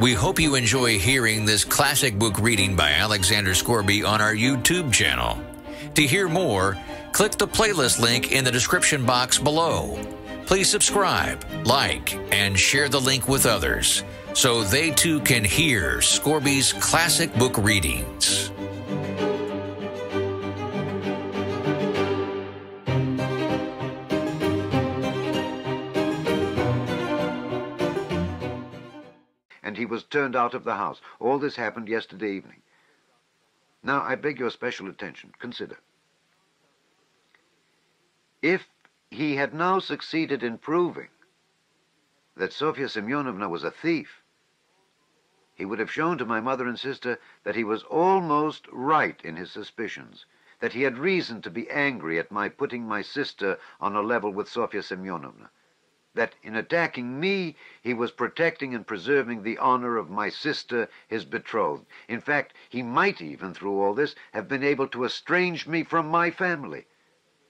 We hope you enjoy hearing this classic book reading by Alexander Scourby on our YouTube channel. To hear more, click the playlist link in the description box below. Please subscribe, like, and share the link with others so they too can hear Scourby's classic book readings. And he was turned out of the house. All this happened yesterday evening. Now, I beg your special attention. Consider. If he had now succeeded in proving that Sofya Semyonovna was a thief, he would have shown to my mother and sister that he was almost right in his suspicions, that he had reason to be angry at my putting my sister on a level with Sofya Semyonovna, that in attacking me, he was protecting and preserving the honor of my sister, his betrothed. In fact, he might even, through all this, have been able to estrange me from my family.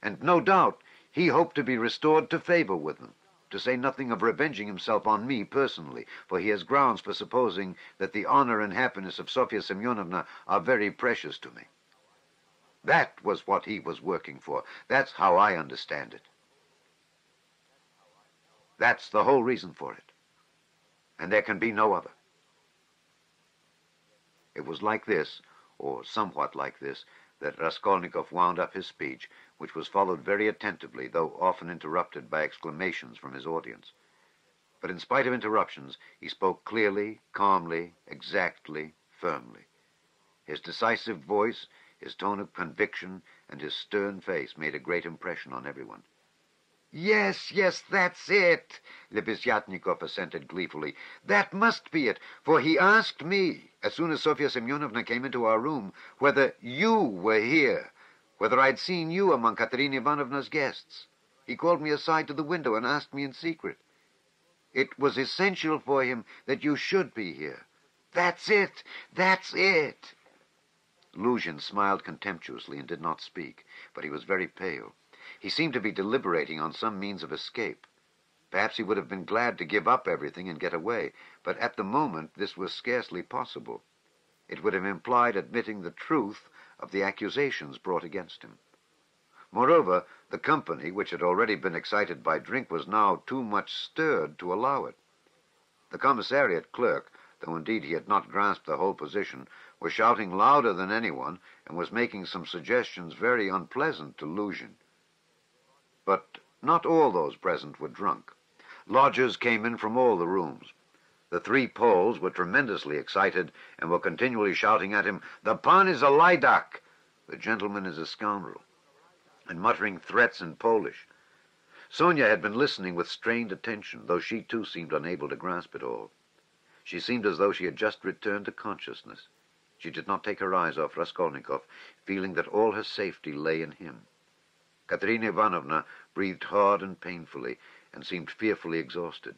And no doubt, he hoped to be restored to favor with them, to say nothing of revenging himself on me personally, for he has grounds for supposing that the honor and happiness of Sofya Semyonovna are very precious to me. That was what he was working for. That's how I understand it. That's the whole reason for it. And there can be no other. It was like this, or somewhat like this, that Raskolnikov wound up his speech, which was followed very attentively, though often interrupted by exclamations from his audience. But in spite of interruptions, he spoke clearly, calmly, exactly, firmly. His decisive voice, his tone of conviction, and his stern face made a great impression on everyone. Yes, that's it, Lebeziatnikov assented gleefully. That must be it, for he asked me, as soon as Sofya Semyonovna came into our room, whether you were here, whether I'd seen you among Katerina Ivanovna's guests. He called me aside to the window and asked me in secret. It was essential for him that you should be here. That's it. Luzhin smiled contemptuously and did not speak, but he was very pale. He seemed to be deliberating on some means of escape. Perhaps he would have been glad to give up everything and get away, but at the moment this was scarcely possible. It would have implied admitting the truth of the accusations brought against him. Moreover, the company, which had already been excited by drink, was now too much stirred to allow it. The commissariat clerk, though indeed he had not grasped the whole position, was shouting louder than anyone and was making some suggestions very unpleasant to Luzhin. But not all those present were drunk. Lodgers came in from all the rooms. The three Poles were tremendously excited and were continually shouting at him, "The Pan is a Lajdak," "The gentleman is a scoundrel," and muttering threats in Polish. Sonia had been listening with strained attention, though she too seemed unable to grasp it all. She seemed as though she had just returned to consciousness. She did not take her eyes off Raskolnikov, feeling that all her safety lay in him. Katerina Ivanovna breathed hard and painfully, and seemed fearfully exhausted.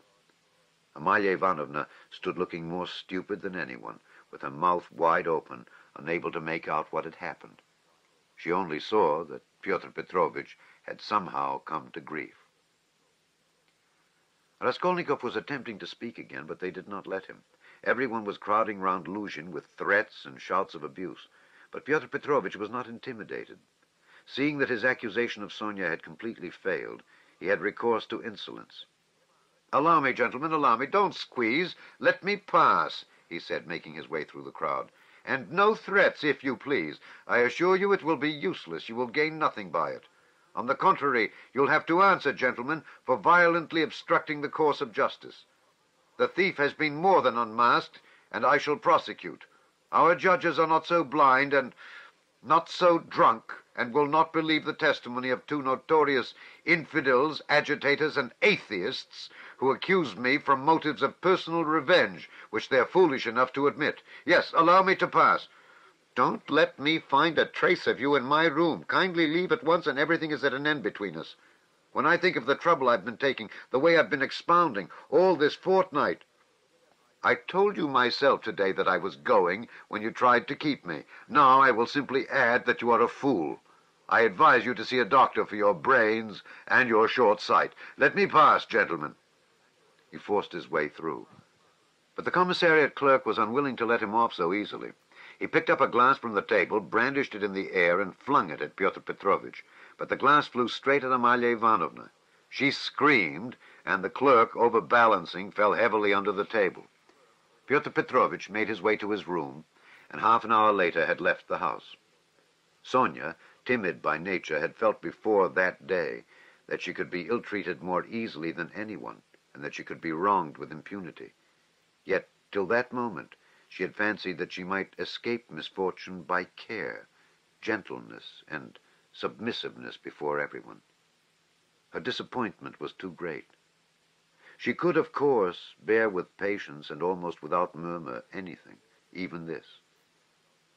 Amalia Ivanovna stood looking more stupid than anyone, with her mouth wide open, unable to make out what had happened. She only saw that Fyodor Petrovitch had somehow come to grief. Raskolnikov was attempting to speak again, but they did not let him. Everyone was crowding round Luzhin with threats and shouts of abuse, but Fyodor Petrovitch was not intimidated. Seeing that his accusation of Sonia had completely failed, he had recourse to insolence. "Allow me, gentlemen, allow me. Don't squeeze. Let me pass," he said, making his way through the crowd. "And no threats, if you please. I assure you it will be useless. You will gain nothing by it. On the contrary, you'll have to answer, gentlemen, for violently obstructing the course of justice. The thief has been more than unmasked, and I shall prosecute. Our judges are not so blind and not so drunk, and will not believe the testimony of two notorious infidels, agitators, and atheists who accuse me from motives of personal revenge, which they're foolish enough to admit. Yes, allow me to pass. Don't let me find a trace of you in my room. Kindly leave at once, and everything is at an end between us. When I think of the trouble I've been taking, the way I've been expounding, all this fortnight. I told you myself today that I was going when you tried to keep me. Now I will simply add that you are a fool. I advise you to see a doctor for your brains and your short sight. Let me pass, gentlemen." He forced his way through. But the commissariat clerk was unwilling to let him off so easily. He picked up a glass from the table, brandished it in the air, and flung it at Pyotr Petrovitch. But the glass flew straight at Amalia Ivanovna. She screamed, and the clerk, overbalancing, fell heavily under the table. Pyotr Petrovitch made his way to his room, and half an hour later had left the house. Sonia, timid by nature, had felt before that day that she could be ill-treated more easily than anyone, and that she could be wronged with impunity. Yet, till that moment, she had fancied that she might escape misfortune by care, gentleness, and submissiveness before everyone. Her disappointment was too great. She could, of course, bear with patience and almost without murmur anything, even this.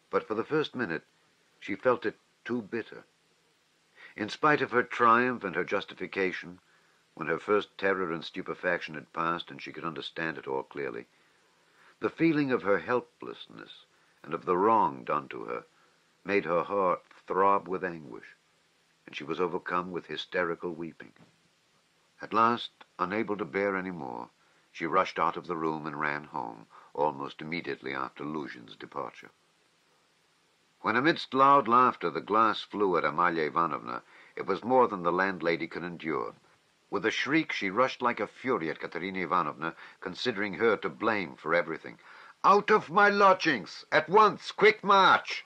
But for the first minute, she felt it too bitter. In spite of her triumph and her justification, when her first terror and stupefaction had passed and she could understand it all clearly, the feeling of her helplessness and of the wrong done to her made her heart throb with anguish, and she was overcome with hysterical weeping. At last, unable to bear any more, she rushed out of the room and ran home, almost immediately after Luzhin's departure. When amidst loud laughter the glass flew at Amalia Ivanovna, it was more than the landlady could endure. With a shriek, she rushed like a fury at Katerina Ivanovna, considering her to blame for everything. "Out of my lodgings! At once! Quick march!"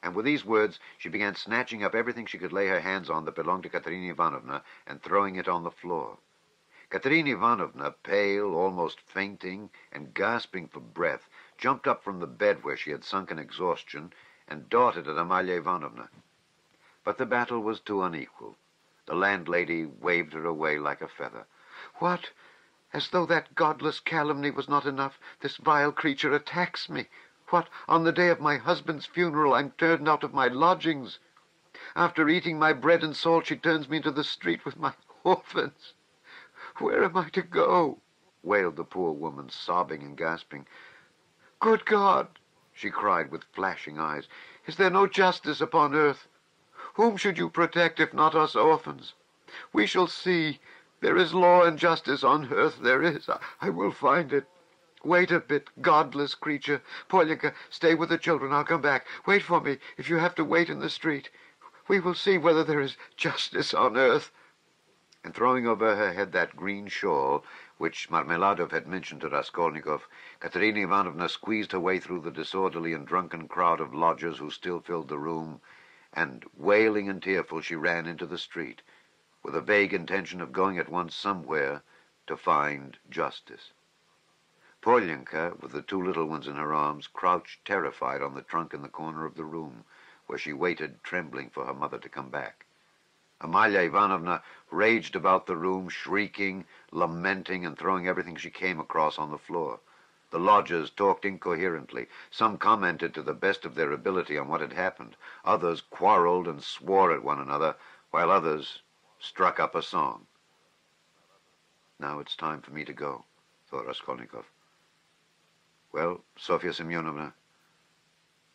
And with these words, she began snatching up everything she could lay her hands on that belonged to Katerina Ivanovna and throwing it on the floor. Katerina Ivanovna, pale, almost fainting, and gasping for breath, jumped up from the bed where she had sunk in exhaustion and darted at Amalia Ivanovna. But the battle was too unequal. The landlady waved her away like a feather. "What? As though that godless calumny was not enough, this vile creature attacks me. What, on the day of my husband's funeral, I'm turned out of my lodgings. After eating my bread and salt, she turns me into the street with my orphans. Where am I to go?" wailed the poor woman, sobbing and gasping. "Good God!" she cried with flashing eyes. "Is there no justice upon earth? Whom should you protect if not us orphans? We shall see. There is law and justice on earth, there is. I will find it. Wait a bit, godless creature. Polyanka, stay with the children. I'll come back. Wait for me if you have to wait in the street. We will see whether there is justice on earth." And throwing over her head that green shawl which Marmeladov had mentioned to Raskolnikov, Katerina Ivanovna squeezed her way through the disorderly and drunken crowd of lodgers who still filled the room, and, wailing and tearful, she ran into the street, with a vague intention of going at once somewhere to find justice. Polyanka, with the two little ones in her arms, crouched terrified on the trunk in the corner of the room, where she waited, trembling, for her mother to come back. Amalia Ivanovna raged about the room, shrieking, lamenting, and throwing everything she came across on the floor. The lodgers talked incoherently. Some commented to the best of their ability on what had happened. Others quarreled and swore at one another, while others struck up a song. "Now it's time for me to go," thought Raskolnikov. "Well, Sofya Semyonovna,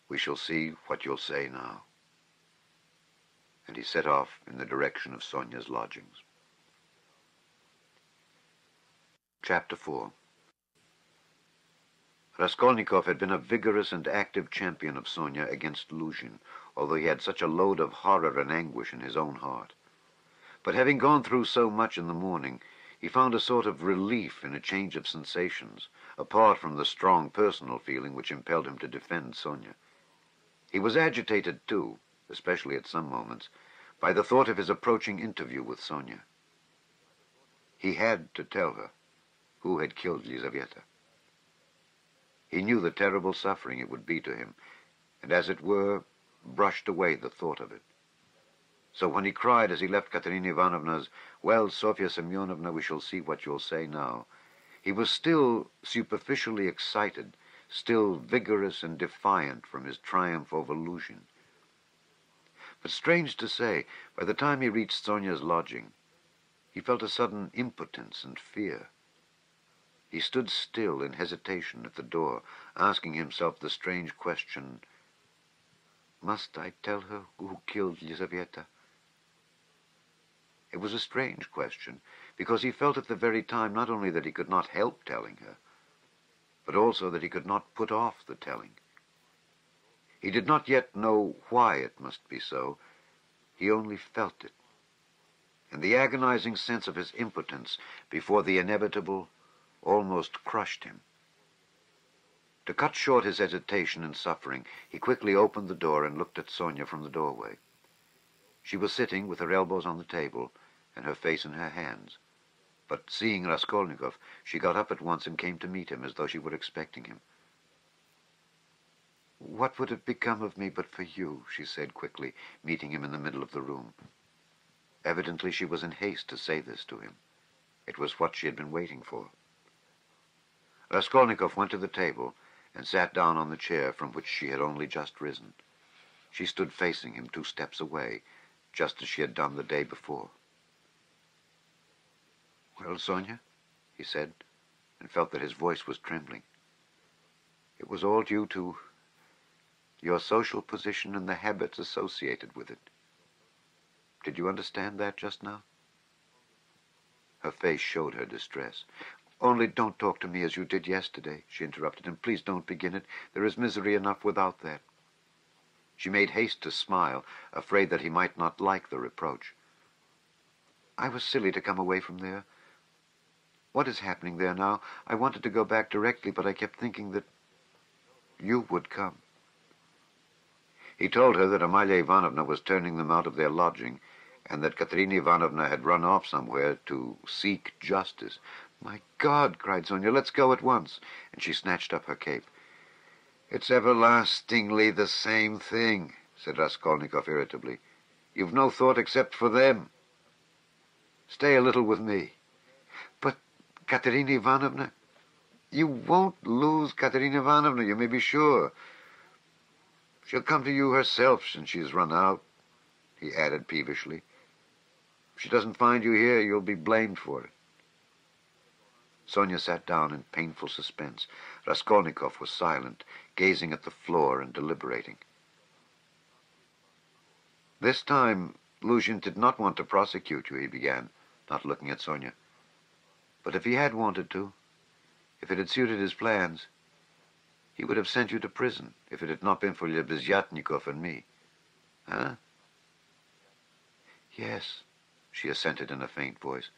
we shall see what you'll say now." And he set off in the direction of Sonia's lodgings. Chapter 4. Raskolnikov had been a vigorous and active champion of Sonia against Luzhin, although he had such a load of horror and anguish in his own heart. But having gone through so much in the morning, he found a sort of relief in a change of sensations, apart from the strong personal feeling which impelled him to defend Sonia. He was agitated, too, especially at some moments, by the thought of his approaching interview with Sonia. He had to tell her who had killed Lizaveta. He knew the terrible suffering it would be to him, and as it were, brushed away the thought of it. So when he cried as he left Katerina Ivanovna's, "Well, Sofya Semyonovna, we shall see what you'll say now," he was still superficially excited, still vigorous and defiant from his triumph over Luzhin. But strange to say, by the time he reached Sonia's lodging, he felt a sudden impotence and fear. He stood still in hesitation at the door, asking himself the strange question, "Must I tell her who killed Lizaveta?" It was a strange question, because he felt at the very time not only that he could not help telling her, but also that he could not put off the telling. He did not yet know why it must be so. He only felt it. And the agonizing sense of his impotence before the inevitable almost crushed him. To cut short his hesitation and suffering, he quickly opened the door and looked at Sonia from the doorway. She was sitting with her elbows on the table and her face in her hands. But seeing Raskolnikov, she got up at once and came to meet him as though she were expecting him. "What would have become of me but for you?" she said quickly, meeting him in the middle of the room. Evidently she was in haste to say this to him. It was what she had been waiting for. Raskolnikov went to the table and sat down on the chair from which she had only just risen. She stood facing him 2 steps away, just as she had done the day before. "Well, Sonia?" he said, and felt that his voice was trembling. "It was all due to your social position and the habits associated with it. Did you understand that just now?" Her face showed her distress. "Only don't talk to me as you did yesterday," she interrupted him. "Please don't begin it. There is misery enough without that." She made haste to smile, afraid that he might not like the reproach. "I was silly to come away from there. What is happening there now? I wanted to go back directly, but I kept thinking that you would come." He told her that Amalia Ivanovna was turning them out of their lodging, and that Katerina Ivanovna had run off somewhere to seek justice. "My God!" cried Sonia. "Let's go at once." And she snatched up her cape. "It's everlastingly the same thing," said Raskolnikov irritably. "You've no thought except for them. Stay a little with me." "But Katerina Ivanovna—" "You won't lose Katerina Ivanovna, you may be sure. She'll come to you herself since she's run out," he added peevishly. "If she doesn't find you here, you'll be blamed for it." Sonia sat down in painful suspense. Raskolnikov was silent, gazing at the floor and deliberating. "This time, Luzhin did not want to prosecute you," he began, not looking at Sonia. "But if he had wanted to, if it had suited his plans, he would have sent you to prison if it had not been for Lebeziatnikov and me. Huh?" "Yes," she assented in a faint voice.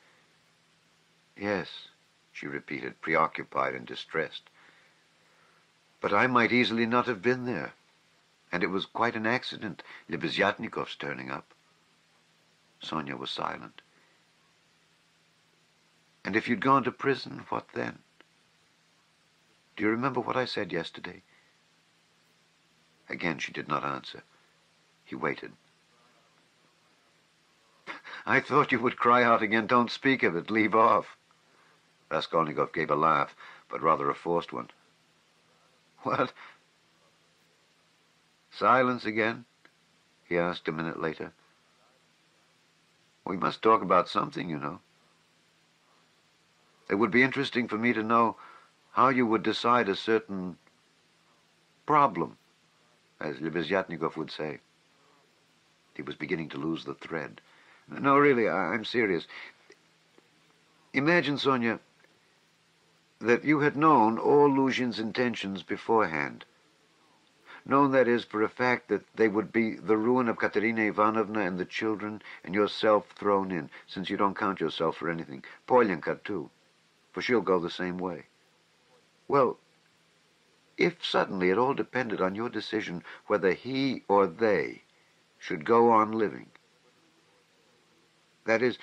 "Yes," she repeated, preoccupied and distressed. "But I might easily not have been there. And it was quite an accident, Lebeziatnikov's turning up." Sonia was silent. "And if you'd gone to prison, what then? Do you remember what I said yesterday?" Again she did not answer. He waited. "I thought you would cry out again, 'Don't speak of it, leave off.'" Raskolnikov gave a laugh, but rather a forced one. "What? Silence again?" he asked a minute later. "We must talk about something, you know. It would be interesting for me to know how you would decide a certain problem, as Lebeziatnikov would say." He was beginning to lose the thread. "No, really, I'm serious. Imagine, Sonia, that you had known all Luzhin's intentions beforehand. Known, that is, for a fact that they would be the ruin of Katerina Ivanovna and the children, and yourself thrown in, since you don't count yourself for anything. Polyanka, too, for she'll go the same way. Well, if suddenly it all depended on your decision whether he or they should go on living, that is,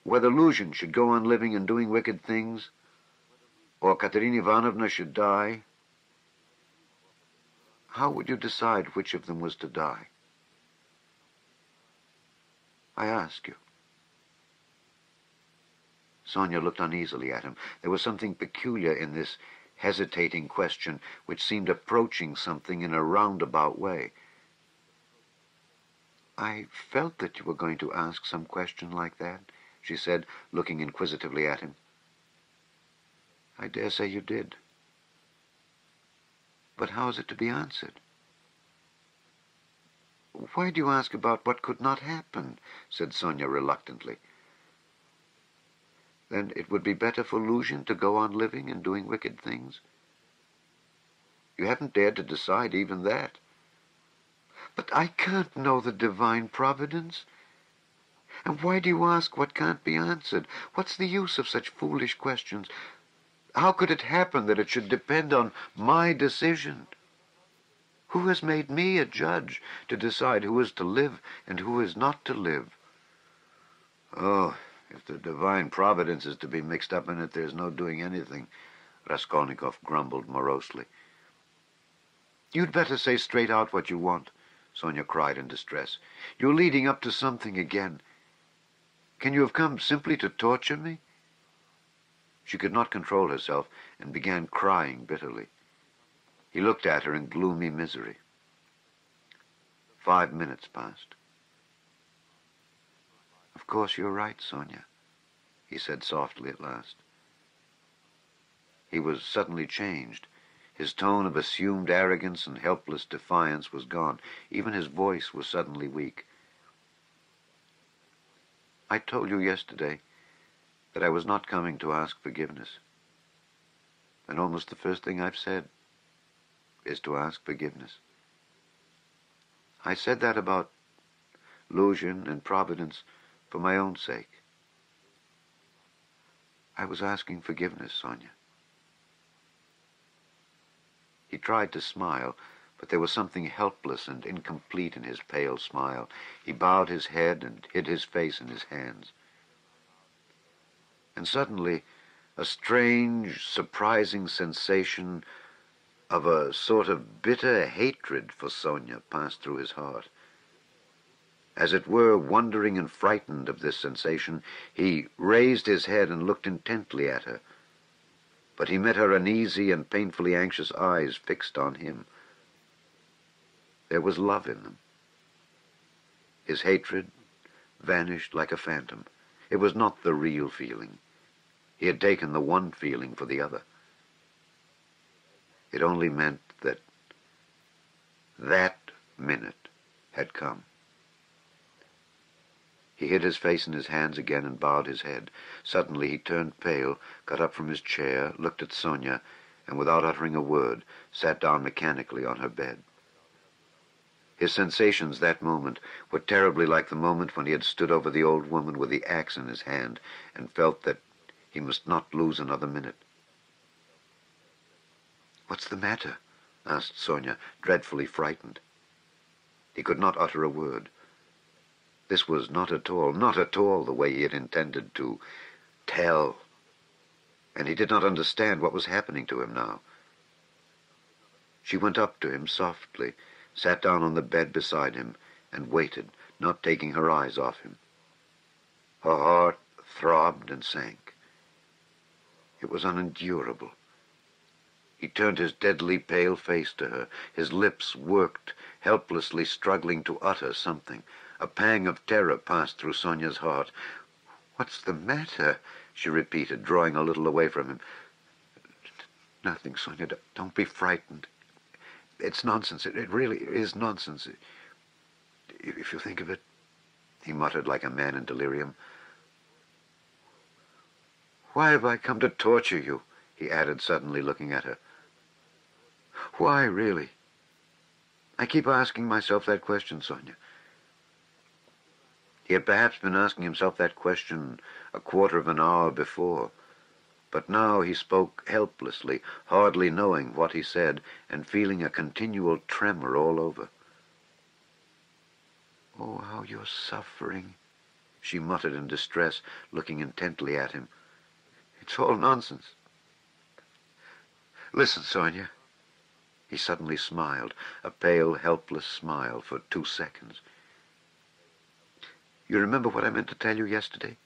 whether Luzhin should go on living and doing wicked things, or Katerina Ivanovna should die, how would you decide which of them was to die? I ask you." Sonia looked uneasily at him. There was something peculiar in this hesitating question which seemed approaching something in a roundabout way. "I felt that you were going to ask some question like that," she said, looking inquisitively at him. "I dare say you did. But how is it to be answered?" "Why do you ask about what could not happen?" said Sonia reluctantly. "Then it would be better for Luzhin to go on living and doing wicked things?" You haven't dared to decide even that. But I can't know the divine providence. And why do you ask what can't be answered? What's the use of such foolish questions? How could it happen that it should depend on my decision? Who has made me a judge to decide who is to live and who is not to live? Oh, if the divine providence is to be mixed up in it, there's no doing anything, Raskolnikov grumbled morosely. You'd better say straight out what you want, Sonia cried in distress. You're leading up to something again. Can you have come simply to torture me? She could not control herself and began crying bitterly. He looked at her in gloomy misery. 5 minutes passed. Of course you're right, Sonia, he said softly at last. He was suddenly changed. His tone of assumed arrogance and helpless defiance was gone. Even his voice was suddenly weak. I told you yesterday that I was not coming to ask forgiveness. And almost the first thing I've said is to ask forgiveness. I said that about Luzhin and Providence for my own sake. I was asking forgiveness, Sonia. He tried to smile, but there was something helpless and incomplete in his pale smile. He bowed his head and hid his face in his hands. And suddenly, a strange, surprising sensation of a sort of bitter hatred for Sonia passed through his heart. As it were, wondering and frightened of this sensation, he raised his head and looked intently at her. But he met her uneasy and painfully anxious eyes fixed on him. There was love in them. His hatred vanished like a phantom. It was not the real feeling. He had taken the one feeling for the other. It only meant that that minute had come. He hid his face in his hands again and bowed his head. Suddenly he turned pale, got up from his chair, looked at Sonia, and without uttering a word, sat down mechanically on her bed. His sensations that moment were terribly like the moment when he had stood over the old woman with the axe in his hand and felt that he must not lose another minute. "What's the matter?" asked Sonia, dreadfully frightened. He could not utter a word. This was not at all the way he had intended to tell. And he did not understand what was happening to him now. She went up to him softly, sat down on the bed beside him, and waited, not taking her eyes off him. Her heart throbbed and sank. It was unendurable. He turned his deadly pale face to her. His lips worked, helplessly struggling to utter something. A pang of terror passed through Sonia's heart. "What's the matter?" she repeated, drawing a little away from him. "Nothing, Sonia. Don't be frightened. It's nonsense. It really is nonsense. If you think of it," he muttered like a man in delirium. "Why have I come to torture you?" he added suddenly, looking at her. "Why, really? I keep asking myself that question, Sonia." He had perhaps been asking himself that question a quarter of an hour before, but now he spoke helplessly, hardly knowing what he said, and feeling a continual tremor all over. "Oh, how you're suffering," she muttered in distress, looking intently at him. "It's all nonsense. Listen, Sonia." He suddenly smiled, a pale, helpless smile for 2 seconds. "You remember what I meant to tell you yesterday?"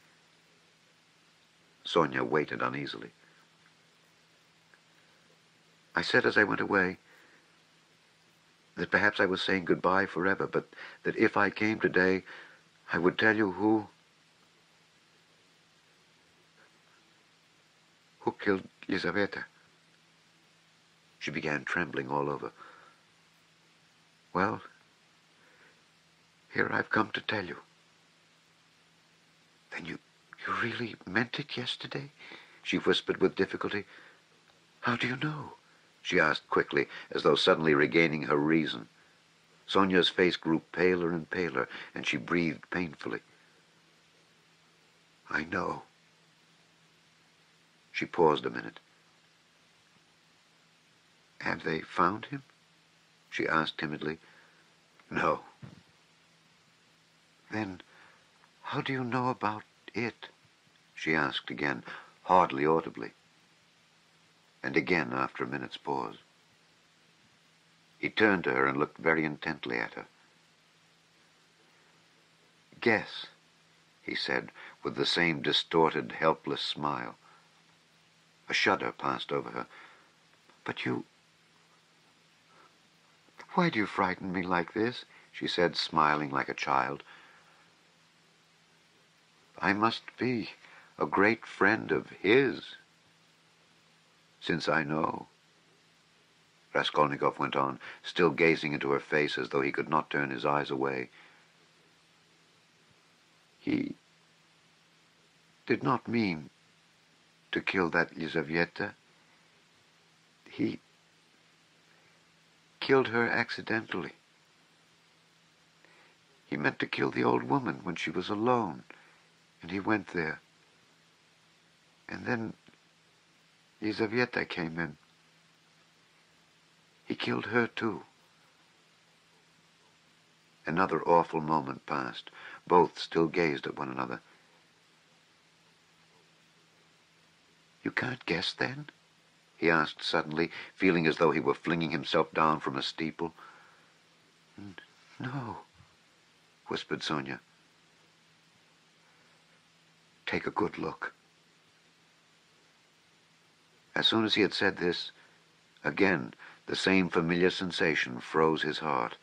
Sonia waited uneasily. "I said as I went away that perhaps I was saying goodbye forever, but that if I came today, I would tell you who killed Lizaveta." She began trembling all over. "Well, here I've come to tell you." "Then you really meant it yesterday?" she whispered with difficulty. "How do you know?" she asked quickly, as though suddenly regaining her reason. Sonia's face grew paler and paler, and she breathed painfully. I know. She paused a minute. Have they found him? She asked timidly. No. Then how do you know about it? She asked again, hardly audibly. And again after a minute's pause. He turned to her and looked very intently at her. Guess, he said, with the same distorted, helpless smile. A shudder passed over her. But you... Why do you frighten me like this? She said, smiling like a child. I must be a great friend of his, since I know. Raskolnikov went on, still gazing into her face as though he could not turn his eyes away. He did not mean to kill that Lizaveta. He killed her accidentally. He meant to kill the old woman when she was alone, and he went there. And then Lizaveta came in. He killed her too. Another awful moment passed. Both still gazed at one another. You can't guess, then? He asked suddenly, feeling as though he were flinging himself down from a steeple. No, whispered Sonia. Take a good look. As soon as he had said this, again the same familiar sensation froze his heart.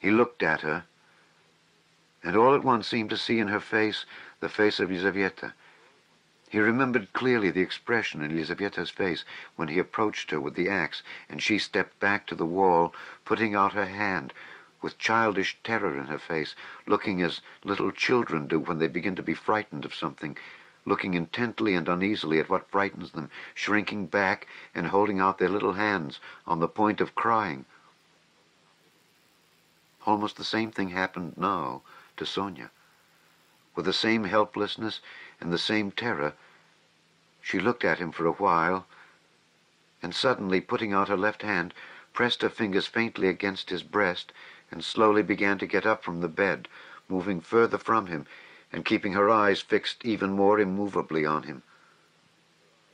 He looked at her, and all at once seemed to see in her face the face of Lizaveta. He remembered clearly the expression in Lizaveta's face when he approached her with the axe, and she stepped back to the wall, putting out her hand, with childish terror in her face, looking as little children do when they begin to be frightened of something, looking intently and uneasily at what frightens them, shrinking back and holding out their little hands on the point of crying. Almost the same thing happened now to Sonia. With the same helplessness and the same terror, she looked at him for a while, and suddenly, putting out her left hand, pressed her fingers faintly against his breast, and slowly began to get up from the bed, moving further from him, and keeping her eyes fixed even more immovably on him.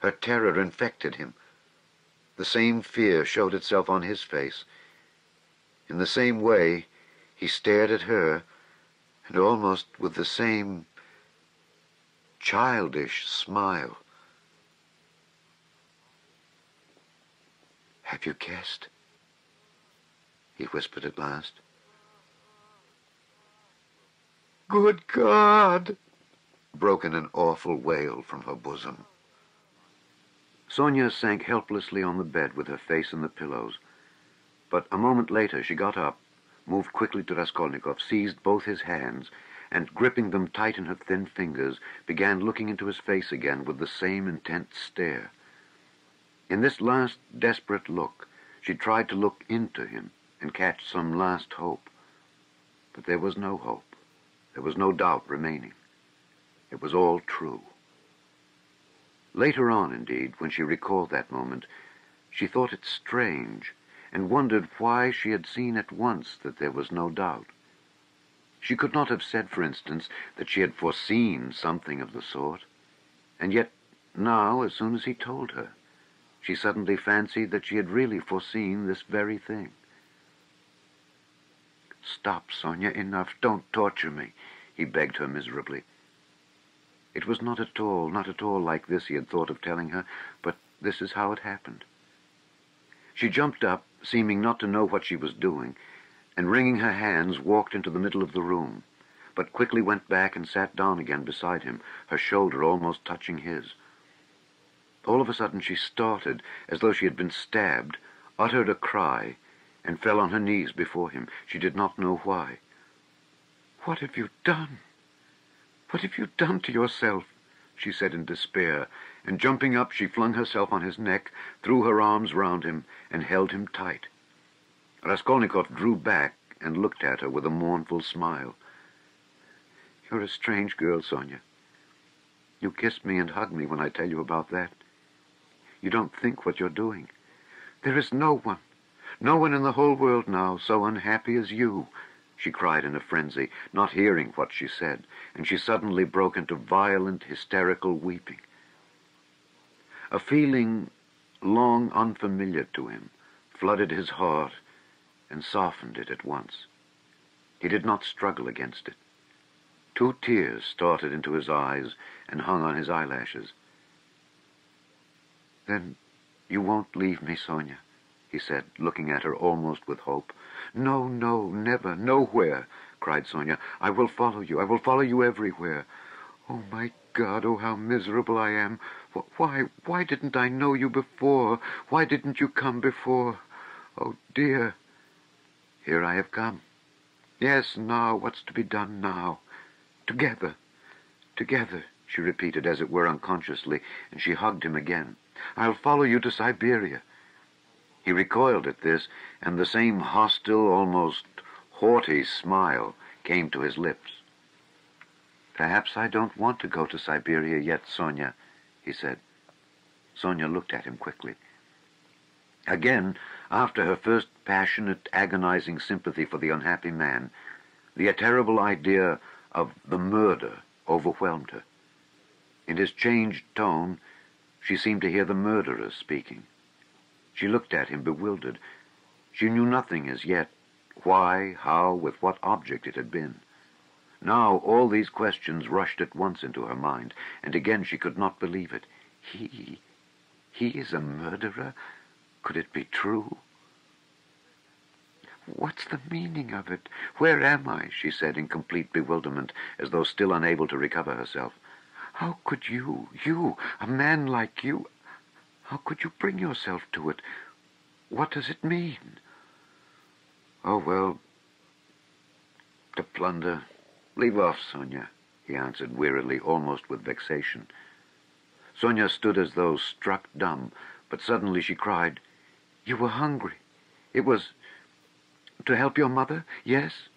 Her terror infected him. The same fear showed itself on his face. In the same way, he stared at her, and almost with the same childish smile. Have you guessed? He whispered at last. Good God! Broke in an awful wail from her bosom. Sonia sank helplessly on the bed with her face in the pillows. But a moment later she got up, moved quickly to Raskolnikov, seized both his hands, and gripping them tight in her thin fingers, began looking into his face again with the same intent stare. In this last desperate look, she tried to look into him and catch some last hope. But there was no hope. There was no doubt remaining. It was all true. Later on, indeed, when she recalled that moment, she thought it strange and wondered why she had seen at once that there was no doubt. She could not have said, for instance, that she had foreseen something of the sort. And yet now, as soon as he told her, she suddenly fancied that she had really foreseen this very thing. Stop, Sonia, enough. Don't torture me, he begged her miserably. It was not at all like this he had thought of telling her, but this is how it happened. She jumped up, seeming not to know what she was doing, and wringing her hands, walked into the middle of the room, but quickly went back and sat down again beside him, her shoulder almost touching his. All of a sudden she started, as though she had been stabbed, uttered a cry, and fell on her knees before him. She did not know why. What have you done? What have you done to yourself? she said in despair, and jumping up, she flung herself on his neck, threw her arms round him, and held him tight. Raskolnikov drew back and looked at her with a mournful smile. "You're a strange girl, Sonia. You kissed me and hugged me when I tell you about that. You don't think what you're doing. There is no one in the whole world now so unhappy as you," she cried in a frenzy, not hearing what she said, and she suddenly broke into violent, hysterical weeping. A feeling long unfamiliar to him flooded his heart and softened it at once. He did not struggle against it. 2 tears started into his eyes and hung on his eyelashes. "Then you won't leave me, Sonia?" he said, looking at her almost with hope. "No, no, never, nowhere," cried Sonia. "I will follow you. I will follow you everywhere. Oh, my God, oh, how miserable I am. Why didn't I know you before? Why didn't you come before? Oh, dear. Here I have come. Yes, now, what's to be done now? Together, she repeated, as it were unconsciously, and she hugged him again. "I'll follow you to Siberia." He recoiled at this, and the same hostile, almost haughty smile came to his lips. "Perhaps I don't want to go to Siberia yet, Sonia," he said. Sonia looked at him quickly. Again, after her first passionate, agonizing sympathy for the unhappy man, the terrible idea of the murder overwhelmed her. In his changed tone, she seemed to hear the murderer speaking. She looked at him bewildered. She knew nothing as yet, why, how, with what object it had been. Now all these questions rushed at once into her mind, and again she could not believe it. He is a murderer? Could it be true? "What's the meaning of it? Where am I?" she said in complete bewilderment, as though still unable to recover herself. "How could you, a man like you, how could you bring yourself to it? What does it mean?" "Oh, well, to plunder. Leave off, Sonia," he answered wearily, almost with vexation. Sonia stood as though struck dumb, but suddenly she cried, "You were hungry. It was to help your mother, yes?"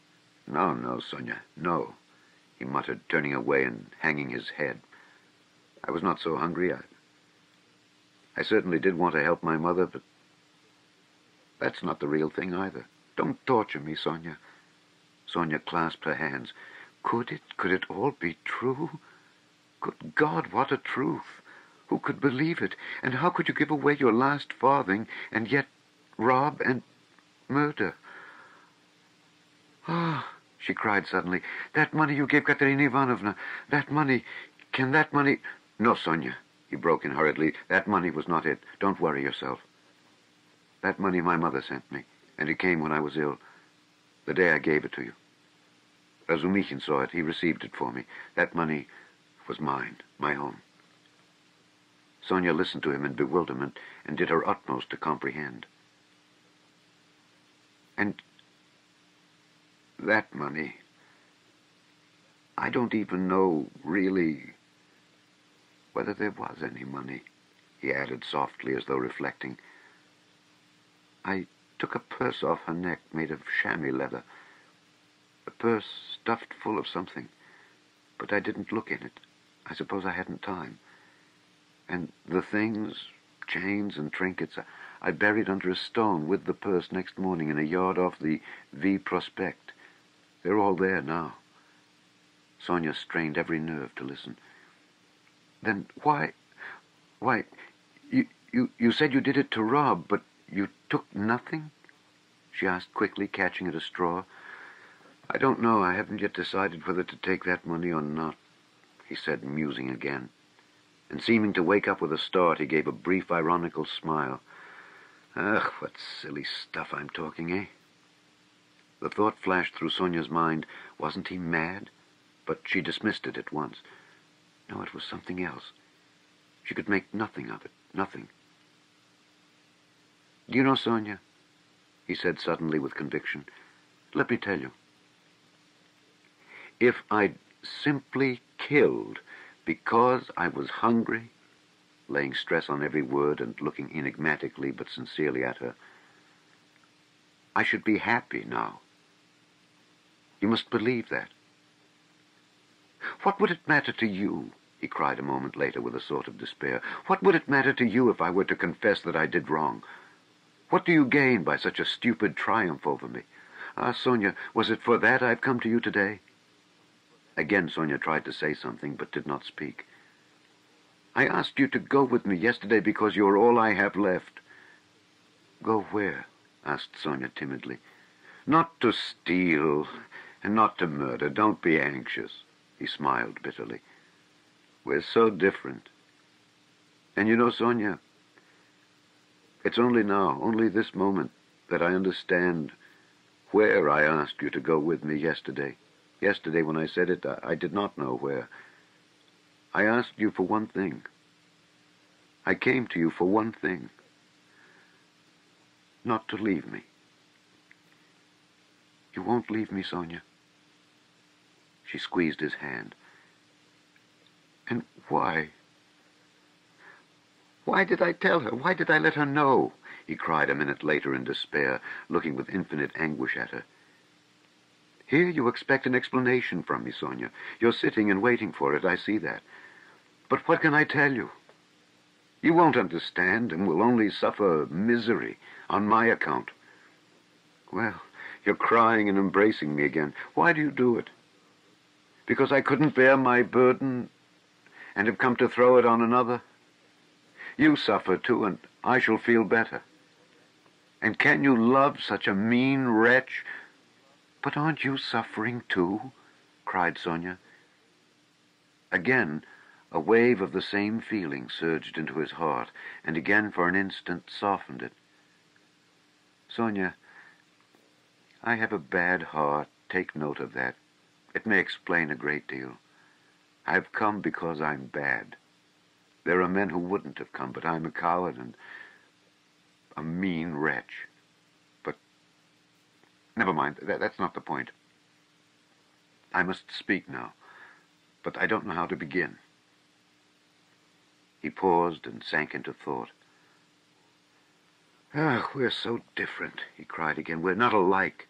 No, Sonia, no," he muttered, turning away and hanging his head. "I was not so hungry. I certainly did want to help my mother, but that's not the real thing either. Don't torture me, Sonia." Sonia clasped her hands. Could it all be true? Good God, what a truth! Who could believe it? And how could you give away your last farthing and yet rob and murder? "Ah," she cried suddenly, "that money you gave Katerina Ivanovna, that money, can that money—" "No, Sonia," he broke in hurriedly, "that money was not it. Don't worry yourself. That money my mother sent me, and it came when I was ill, the day I gave it to you. Razumichin saw it. He received it for me. That money was mine, my own." Sonia listened to him in bewilderment and did her utmost to comprehend. "And that money, I don't even know, really, whether there was any money," he added softly, as though reflecting. "I took a purse off her neck made of chamois leather, a purse stuffed full of something, but I didn't look in it. I suppose I hadn't time. And the things, chains and trinkets, I buried under a stone with the purse next morning in a yard off the V Prospect. They're all there now." Sonia strained every nerve to listen. "Then why, you said you did it to rob, but you took nothing?" she asked quickly, catching at a straw. "I don't know. I haven't yet decided whether to take that money or not," he said, musing again. And seeming to wake up with a start, he gave a brief, ironical smile. "Ugh, what silly stuff I'm talking, eh?" The thought flashed through Sonia's mind, wasn't he mad? But she dismissed it at once. No, it was something else. She could make nothing of it, nothing. "Do you know, Sonia," he said suddenly with conviction, "let me tell you. If I'd simply killed Because I was hungry, laying stress on every word and looking enigmatically but sincerely at her, I should be happy now. You must believe that. What would it matter to you, he cried a moment later with a sort of despair. What would it matter to you if I were to confess that I did wrong? What do you gain by such a stupid triumph over me? Ah, Sonia, was it for that I've come to you today? Again Sonia tried to say something, but did not speak. I asked you to go with me yesterday because you are all I have left. Go where? Asked Sonia timidly. Not to steal, and not to murder. Don't be anxious. He smiled bitterly. We're so different. And you know, Sonia, it's only now, only this moment, that I understand where I asked you to go with me yesterday. Yesterday, when I said it, I did not know where. I asked you for one thing. I came to you for one thing. Not to leave me. You won't leave me, Sonia? She squeezed his hand. And why? Why did I tell her? Why did I let her know? He cried a minute later in despair, looking with infinite anguish at her. Here you expect an explanation from me, Sonia. You're sitting and waiting for it, I see that. But what can I tell you? You won't understand and will only suffer misery on my account. Well, you're crying and embracing me again. Why do you do it? Because I couldn't bear my burden and have come to throw it on another? You suffer too, and I shall feel better. And can you love such a mean wretch? But aren't you suffering too? Cried Sonia. Again, a wave of the same feeling surged into his heart, and again for an instant softened it. Sonia, I have a bad heart. Take note of that. It may explain a great deal. I've come because I'm bad. There are men who wouldn't have come, but I'm a coward and a mean wretch. But never mind, that's not the point. I must speak now, but I don't know how to begin. He paused and sank into thought. Ah, we're so different, he cried again. We're not alike.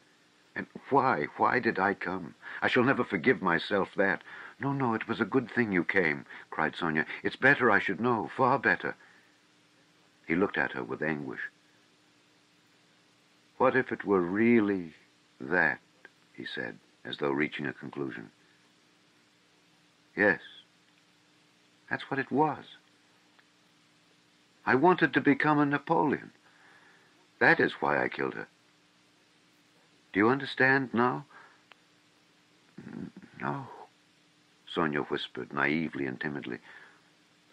And why? Why did I come? I shall never forgive myself that. No, it was a good thing you came, cried Sonia. It's better I should know, far better. He looked at her with anguish. What if it were really that, he said, as though reaching a conclusion. Yes, that's what it was. I wanted to become a Napoleon. That is why I killed her. Do you understand now? No, Sonia whispered, naively and timidly.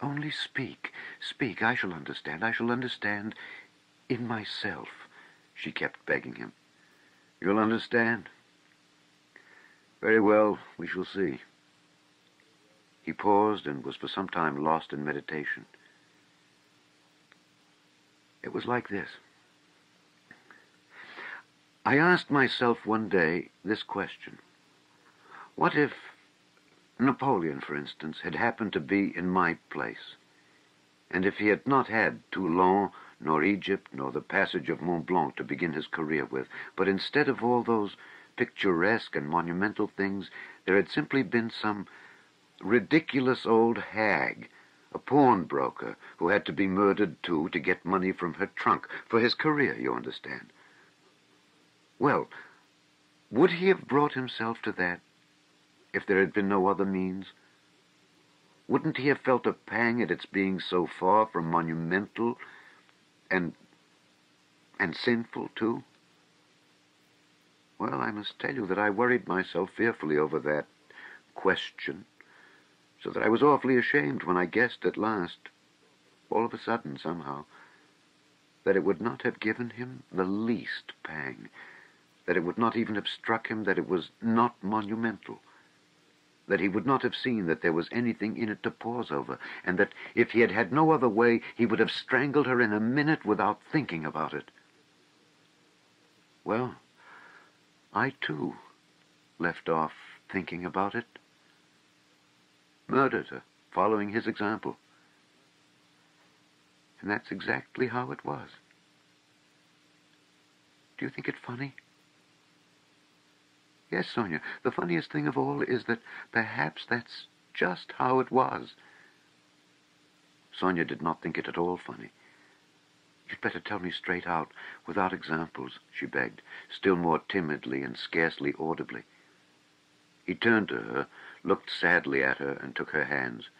Only speak, speak. I shall understand. I shall understand in myself, she kept begging him. You'll understand? Very well, we shall see. He paused and was for some time lost in meditation. It was like this. I asked myself one day this question. What if Napoleon, for instance, had happened to be in my place, and if he had not had Toulon, nor Egypt, nor the passage of Mont Blanc to begin his career with, but instead of all those picturesque and monumental things, there had simply been some ridiculous old hag, a pawnbroker, who had to be murdered too to get money from her trunk, for his career, you understand. Well, would he have brought himself to that if there had been no other means? Wouldn't he have felt a pang at its being so far from monumental and sinful, too? Well, I must tell you that I worried myself fearfully over that question, so that I was awfully ashamed when I guessed at last, all of a sudden somehow, that it would not have given him the least pang, that it would not even have struck him that it was not monumental, that he would not have seen that there was anything in it to pause over, and that if he had had no other way, he would have strangled her in a minute without thinking about it. Well, I, too, left off thinking about it. Murdered her, following his example. And that's exactly how it was. Do you think it funny? Yes, Sonia, the funniest thing of all is that perhaps that's just how it was. Sonia did not think it at all funny. You'd better tell me straight out, without examples, she begged, still more timidly and scarcely audibly. He turned to her, looked sadly at her, and took her hands.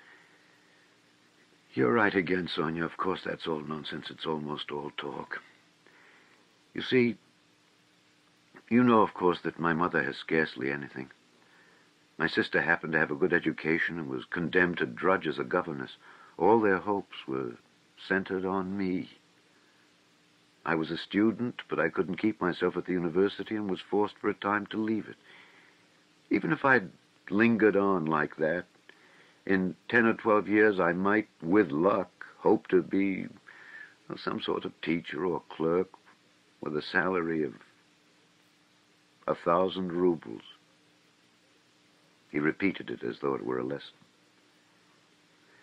You're right again, Sonia. Of course, that's all nonsense. It's almost all talk. You see, you know, of course, that my mother has scarcely anything. My sister happened to have a good education and was condemned to drudge as a governess. All their hopes were centered on me. I was a student, but I couldn't keep myself at the university and was forced for a time to leave it. Even if I'd lingered on like that, in 10 or 12 years I might, with luck, hope to be some sort of teacher or clerk with a salary of 1,000 rubles. He repeated it as though it were a lesson.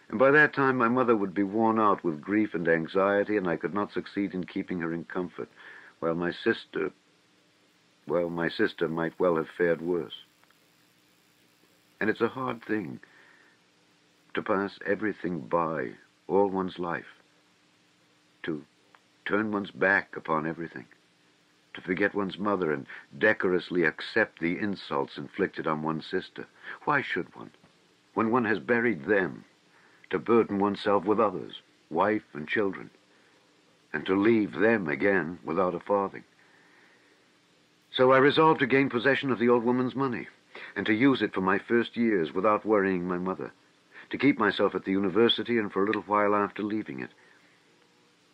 And by that time my mother would be worn out with grief and anxiety, and I could not succeed in keeping her in comfort, while my sister might well have fared worse. And it's a hard thing to pass everything by all one's life, to turn one's back upon everything, to forget one's mother and decorously accept the insults inflicted on one's sister. Why should one, when one has buried them, to burden oneself with others, wife and children, and to leave them again without a farthing? So I resolved to gain possession of the old woman's money, and to use it for my first years without worrying my mother, to keep myself at the university and for a little while after leaving it,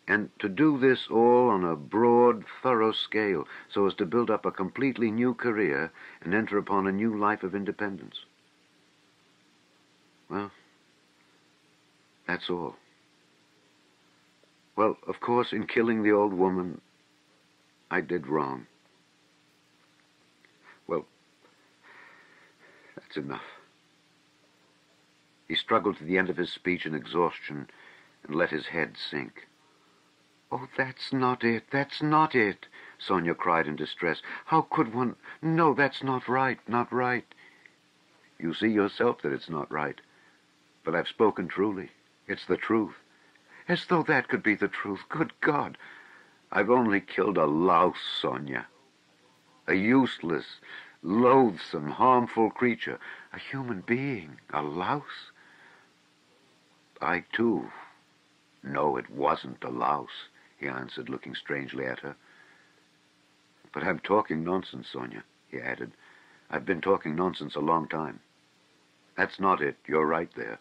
and to do this all on a broad, thorough scale, so as to build up a completely new career and enter upon a new life of independence. Well, that's all. Well, of course, in killing the old woman, I did wrong. Well, that's enough. He struggled to the end of his speech in exhaustion and let his head sink. Oh, that's not it. That's not it, Sonia cried in distress. How could one... No, that's not right, not right. You see yourself that it's not right. But I've spoken truly. It's the truth. As though that could be the truth. Good God. I've only killed a louse, Sonia. A useless, loathsome, harmful creature. A human being. A louse. I, too, know it wasn't a louse, he answered, looking strangely at her. But I'm talking nonsense, Sonia, he added. I've been talking nonsense a long time. That's not it. You're right there.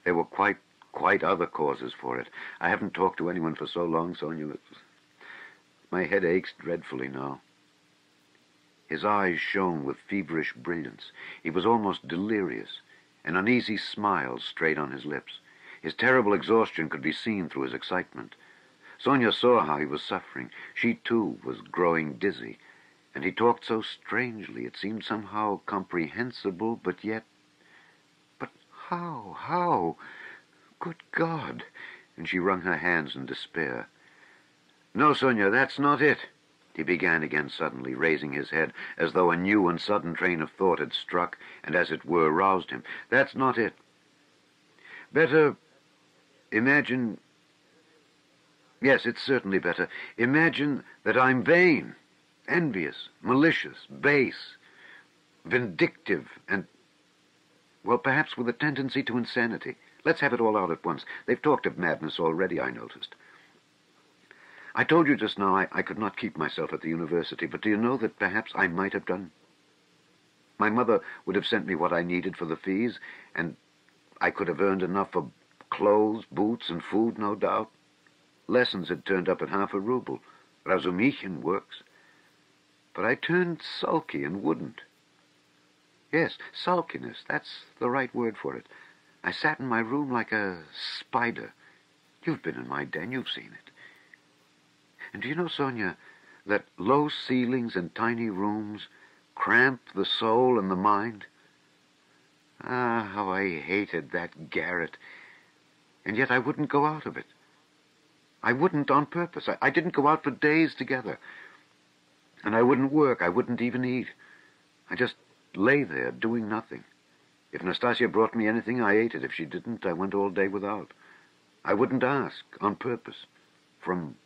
There were quite other causes for it. I haven't talked to anyone for so long, Sonia. My head aches dreadfully now. His eyes shone with feverish brilliance. He was almost delirious. An uneasy smile strayed on his lips. His terrible exhaustion could be seen through his excitement. Sonia saw how he was suffering. She, too, was growing dizzy. And he talked so strangely. It seemed somehow comprehensible, but yet... But how? Good God! And she wrung her hands in despair. No, Sonia, that's not it, he began again suddenly, raising his head, as though a new and sudden train of thought had struck, and as it were, roused him. That's not it. Better imagine... Yes, it's certainly better. Imagine that I'm vain, envious, malicious, base, vindictive, and, well, perhaps with a tendency to insanity. Let's have it all out at once. They've talked of madness already, I noticed. I told you just now I could not keep myself at the university, but do you know that perhaps I might have done? My mother would have sent me what I needed for the fees, and I could have earned enough for clothes, boots, and food, no doubt. Lessons had turned up at half a ruble. Razumichin works. But I turned sulky and wouldn't. Yes, sulkiness, that's the right word for it. I sat in my room like a spider. You've been in my den, you've seen it. And do you know, Sonia, that low ceilings and tiny rooms cramp the soul and the mind? Ah, how I hated that garret. And yet I wouldn't go out of it. I wouldn't on purpose. I didn't go out for days together. And I wouldn't work. I wouldn't even eat. I just lay there doing nothing. If Nastasia brought me anything, I ate it. If she didn't, I went all day without. I wouldn't ask on purpose, from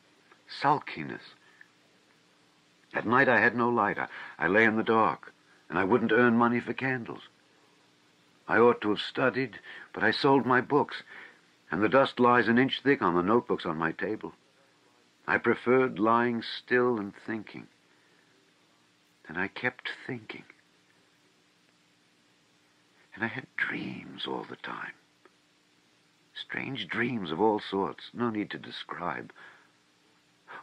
sulkiness. At night I had no light. I lay in the dark, and I wouldn't earn money for candles. I ought to have studied, but I sold my books, and the dust lies an inch thick on the notebooks on my table. I preferred lying still and thinking. And I kept thinking. And I had dreams all the time. Strange dreams of all sorts, no need to describe.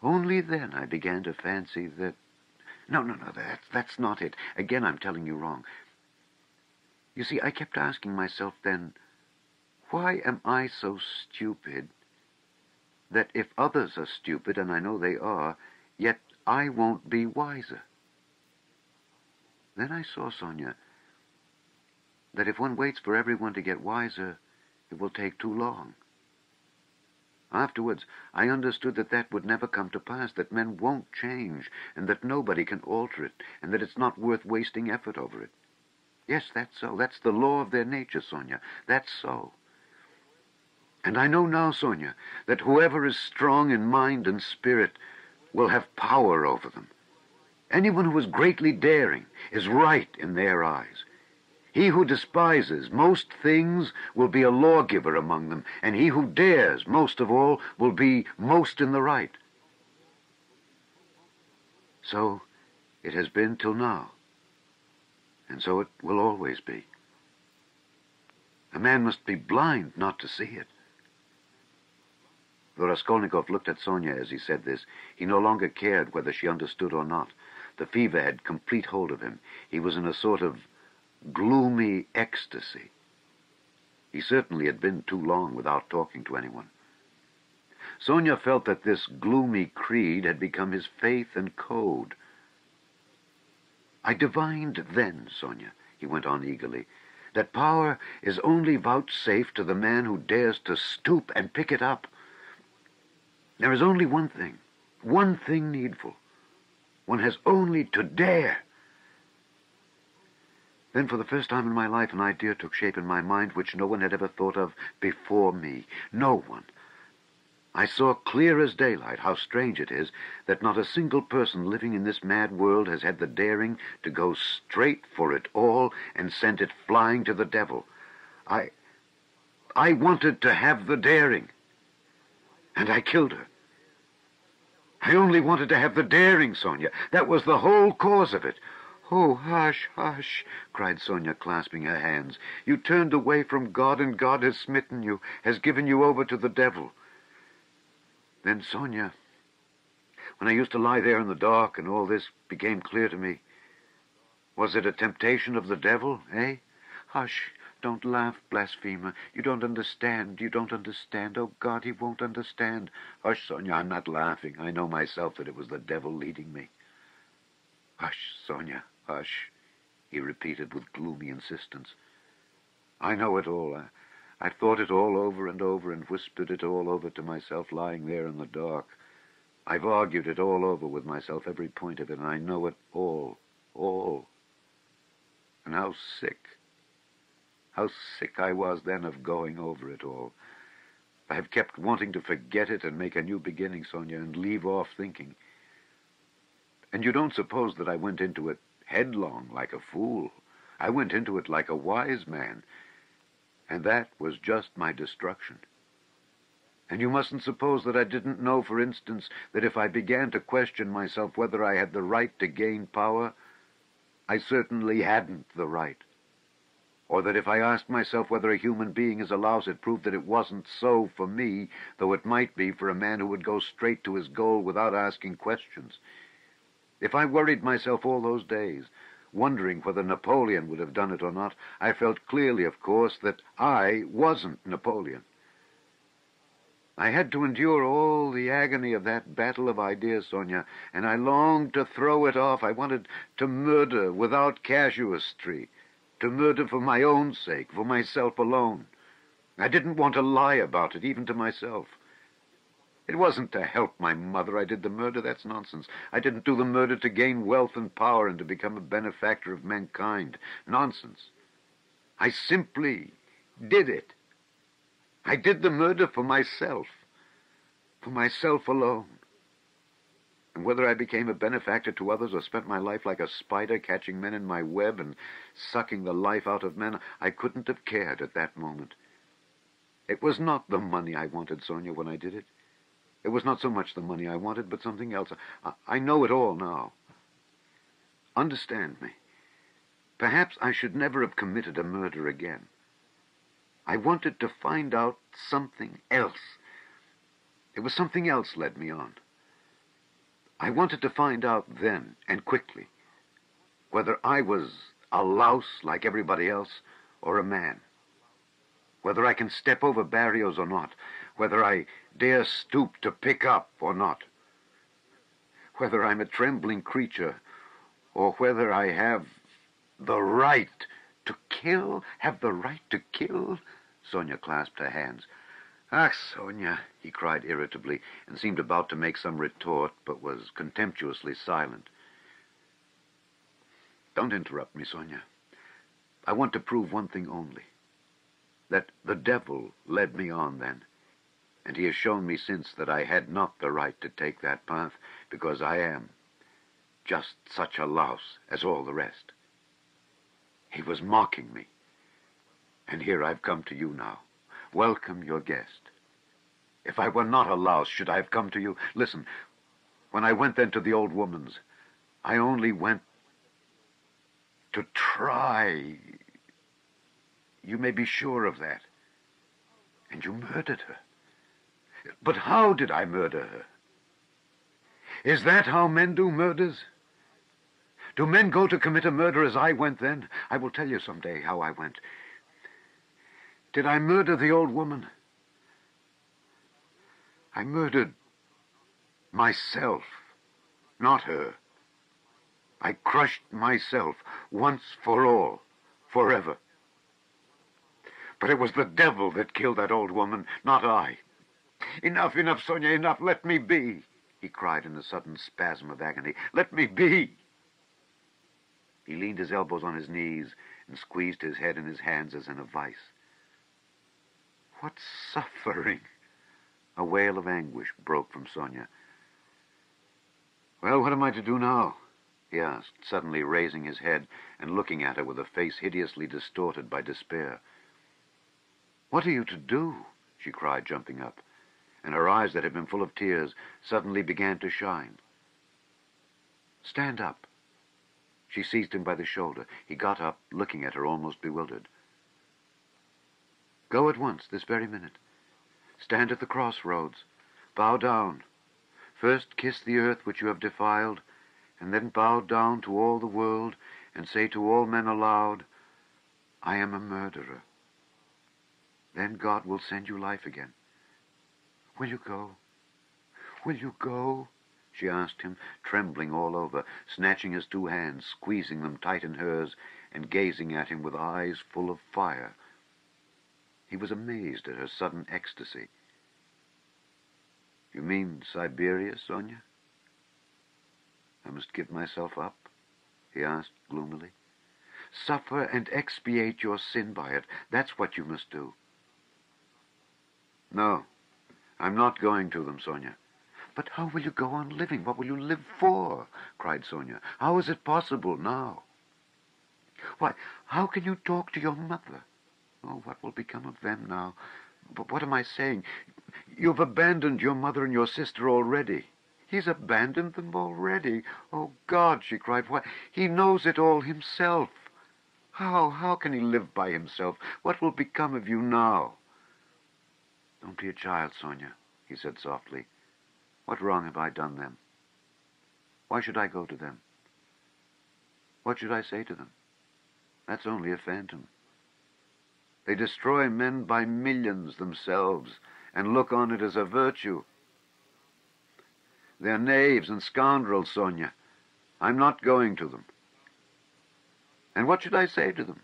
Only then I began to fancy that... No, that's not it. Again, I'm telling you wrong. You see, I kept asking myself then, why am I so stupid that if others are stupid, and I know they are, yet I won't be wiser? Then I saw, Sonia, that if one waits for everyone to get wiser, it will take too long. Afterwards, I understood that that would never come to pass, that men won't change, and that nobody can alter it, and that it's not worth wasting effort over it. Yes, that's so. That's the law of their nature, Sonia. That's so. And I know now, Sonia, that whoever is strong in mind and spirit will have power over them. Anyone who is greatly daring is right in their eyes. He who despises most things will be a lawgiver among them, and he who dares most of all will be most in the right. So it has been till now, and so it will always be. A man must be blind not to see it. Though Raskolnikov looked at Sonia as he said this, he no longer cared whether she understood or not. The fever had complete hold of him. He was in a sort of gloomy ecstasy. He certainly had been too long without talking to anyone. Sonia felt that this gloomy creed had become his faith and code. I divined then, Sonia, he went on eagerly, that power is only vouchsafed to the man who dares to stoop and pick it up. There is only one thing needful. One has only to dare. Then for the first time in my life an idea took shape in my mind which no one had ever thought of before me. No one. I saw clear as daylight how strange it is that not a single person living in this mad world has had the daring to go straight for it all and send it flying to the devil. I wanted to have the daring, and I killed her. I only wanted to have the daring, Sonia. That was the whole cause of it. Oh, hush, hush, cried Sonia, clasping her hands. You turned away from God, and God has smitten you, has given you over to the devil. Then, Sonia, when I used to lie there in the dark and all this became clear to me, was it a temptation of the devil, eh? Hush, don't laugh, blasphemer. You don't understand. Oh, God, he won't understand. Hush, Sonia, I'm not laughing. I know myself that it was the devil leading me. Hush, Sonia, hush, he repeated with gloomy insistence. I know it all. I thought it all over and whispered it all over to myself lying there in the dark. I've argued it all over with myself, every point of it, and I know it all. And how sick I was then of going over it all. I have kept wanting to forget it and make a new beginning, Sonia, and leave off thinking. And you don't suppose that I went into it headlong like a fool. I went into it like a wise man, and that was just my destruction. And you mustn't suppose that I didn't know, for instance, that if I began to question myself whether I had the right to gain power, I certainly hadn't the right. Or that if I asked myself whether a human being is a louse, it proved that it wasn't so for me, though it might be for a man who would go straight to his goal without asking questions. If I worried myself all those days, wondering whether Napoleon would have done it or not, I felt clearly, of course, that I wasn't Napoleon. I had to endure all the agony of that battle of ideas, Sonia, and I longed to throw it off. I wanted to murder without casuistry. To murder for my own sake, for myself alone. I didn't want to lie about it, even to myself. It wasn't to help my mother I did the murder. That's nonsense. I didn't do the murder to gain wealth and power and to become a benefactor of mankind. Nonsense. I simply did it. I did the murder for myself alone. And whether I became a benefactor to others or spent my life like a spider catching men in my web and sucking the life out of men, I couldn't have cared at that moment. It was not the money I wanted, Sonia, when I did it. It was not so much the money I wanted, but something else. I know it all now. Understand me. Perhaps I should never have committed a murder again. I wanted to find out something else. It was something else led me on. I wanted to find out then, and quickly, whether I was a louse like everybody else or a man. Whether I can step over barriers or not. Whether I dare stoop to pick up or not. Whether I'm a trembling creature or whether I have the right to kill. Have the right to kill? Sonia clasped her hands. Ah, Sonia, he cried irritably, and seemed about to make some retort, but was contemptuously silent. Don't interrupt me, Sonia. I want to prove one thing only. That the devil led me on then, and he has shown me since that I had not the right to take that path, because I am just such a louse as all the rest. He was mocking me, and here I've come to you now. Welcome your guest. If I were not a louse, should I have come to you? Listen, when I went then to the old woman's, I only went to try. You may be sure of that. And you murdered her. But how did I murder her? Is that how men do murders? Do men go to commit a murder as I went then? I will tell you someday how I went. Did I murder the old woman? I murdered myself, not her. I crushed myself once for all, forever. But it was the devil that killed that old woman, not I. Enough, enough, Sonia, enough. Let me be, he cried in a sudden spasm of agony. Let me be. He leaned his elbows on his knees and squeezed his head in his hands as in a vice. What suffering! A wail of anguish broke from Sonia. Well, what am I to do now? He asked, suddenly raising his head and looking at her with a face hideously distorted by despair. What are you to do? She cried, jumping up, and her eyes that had been full of tears suddenly began to shine. Stand up. She seized him by the shoulder. He got up, looking at her almost bewildered. Go at once, this very minute. Stand at the crossroads. Bow down. First kiss the earth which you have defiled, and then bow down to all the world and say to all men aloud, I am a murderer. Then God will send you life again. Will you go? Will you go? She asked him, trembling all over, snatching his two hands, squeezing them tight in hers, and gazing at him with eyes full of fire. He was amazed at her sudden ecstasy. You mean Siberia, Sonia? I must give myself up? He asked gloomily. Suffer and expiate your sin by it. That's what you must do. No, I'm not going to them, Sonia. But how will you go on living? What will you live for? Cried Sonia. How is it possible now? Why, how can you talk to your mother? Oh, what will become of them now? But what am I saying? You've abandoned your mother and your sister already. He's abandoned them already. Oh, God, she cried. Why, he knows it all himself. How can he live by himself? What will become of you now? Don't be a child, Sonia, he said softly. What wrong have I done them? Why should I go to them? What should I say to them? That's only a phantom. They destroy men by millions themselves and look on it as a virtue. They're knaves and scoundrels, Sonia. I'm not going to them. And what should I say to them?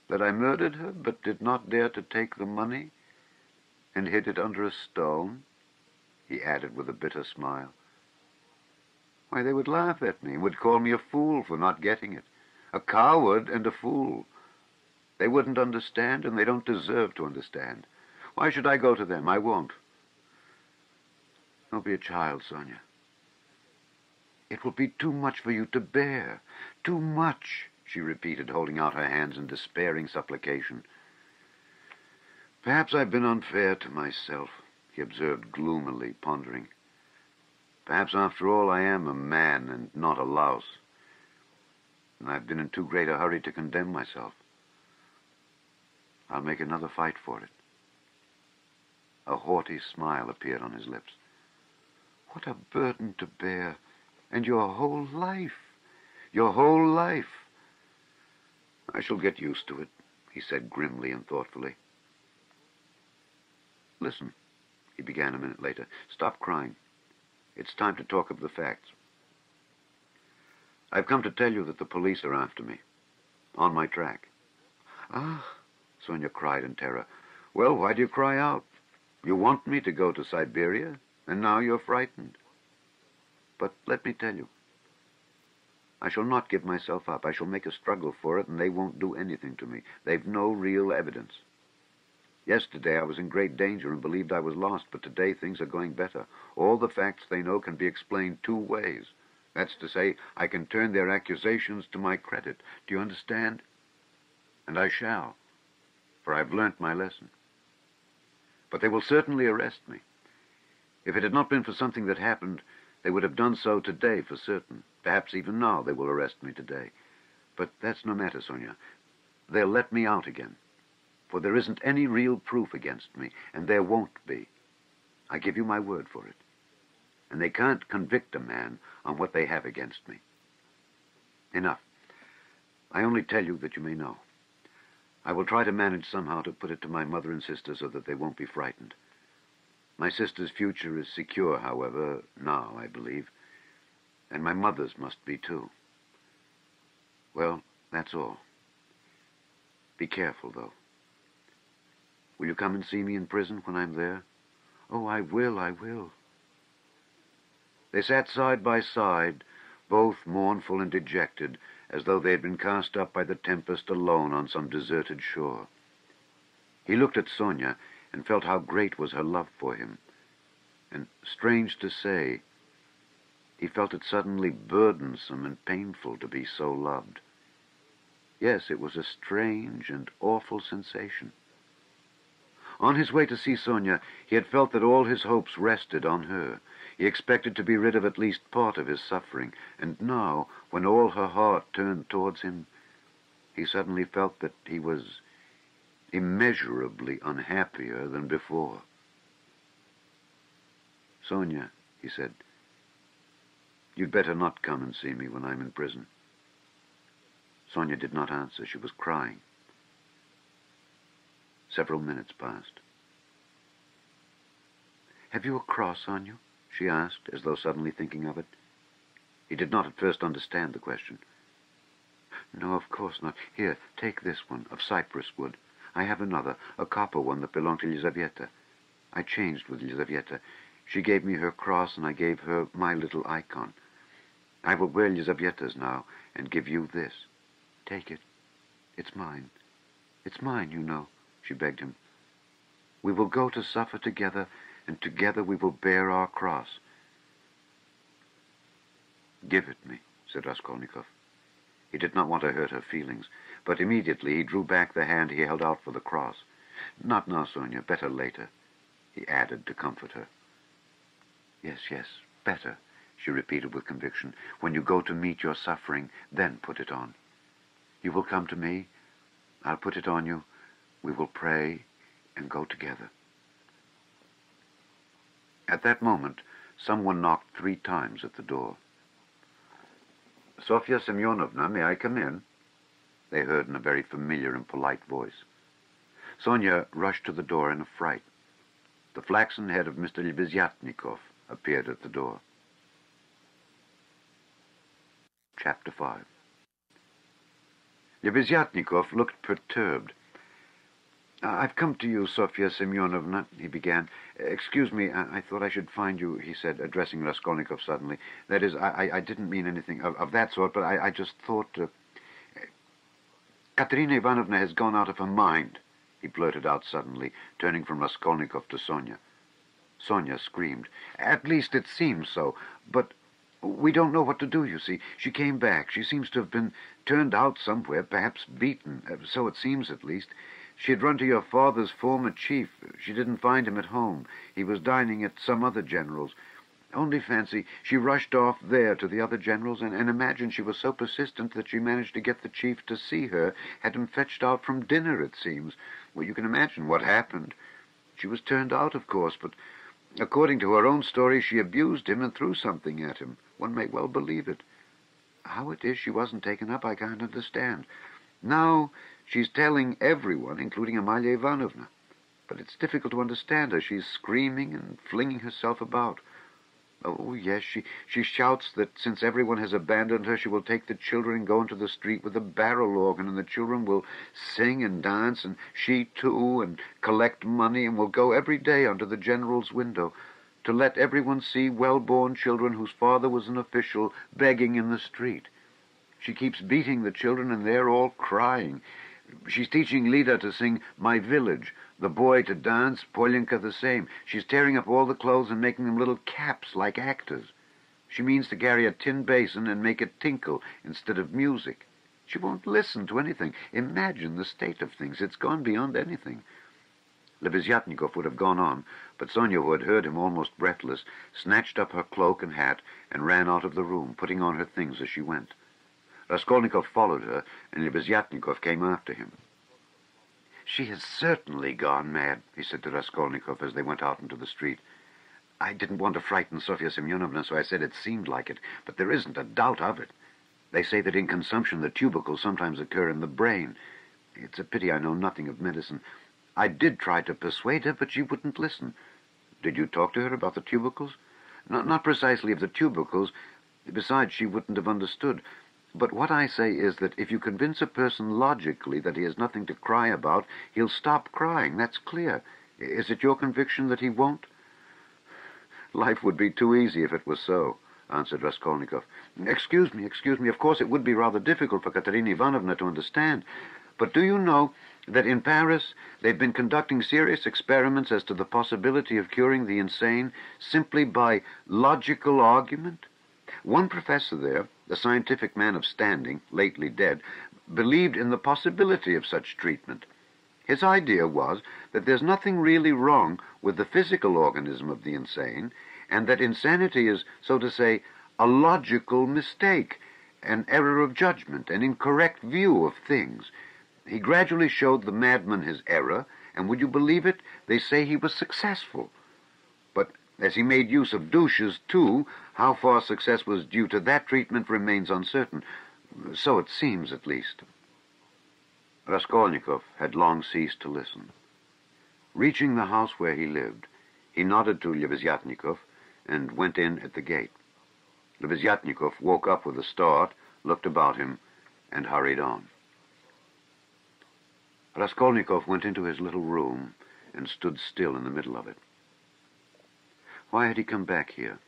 That I murdered her, but did not dare to take the money and hid it under a stone?" he added with a bitter smile. "Why, they would laugh at me, would call me a fool for not getting it. A coward and a fool. They wouldn't understand, and they don't deserve to understand. Why should I go to them? I won't. Don't be a child, Sonia. It will be too much for you to bear. Too much," she repeated, holding out her hands in despairing supplication. "Perhaps I've been unfair to myself," he observed gloomily, pondering. "Perhaps, after all, I am a man and not a louse. And I've been in too great a hurry to condemn myself. I'll make another fight for it." A haughty smile appeared on his lips. "What a burden to bear! And your whole life! Your whole life!" "I shall get used to it," he said grimly and thoughtfully. "Listen," he began a minute later. "Stop crying. It's time to talk of the facts. I've come to tell you that the police are after me. On my track." "Ah!" Sonia cried in terror. "Well, why do you cry out? You want me to go to Siberia, and now you're frightened. But let me tell you, I shall not give myself up. I shall make a struggle for it, and they won't do anything to me. They've no real evidence. Yesterday I was in great danger and believed I was lost, but today things are going better. All the facts they know can be explained two ways. That's to say, I can turn their accusations to my credit. Do you understand? And I shall, for I've learnt my lesson. But they will certainly arrest me. If it had not been for something that happened, they would have done so today for certain. Perhaps even now they will arrest me today. But that's no matter, Sonia. They'll let me out again. For there isn't any real proof against me, and there won't be. I give you my word for it. And they can't convict a man on what they have against me. Enough. I only tell you that you may know. I will try to manage somehow to put it to my mother and sister so that they won't be frightened. My sister's future is secure, however, now, I believe. And my mother's must be, too. Well, that's all. Be careful, though. Will you come and see me in prison when I'm there? Oh, I will, I will. They sat side by side, both mournful and dejected, as though they had been cast up by the tempest alone on some deserted shore. He looked at Sonia and felt how great was her love for him. And, strange to say, he felt it suddenly burdensome and painful to be so loved. Yes, it was a strange and awful sensation. On his way to see Sonia, he had felt that all his hopes rested on her. He expected to be rid of at least part of his suffering, and now, when all her heart turned towards him, he suddenly felt that he was immeasurably unhappier than before. "Sonia," he said, "you'd better not come and see me when I'm in prison." Sonia did not answer. She was crying. Several minutes passed. "Have you a cross on you?" she asked, as though suddenly thinking of it. He did not at first understand the question. "No, of course not. Here, take this one, of cypress wood. I have another, a copper one that belonged to Lizaveta. I changed with Lizaveta. She gave me her cross, and I gave her my little icon. I will wear Lizaveta's now, and give you this. Take it. It's mine. It's mine, you know," she begged him. "We will go to suffer together, and together we will bear our cross." "Give it me," said Raskolnikov. He did not want to hurt her feelings, but immediately he drew back the hand he held out for the cross. "Not now, Sonia. Better later," he added to comfort her. "Yes, yes, better," she repeated with conviction. "When you go to meet your suffering, then put it on. You will come to me. I'll put it on you. We will pray and go together." At that moment, someone knocked 3 times at the door. "Sofya Semyonovna, may I come in?" they heard in a very familiar and polite voice. Sonia rushed to the door in a fright. The flaxen head of Mr. Lebeziatnikov appeared at the door. Chapter 5. Lebeziatnikov looked perturbed. "I've come to you, Sofya Semyonovna," he began. "Excuse me, I thought I should find you," he said, addressing Raskolnikov suddenly. "That is, I didn't mean anything of that sort, but I just thought... Katerina Ivanovna has gone out of her mind," he blurted out suddenly, turning from Raskolnikov to Sonia. Sonia screamed. "At least it seems so, but we don't know what to do, you see. She came back. She seems to have been turned out somewhere, perhaps beaten, so it seems at least. She had run to your father's former chief. She didn't find him at home. He was dining at some other general's. Only fancy, she rushed off there to the other generals, and imagine she was so persistent that she managed to get the chief to see her, had him fetched out from dinner, it seems. Well, you can imagine what happened. She was turned out, of course, but according to her own story, she abused him and threw something at him. One may well believe it. How it is she wasn't taken up, I can't understand. Now she's telling everyone, including Amalia Ivanovna. But it's difficult to understand her. She's screaming and flinging herself about. Oh, yes, she shouts that since everyone has abandoned her, she will take the children and go into the street with a barrel organ, and the children will sing and dance, and she too, and collect money, and will go every day under the general's window to let everyone see well-born children whose father was an official begging in the street. She keeps beating the children, and they're all crying. She's teaching Lida to sing My Village, the boy to dance, Polyanka the same. She's tearing up all the clothes and making them little caps like actors. She means to carry a tin basin and make it tinkle instead of music. She won't listen to anything. Imagine the state of things. It's gone beyond anything." Lebeziatnikov would have gone on, but Sonia, who had heard him almost breathless, snatched up her cloak and hat and ran out of the room, putting on her things as she went. Raskolnikov followed her, and Lebeziatnikov came after him. "She has certainly gone mad," he said to Raskolnikov as they went out into the street. "I didn't want to frighten Sofya Semyonovna, so I said it seemed like it, but there isn't a doubt of it. They say that in consumption the tubercles sometimes occur in the brain. It's a pity I know nothing of medicine. I did try to persuade her, but she wouldn't listen." "Did you talk to her about the tubercles?" Not precisely of the tubercles. Besides, she wouldn't have understood. But what I say is that if you convince a person logically that he has nothing to cry about, he'll stop crying. That's clear. Is it your conviction that he won't?" "Life would be too easy if it was so," answered Raskolnikov. Excuse me. Of course it would be rather difficult for Katerina Ivanovna to understand. But do you know that in Paris they've been conducting serious experiments as to the possibility of curing the insane simply by logical argument? One professor there, a scientific man of standing, lately dead, believed in the possibility of such treatment. His idea was that there's nothing really wrong with the physical organism of the insane, and that insanity is, so to say, a logical mistake, an error of judgment, an incorrect view of things. He gradually showed the madman his error, and would you believe it, they say he was successful. But as he made use of douches, too, how far success was due to that treatment remains uncertain. So it seems, at least. Raskolnikov had long ceased to listen. Reaching the house where he lived, he nodded to Lebeziatnikov and went in at the gate. Lebeziatnikov woke up with a start, looked about him, and hurried on. Raskolnikov went into his little room and stood still in the middle of it. Why had he come back here?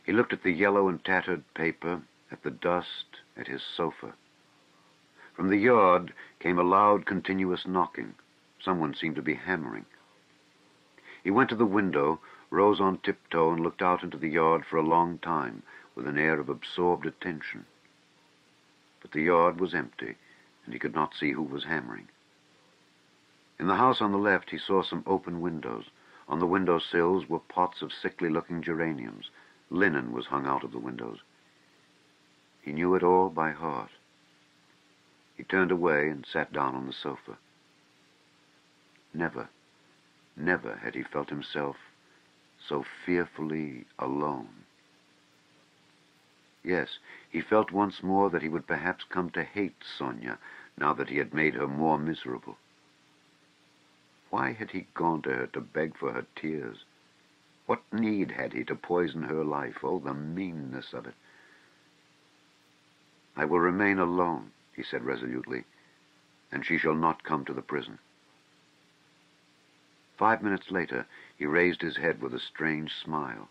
He looked at the yellow and tattered paper, at the dust, at his sofa. From the yard came a loud, continuous knocking. Someone seemed to be hammering. He went to the window, rose on tiptoe, and looked out into the yard for a long time, with an air of absorbed attention. But the yard was empty, and he could not see who was hammering. In the house on the left he saw some open windows. On the window sills were pots of sickly-looking geraniums. Linen was hung out of the windows. He knew it all by heart. He turned away and sat down on the sofa. Never had he felt himself so fearfully alone. Yes, he felt once more that he would perhaps come to hate Sonia now that he had made her more miserable. Why had he gone to her to beg for her tears? What need had he to poison her life? Oh, the meanness of it. "I will remain alone," he said resolutely, and she shall not come to the prison. 5 minutes later, he raised his head with a strange smile.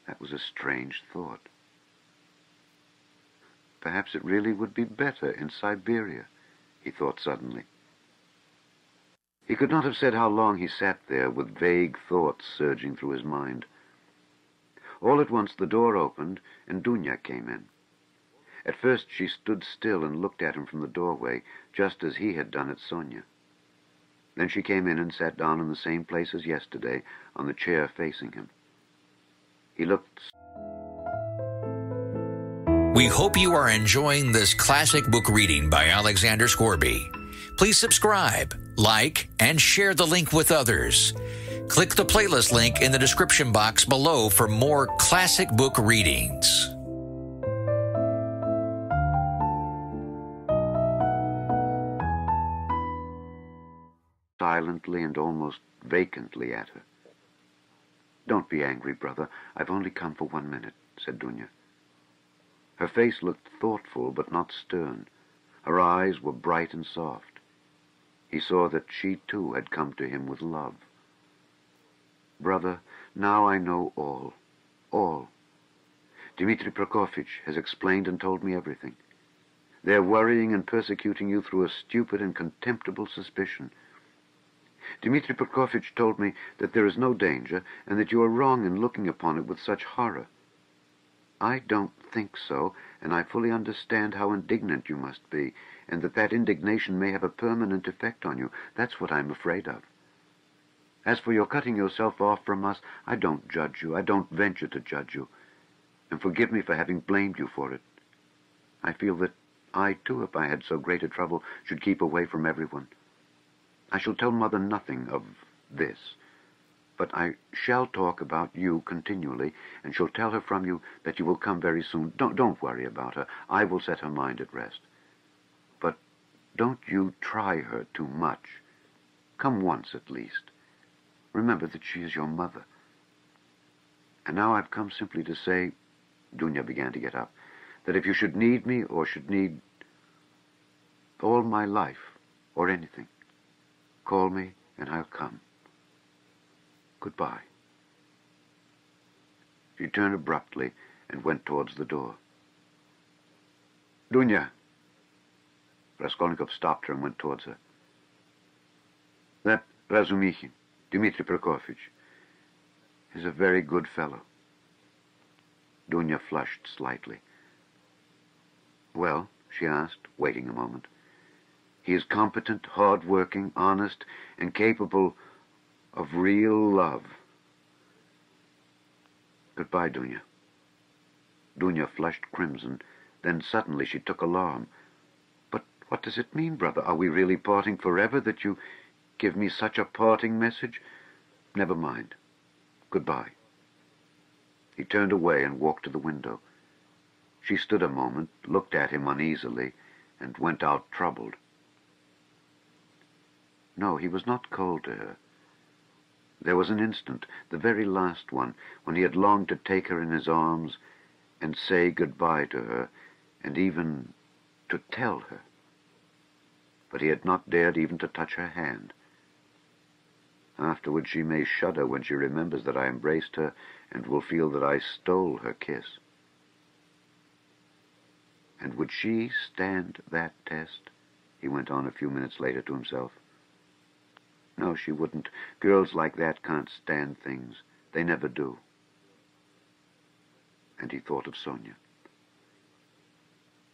That was a strange thought. Perhaps it really would be better in Siberia, he thought suddenly. He could not have said how long he sat there with vague thoughts surging through his mind. All at once the door opened and Dunya came in. At first she stood still and looked at him from the doorway, just as he had done at Sonia. Then she came in and sat down in the same place as yesterday, on the chair facing him. He looked... We hope you are enjoying this classic book reading by Alexander Scourby. Please subscribe, like, and share the link with others. Click the playlist link in the description box below for more classic book readings. Silently and almost vacantly at her. "Don't be angry, brother. I've only come for 1 minute," said Dunya. Her face looked thoughtful but not stern. Her eyes were bright and soft. He saw that she too had come to him with love. "Brother, now I know all. All. Dmitri Prokofitch has explained and told me everything. They're worrying and persecuting you through a stupid and contemptible suspicion. Dmitri Prokofitch told me that there is no danger and that you are wrong in looking upon it with such horror. I don't think so, and I fully understand how indignant you must be, and that indignation may have a permanent effect on you. That's what I'm afraid of. As for your cutting yourself off from us, I don't judge you. I don't venture to judge you. And forgive me for having blamed you for it. I feel that I, too, if I had so great a trouble, should keep away from everyone. I shall tell Mother nothing of this, but I shall talk about you continually, and shall tell her from you that you will come very soon. Don't worry about her. I will set her mind at rest. But don't you try her too much. Come once at least. Remember that she is your mother. And now I've come simply to say," Dunya began to get up, "that if you should need me, or should need all my life, or anything, call me and I'll come. Goodbye." She turned abruptly and went towards the door. "Dunya!" Raskolnikov stopped her and went towards her. "That Razumikhin, Dmitri Prokofitch, is a very good fellow." Dunya flushed slightly. "Well?" she asked, waiting a moment. "He is competent, hard-working, honest, and capable of real love." "Goodbye, Dunya." Dunya flushed crimson. Then suddenly she took alarm. "But what does it mean, brother? Are we really parting forever, that you give me such a parting message? Never mind. Goodbye." He turned away and walked to the window. She stood a moment, looked at him uneasily, and went out troubled. No, he was not cold to her. There was an instant, the very last one, when he had longed to take her in his arms and say goodbye to her, and even to tell her. But he had not dared even to touch her hand. Afterwards she may shudder when she remembers that I embraced her, and will feel that I stole her kiss. And would she stand that test? He went on a few minutes later to himself. No, she wouldn't. Girls like that can't stand things. They never do. And he thought of Sonia.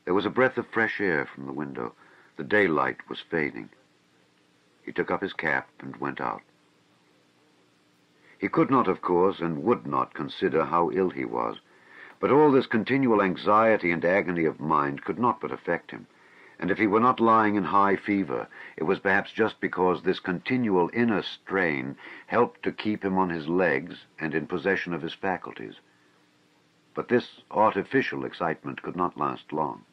There was a breath of fresh air from the window. The daylight was fading. He took up his cap and went out. He could not, of course, and would not consider how ill he was, but all this continual anxiety and agony of mind could not but affect him. And if he were not lying in high fever, it was perhaps just because this continual inner strain helped to keep him on his legs and in possession of his faculties. But this artificial excitement could not last long.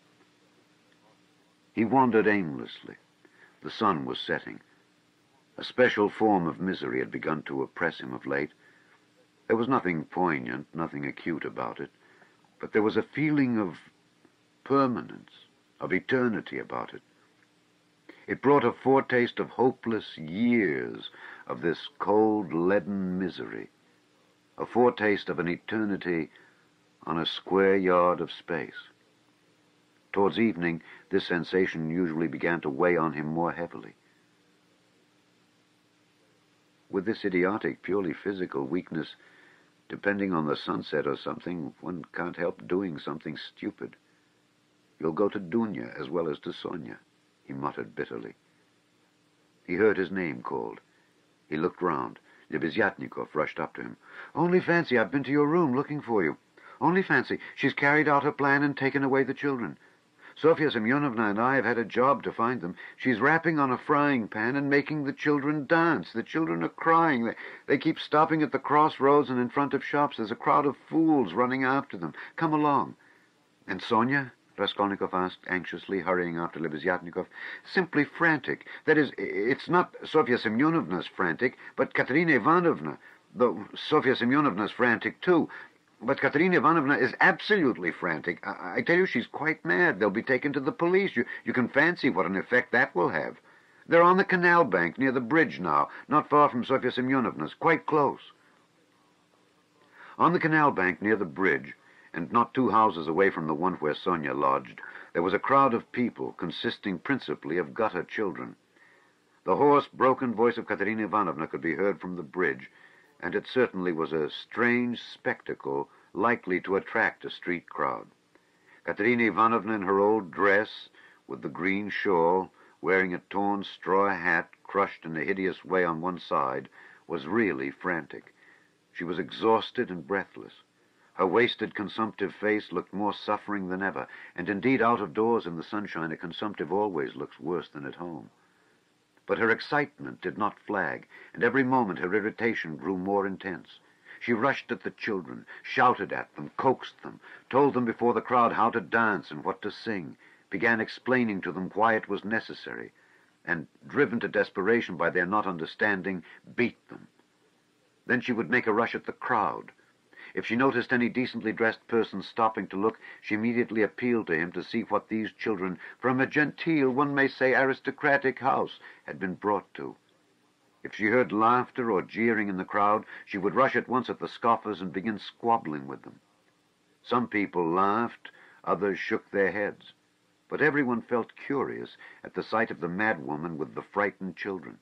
He wandered aimlessly. The sun was setting. A special form of misery had begun to oppress him of late. There was nothing poignant, nothing acute about it, but there was a feeling of permanence, of eternity about it. It brought a foretaste of hopeless years of this cold, leaden misery, a foretaste of an eternity on a square yard of space. Towards evening, this sensation usually began to weigh on him more heavily. With this idiotic, purely physical weakness, depending on the sunset or something, one can't help doing something stupid. You'll go to Dunya as well as to Sonia, he muttered bitterly. He heard his name called. He looked round. Lebeziatnikov rushed up to him. "Only fancy, I've been to your room looking for you. Only fancy, she's carried out her plan and taken away the children. Sofya Semyonovna and I have had a job to find them. She's rapping on a frying pan and making the children dance. The children are crying. They keep stopping at the crossroads and in front of shops. There's a crowd of fools running after them. Come along." "And Sonia?" Raskolnikov asked anxiously, hurrying after Lebeziatnikov. "Simply frantic. That is, it's not Sofya Semyonovna's frantic, but Katerina Ivanovna, though Sofya Semyonovna's frantic too. But Katerina Ivanovna is absolutely frantic. I tell you, she's quite mad. They'll be taken to the police. You can fancy what an effect that will have. They're on the canal bank near the bridge now, not far from Sofya Semyonovna's, quite close." On the canal bank near the bridge, and not 2 houses away from the one where Sonia lodged, there was a crowd of people, consisting principally of gutter children. The hoarse, broken voice of Katerina Ivanovna could be heard from the bridge, and it certainly was a strange spectacle likely to attract a street crowd. Katerina Ivanovna in her old dress, with the green shawl, wearing a torn straw hat crushed in a hideous way on one side, was really frantic. She was exhausted and breathless. Her wasted, consumptive face looked more suffering than ever, and indeed out of doors in the sunshine a consumptive always looks worse than at home. But her excitement did not flag, and every moment her irritation grew more intense. She rushed at the children, shouted at them, coaxed them, told them before the crowd how to dance and what to sing, began explaining to them why it was necessary, and, driven to desperation by their not understanding, beat them. Then she would make a rush at the crowd. If she noticed any decently dressed person stopping to look, she immediately appealed to him to see what these children, from a genteel, one may say aristocratic house, had been brought to. If she heard laughter or jeering in the crowd, she would rush at once at the scoffers and begin squabbling with them. Some people laughed, others shook their heads, but everyone felt curious at the sight of the madwoman with the frightened children.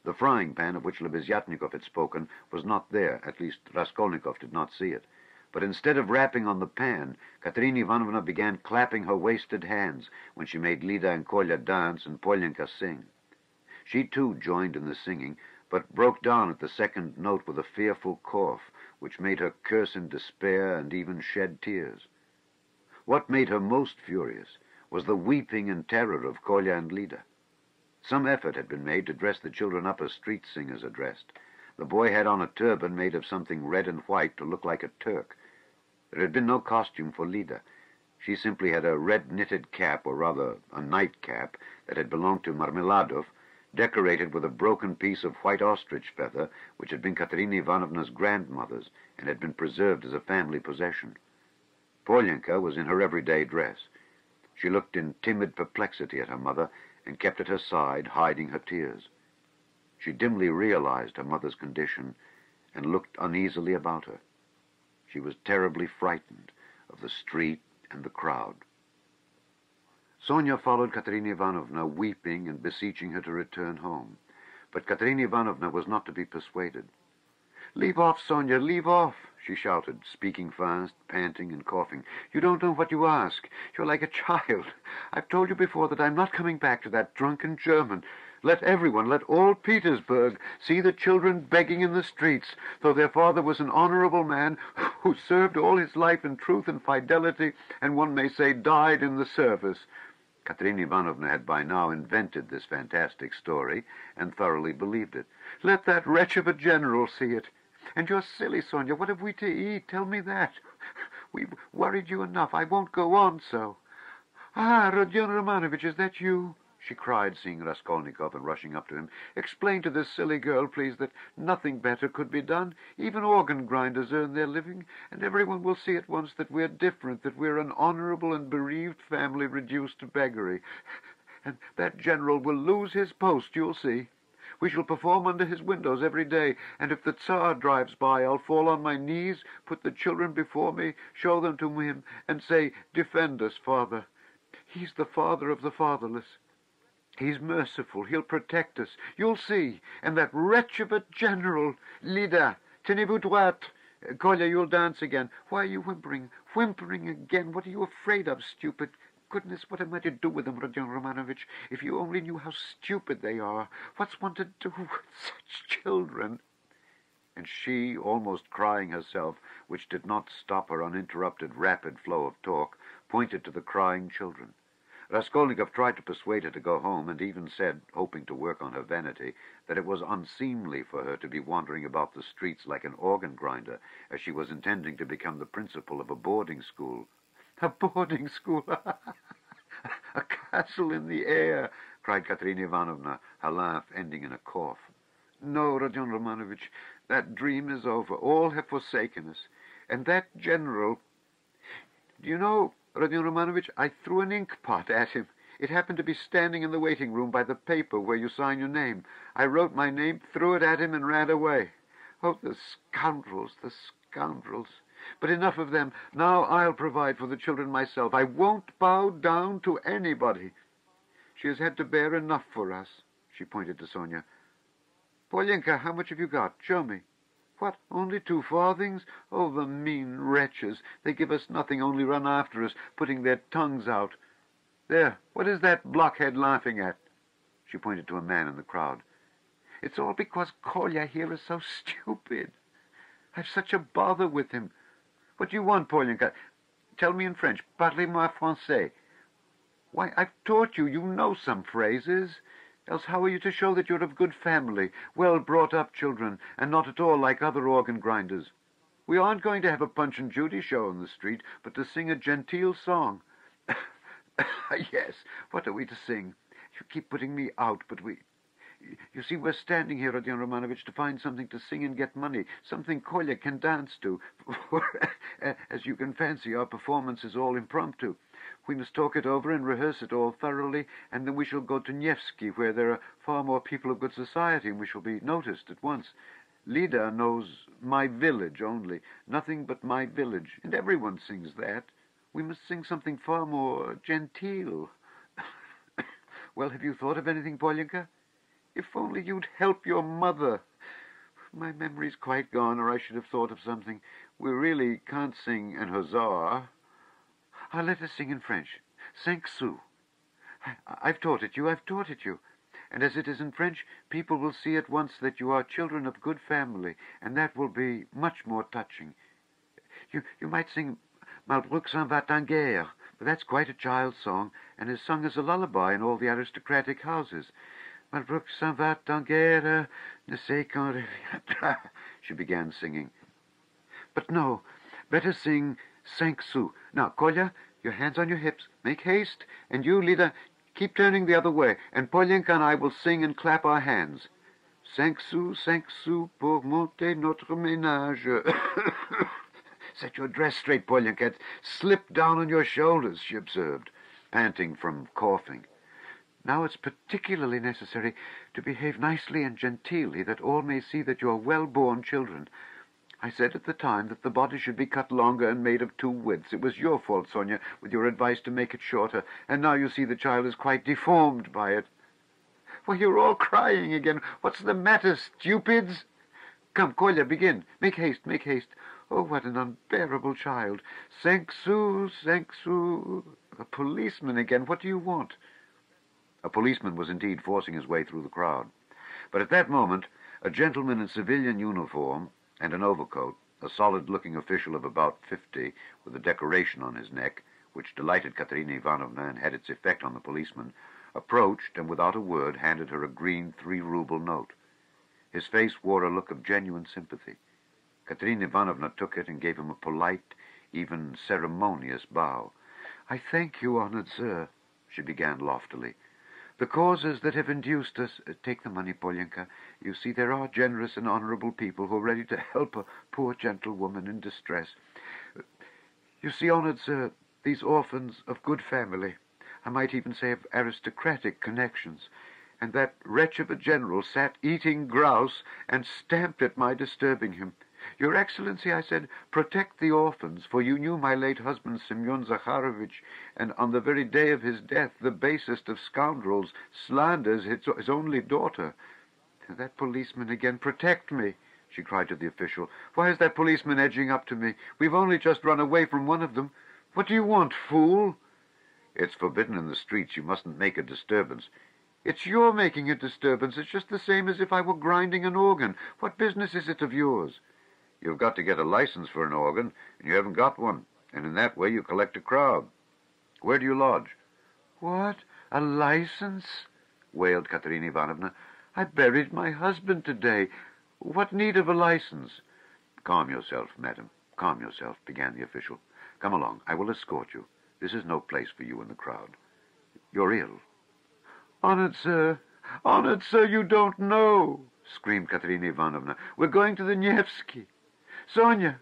The frying pan of which Lebeziatnikov had spoken was not there, at least Raskolnikov did not see it. But instead of rapping on the pan, Katerina Ivanovna began clapping her wasted hands when she made Lida and Kolya dance and Polyanka sing. She too joined in the singing, but broke down at the second note with a fearful cough, which made her curse in despair and even shed tears. What made her most furious was the weeping and terror of Kolya and Lida. Some effort had been made to dress the children up as street singers are dressed. The boy had on a turban made of something red and white to look like a Turk. There had been no costume for Lida. She simply had a red knitted cap, or rather a nightcap, that had belonged to Marmeladov, decorated with a broken piece of white ostrich feather, which had been Katerina Ivanovna's grandmother's and had been preserved as a family possession. Polyanka was in her everyday dress. She looked in timid perplexity at her mother, and kept at her side, hiding her tears. She dimly realized her mother's condition, and looked uneasily about her. She was terribly frightened of the street and the crowd. Sonia followed Katerina Ivanovna, weeping and beseeching her to return home. But Katerina Ivanovna was not to be persuaded. "Leave off, Sonia, leave off," she shouted, speaking fast, panting and coughing. "You don't know what you ask. You're like a child. I've told you before that I'm not coming back to that drunken German. Let everyone, let all Petersburg, see the children begging in the streets, though their father was an honorable man who served all his life in truth and fidelity, and one may say died in the service." Katerina Ivanovna had by now invented this fantastic story, and thoroughly believed it. "Let that wretch of a general see it. And you're silly, Sonia. What have we to eat? Tell me that. We've worried you enough. I won't go on so." "Ah, Rodion Romanovich, is that you?" she cried, seeing Raskolnikov and rushing up to him. "Explain to this silly girl, please, that nothing better could be done. Even organ grinders earn their living, and everyone will see at once that we're different, that we're an honorable and bereaved family reduced to beggary. And that general will lose his post, you'll see. We shall perform under his windows every day, and if the Tsar drives by, I'll fall on my knees, put the children before me, show them to him, and say, 'Defend us, Father.' He's the father of the fatherless. He's merciful. He'll protect us. You'll see. And that wretch of a general. Lida, tenez-vous droite. Kolya, you'll dance again. Why are you whimpering? Whimpering again? What are you afraid of, stupid? Goodness, what am I to do with them, Rodion Romanovich? If you only knew how stupid they are. What's one to do with such children?" And she, almost crying herself, which did not stop her uninterrupted, rapid flow of talk, pointed to the crying children. Raskolnikov tried to persuade her to go home, and even said, hoping to work on her vanity, that it was unseemly for her to be wandering about the streets like an organ grinder, as she was intending to become the principal of a boarding school. "A boarding school! A castle in the air!" cried Katerina Ivanovna, her laugh ending in a cough. "No, Rodion Romanovich, that dream is over. All have forsaken us. And that general... Do you know, Rodion Romanovich, I threw an ink pot at him. It happened to be standing in the waiting room by the paper where you sign your name. I wrote my name, threw it at him, and ran away. Oh, the scoundrels, the scoundrels. But enough of them. Now I'll provide for the children myself. I won't bow down to anybody. She has had to bear enough for us." She pointed to Sonia. "Polyenka, how much have you got? Show me." "What, only 2 farthings? Oh, the mean wretches! They give us nothing, only run after us, putting their tongues out. There, what is that blockhead laughing at?" She pointed to a man in the crowd. "It's all because Kolya here is so stupid. I've such a bother with him. What do you want, Polyenka? Tell me in French. Parlez-moi français. Why, I've taught you. You know some phrases. Else how are you to show that you're of good family, well-brought-up children, and not at all like other organ grinders? We aren't going to have a Punch and Judy show in the street, but to sing a genteel song." "Yes, what are we to sing? You keep putting me out, but we... You see, we're standing here, Rodion Romanovich, to find something to sing and get money, something Kolya can dance to. For, as you can fancy, our performance is all impromptu. We must talk it over and rehearse it all thoroughly, and then we shall go to Nevsky, where there are far more people of good society, and we shall be noticed at once. Lida knows My Village only, nothing but My Village, and everyone sings that. We must sing something far more genteel." "Well, have you thought of anything, Polyenka?" "If only you'd help your mother. My memory's quite gone, or I should have thought of something. We really can't sing an huzzah. Let us sing in French. 5 sous. I've taught it you, I've taught it you. And as it is in French, people will see at once that you are children of good family, and that will be much more touching. You might sing Malbrook s'en va en guerre, but that's quite a child's song, and is sung as a lullaby in all the aristocratic houses. Malbrook s'en va en guerre, ne sait quand reviendra," she began singing. "But no, better sing 5 sous. Now, Kolya, your hands on your hips. Make haste. And you, Lida, keep turning the other way, and Polyenka and I will sing and clap our hands. 5 sous pour monter notre ménage." "Set your dress straight, Polyenka. Slip down on your shoulders," she observed, panting from coughing. "Now it's particularly necessary to behave nicely and genteelly, that all may see that you are well-born children. I said at the time that the body should be cut longer and made of 2 widths. It was your fault, Sonia, with your advice to make it shorter, and now you see the child is quite deformed by it." "Well, you're all crying again. What's the matter, stupids? Come, Kolya, begin. Make haste, make haste. Oh, what an unbearable child. 5 sous, 5 sous. A policeman again. What do you want?" A policeman was indeed forcing his way through the crowd. But at that moment, a gentleman in civilian uniform and an overcoat, a solid-looking official of about 50, with a decoration on his neck, which delighted Katerina Ivanovna and had its effect on the policeman, approached and without a word handed her a green 3-ruble note. His face wore a look of genuine sympathy. Katerina Ivanovna took it and gave him a polite, even ceremonious bow. "I thank you, honored sir," she began loftily. The causes that have induced us... take the money, Polyanka. You see, there are generous and honorable people who are ready to help a poor gentlewoman in distress. You see, honored sir, these orphans of good family, I might even say of aristocratic connections, and that wretch of a general sat eating grouse and stamped at my disturbing him. Your Excellency, I said, protect the orphans, for you knew my late husband, Semyon Zakharovich, and on the very day of his death, the basest of scoundrels slanders his only daughter. That policeman again, protect me, she cried to the official. Why is that policeman edging up to me? We've only just run away from one of them. What do you want, fool? It's forbidden in the streets. You mustn't make a disturbance. It's your making a disturbance. It's just the same as if I were grinding an organ. What business is it of yours? You've got to get a license for an organ, and you haven't got one. And in that way you collect a crowd. Where do you lodge? What? A license? Wailed Katerina Ivanovna. I buried my husband today. What need of a license? Calm yourself, madam. Calm yourself, began the official. Come along. I will escort you. This is no place for you in the crowd. You're ill. Honored sir, you don't know, screamed Katerina Ivanovna. We're going to the Nevsky. Sonia,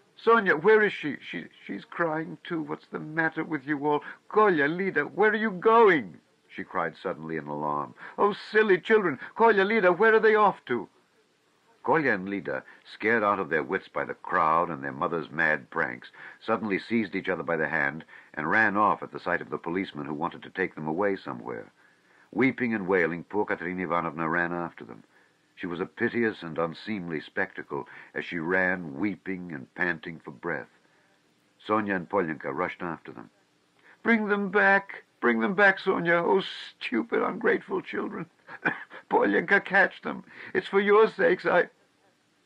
where is she? She's crying too. What's the matter with you all? Kolya, Lida, where are you going? She cried suddenly in alarm. Oh, silly children! Kolya, Lida, where are they off to? Kolya and Lida, scared out of their wits by the crowd and their mother's mad pranks, suddenly seized each other by the hand and ran off at the sight of the policeman who wanted to take them away somewhere. Weeping and wailing, poor Katerina Ivanovna ran after them. She was a piteous and unseemly spectacle as she ran, weeping and panting for breath. Sonia and Polyanka rushed after them. Bring them back, Sonia. Oh, stupid, ungrateful children. Polyanka, catch them. It's for your sakes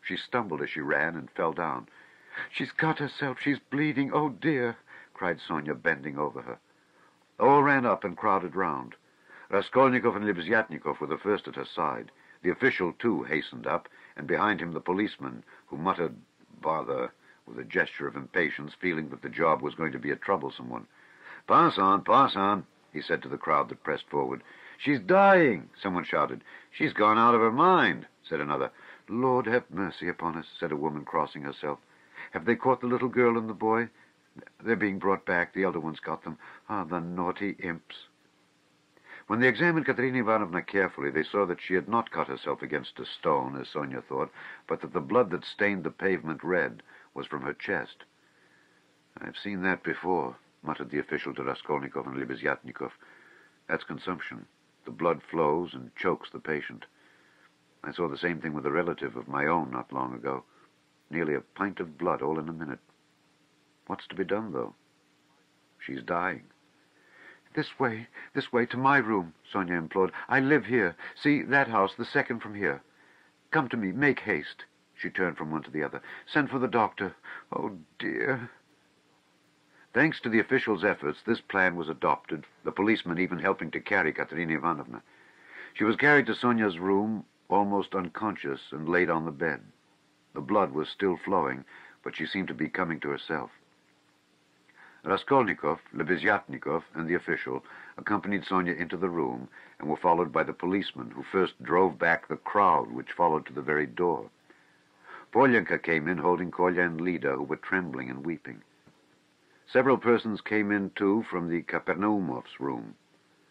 She stumbled as she ran and fell down. She's cut herself. She's bleeding. Oh, dear, cried Sonia, bending over her. All ran up and crowded round. Raskolnikov and Lebeziatnikov were the first at her side. The official, too, hastened up, and behind him the policeman, who muttered, "Bother," with a gesture of impatience, feeling that the job was going to be a troublesome one. Pass on, he said to the crowd that pressed forward. She's dying, someone shouted. She's gone out of her mind, said another. Lord, have mercy upon us, said a woman, crossing herself. Have they caught the little girl and the boy? They're being brought back. The elder one's got them. Ah, the naughty imps. When they examined Katerina Ivanovna carefully, they saw that she had not cut herself against a stone, as Sonia thought, but that the blood that stained the pavement red was from her chest. I've seen that before, muttered the official to Raskolnikov and Lebeziatnikov. That's consumption. The blood flows and chokes the patient. I saw the same thing with a relative of my own not long ago. Nearly a pint of blood all in a minute. What's to be done, though? She's dying. This way, to my room, Sonia implored. I live here. See, that house, the second from here. Come to me, make haste. She turned from one to the other. Send for the doctor. Oh, dear. Thanks to the official's efforts, this plan was adopted, the policeman even helping to carry Katerina Ivanovna. She was carried to Sonia's room, almost unconscious, and laid on the bed. The blood was still flowing, but she seemed to be coming to herself. Raskolnikov, Lebeziatnikov, and the official accompanied Sonia into the room and were followed by the policeman, who first drove back the crowd which followed to the very door. Polyanka came in holding Kolya and Lida, who were trembling and weeping. Several persons came in, too, from the Kapernaumov's room.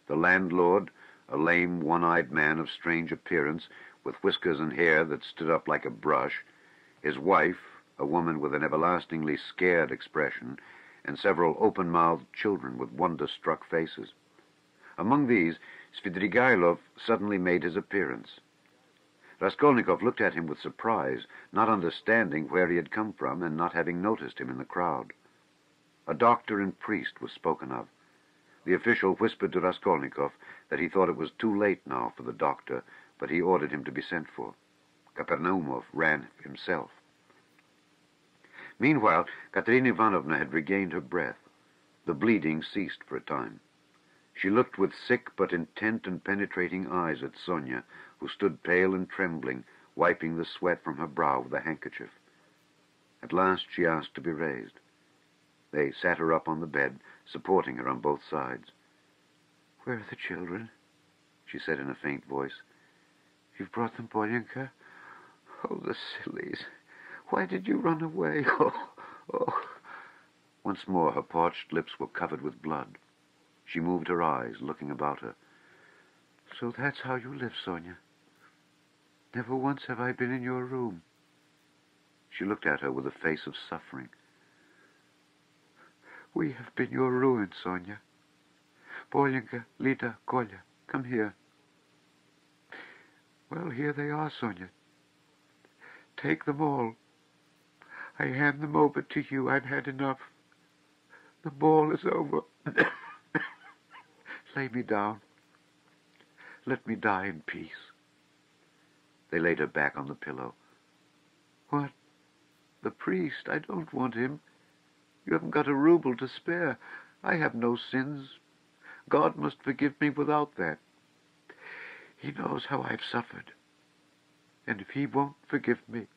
The landlord, a lame, one-eyed man of strange appearance, with whiskers and hair that stood up like a brush, his wife, a woman with an everlastingly scared expression, and several open-mouthed children with wonder-struck faces. Among these, Svidrigailov suddenly made his appearance. Raskolnikov looked at him with surprise, not understanding where he had come from and not having noticed him in the crowd. A doctor and priest was spoken of. The official whispered to Raskolnikov that he thought it was too late now for the doctor, but he ordered him to be sent for. Kapernaumov ran himself. Meanwhile, Katerina Ivanovna had regained her breath. The bleeding ceased for a time. She looked with sick but intent and penetrating eyes at Sonia, who stood pale and trembling, wiping the sweat from her brow with a handkerchief. At last she asked to be raised. They sat her up on the bed, supporting her on both sides. "Where are the children?" she said in a faint voice. "You've brought them, Polyenka? Oh, the sillies. Why did you run away? Oh. Once more her parched lips were covered with blood. She moved her eyes, looking about her. "So that's how you live, Sonia. Never once have I been in your room." She looked at her with a face of suffering. "We have been your ruin, Sonia. Polyenka, Lida, Kolya, come here." "Well, here they are, Sonia. Take them all. I hand them over to you. I've had enough. The ball is over. Lay me down. Let me die in peace." They laid her back on the pillow. "What? The priest? I don't want him. You haven't got a ruble to spare. I have no sins. God must forgive me without that. He knows how I've suffered. And if he won't forgive me,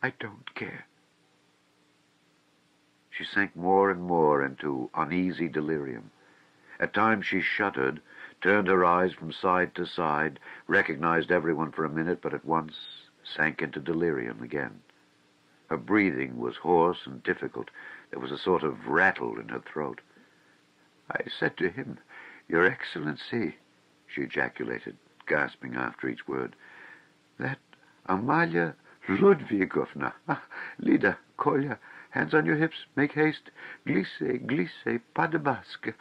I don't care." She sank more and more into uneasy delirium. At times she shuddered, turned her eyes from side to side, recognized everyone for a minute, but at once sank into delirium again. Her breathing was hoarse and difficult. There was a sort of rattle in her throat. "I said to him, 'Your Excellency,'" she ejaculated, gasping after each word, "that Amalia Ludwigovna, Lida, Kolya, hands on your hips, make haste, glisse, pas de basque,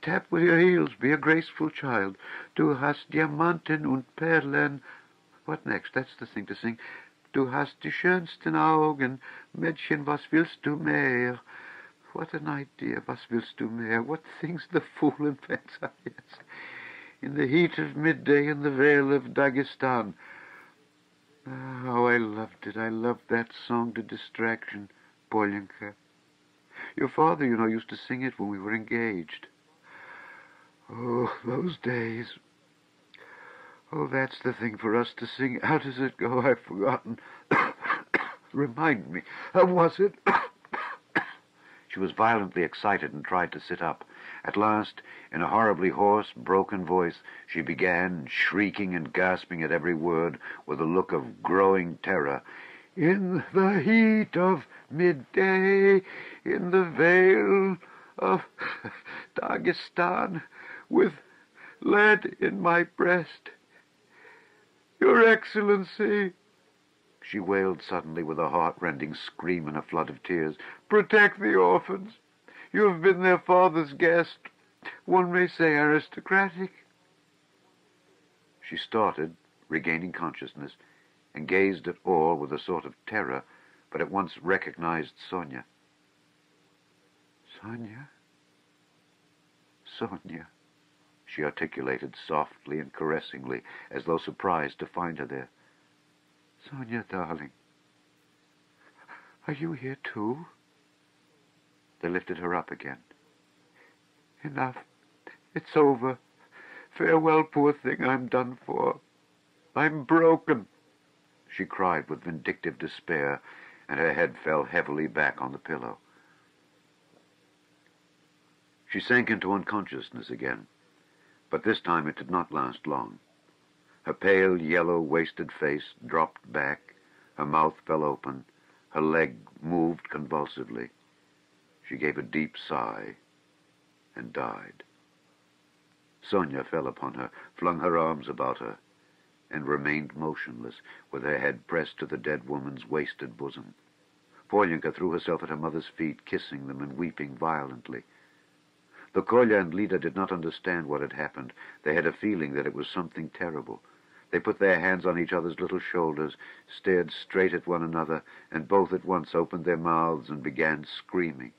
tap with your heels, be a graceful child, du hast Diamanten und Perlen." What next? That's the thing to sing. "Du hast die schönsten Augen, Mädchen, was willst du mehr?" What an idea, was willst du mehr? What things the fool invents, yes. "In the heat of midday in the vale of Dagestan." How I loved it. I loved that song to distraction, Polyenka. Your father, you know, used to sing it when we were engaged. Oh, those days. Oh, that's the thing for us to sing. How does it go? I've forgotten. Remind me. How was it? She was violently excited and tried to sit up. At last, in a horribly hoarse, broken voice, she began, shrieking and gasping at every word, with a look of growing terror. "In the heat of midday, in the vale of Dagestan, with lead in my breast. Your Excellency," she wailed suddenly with a heart-rending scream and a flood of tears, "protect the orphans. You have been their father's guest. One may say aristocratic." She started, regaining consciousness, and gazed at all with a sort of terror, but at once recognized Sonia. "Sonia? Sonia," she articulated softly and caressingly, as though surprised to find her there. "Sonia, darling, are you here too?" They lifted her up again. "Enough. It's over. Farewell, poor thing. I'm done for. I'm broken," she cried with vindictive despair, and her head fell heavily back on the pillow. She sank into unconsciousness again, but this time it did not last long. Her pale, yellow, wasted face dropped back, her mouth fell open, her leg moved convulsively. She gave a deep sigh and died. Sonia fell upon her, flung her arms about her, and remained motionless, with her head pressed to the dead woman's wasted bosom. Polyenka threw herself at her mother's feet, kissing them and weeping violently. The Kolya and Lida did not understand what had happened. They had a feeling that it was something terrible. They put their hands on each other's little shoulders, stared straight at one another, and both at once opened their mouths and began screaming.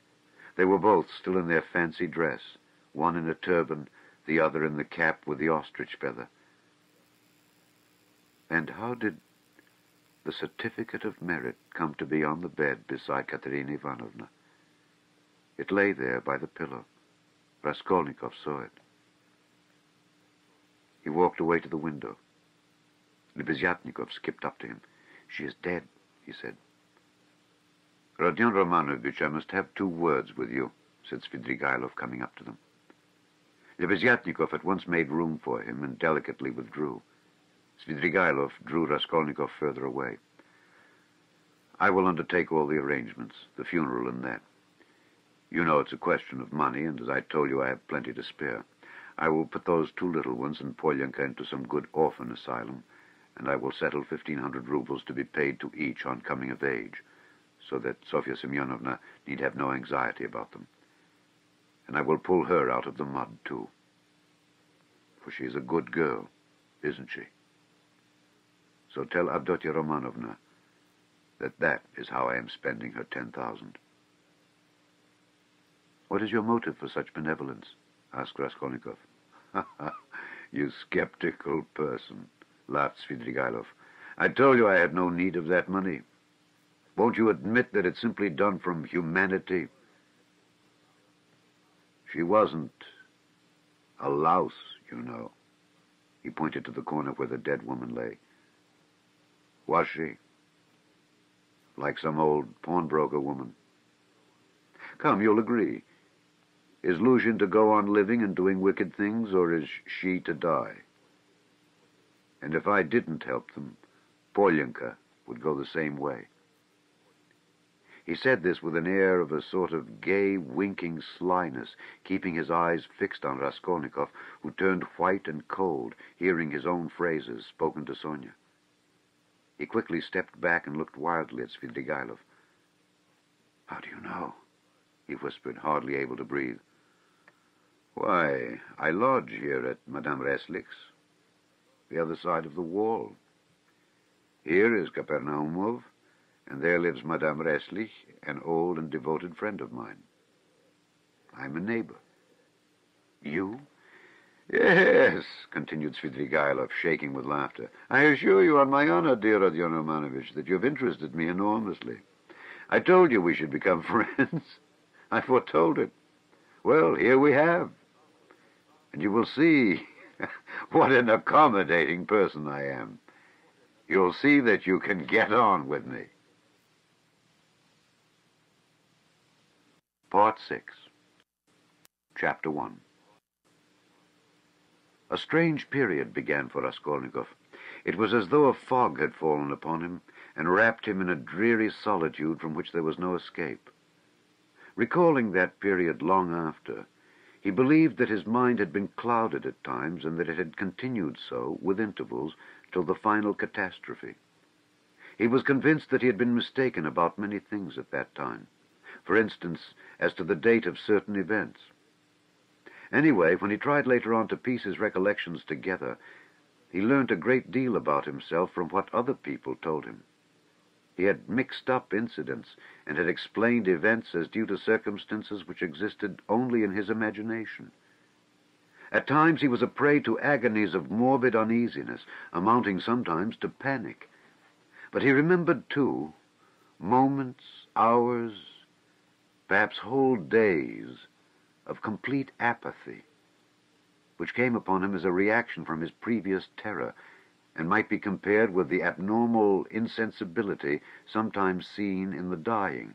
They were both still in their fancy dress, one in a turban, the other in the cap with the ostrich feather. And how did the certificate of merit come to be on the bed beside Katerina Ivanovna? It lay there by the pillow. Raskolnikov saw it. He walked away to the window. Lebeziatnikov skipped up to him. "She is dead," he said. "Rodion Romanovich, I must have 2 words with you," said Svidrigailov, coming up to them. Lebeziatnikov at once made room for him and delicately withdrew. Svidrigailov drew Raskolnikov further away. "I will undertake all the arrangements, the funeral and that. You know it's a question of money, and as I told you, I have plenty to spare. I will put those 2 little ones and Polyanka into some good orphan asylum, and I will settle 1,500 rubles to be paid to each on coming of age, so that Sofya Semyonovna need have no anxiety about them. And I will pull her out of the mud, too. For she is a good girl, isn't she? So tell Avdotya Romanovna that is how I am spending her 10,000. "What is your motive for such benevolence?" asked Raskolnikov. "You skeptical person," laughed Svidrigailov. "I told you I had no need of that money. Won't you admit that it's simply done from humanity? She wasn't a louse, you know." He pointed to the corner where the dead woman lay. "Was she? Like some old pawnbroker woman? Come, you'll agree. Is Luzhin to go on living and doing wicked things, or is she to die? And if I didn't help them, Polyanka would go the same way." He said this with an air of a sort of gay, winking slyness, keeping his eyes fixed on Raskolnikov, who turned white and cold, hearing his own phrases spoken to Sonia. He quickly stepped back and looked wildly at Svidrigailov. "How do you know?" he whispered, hardly able to breathe. "Why, I lodge here at Madame Reslick's, the other side of the wall. Here is Kapernaumov, and there lives Madame Reslich, an old and devoted friend of mine. I'm a neighbor." "You?" "Yes," continued Svidrigailov, shaking with laughter. "I assure you on my honor, dear Rodion Romanovich, that you've interested me enormously. I told you we should become friends. I foretold it. Well, here we have. And you will see what an accommodating person I am. You'll see that you can get on with me." Part 6. Chapter 1. A strange period began for Raskolnikov. It was as though a fog had fallen upon him and wrapped him in a dreary solitude from which there was no escape. Recalling that period long after, he believed that his mind had been clouded at times and that it had continued so, with intervals, till the final catastrophe. He was convinced that he had been mistaken about many things at that time, for instance, as to the date of certain events. Anyway, when he tried later on to piece his recollections together, he learned a great deal about himself from what other people told him. He had mixed up incidents and had explained events as due to circumstances which existed only in his imagination. At times he was a prey to agonies of morbid uneasiness, amounting sometimes to panic. But he remembered, too, moments, hours, perhaps whole days of complete apathy, which came upon him as a reaction from his previous terror, and might be compared with the abnormal insensibility sometimes seen in the dying.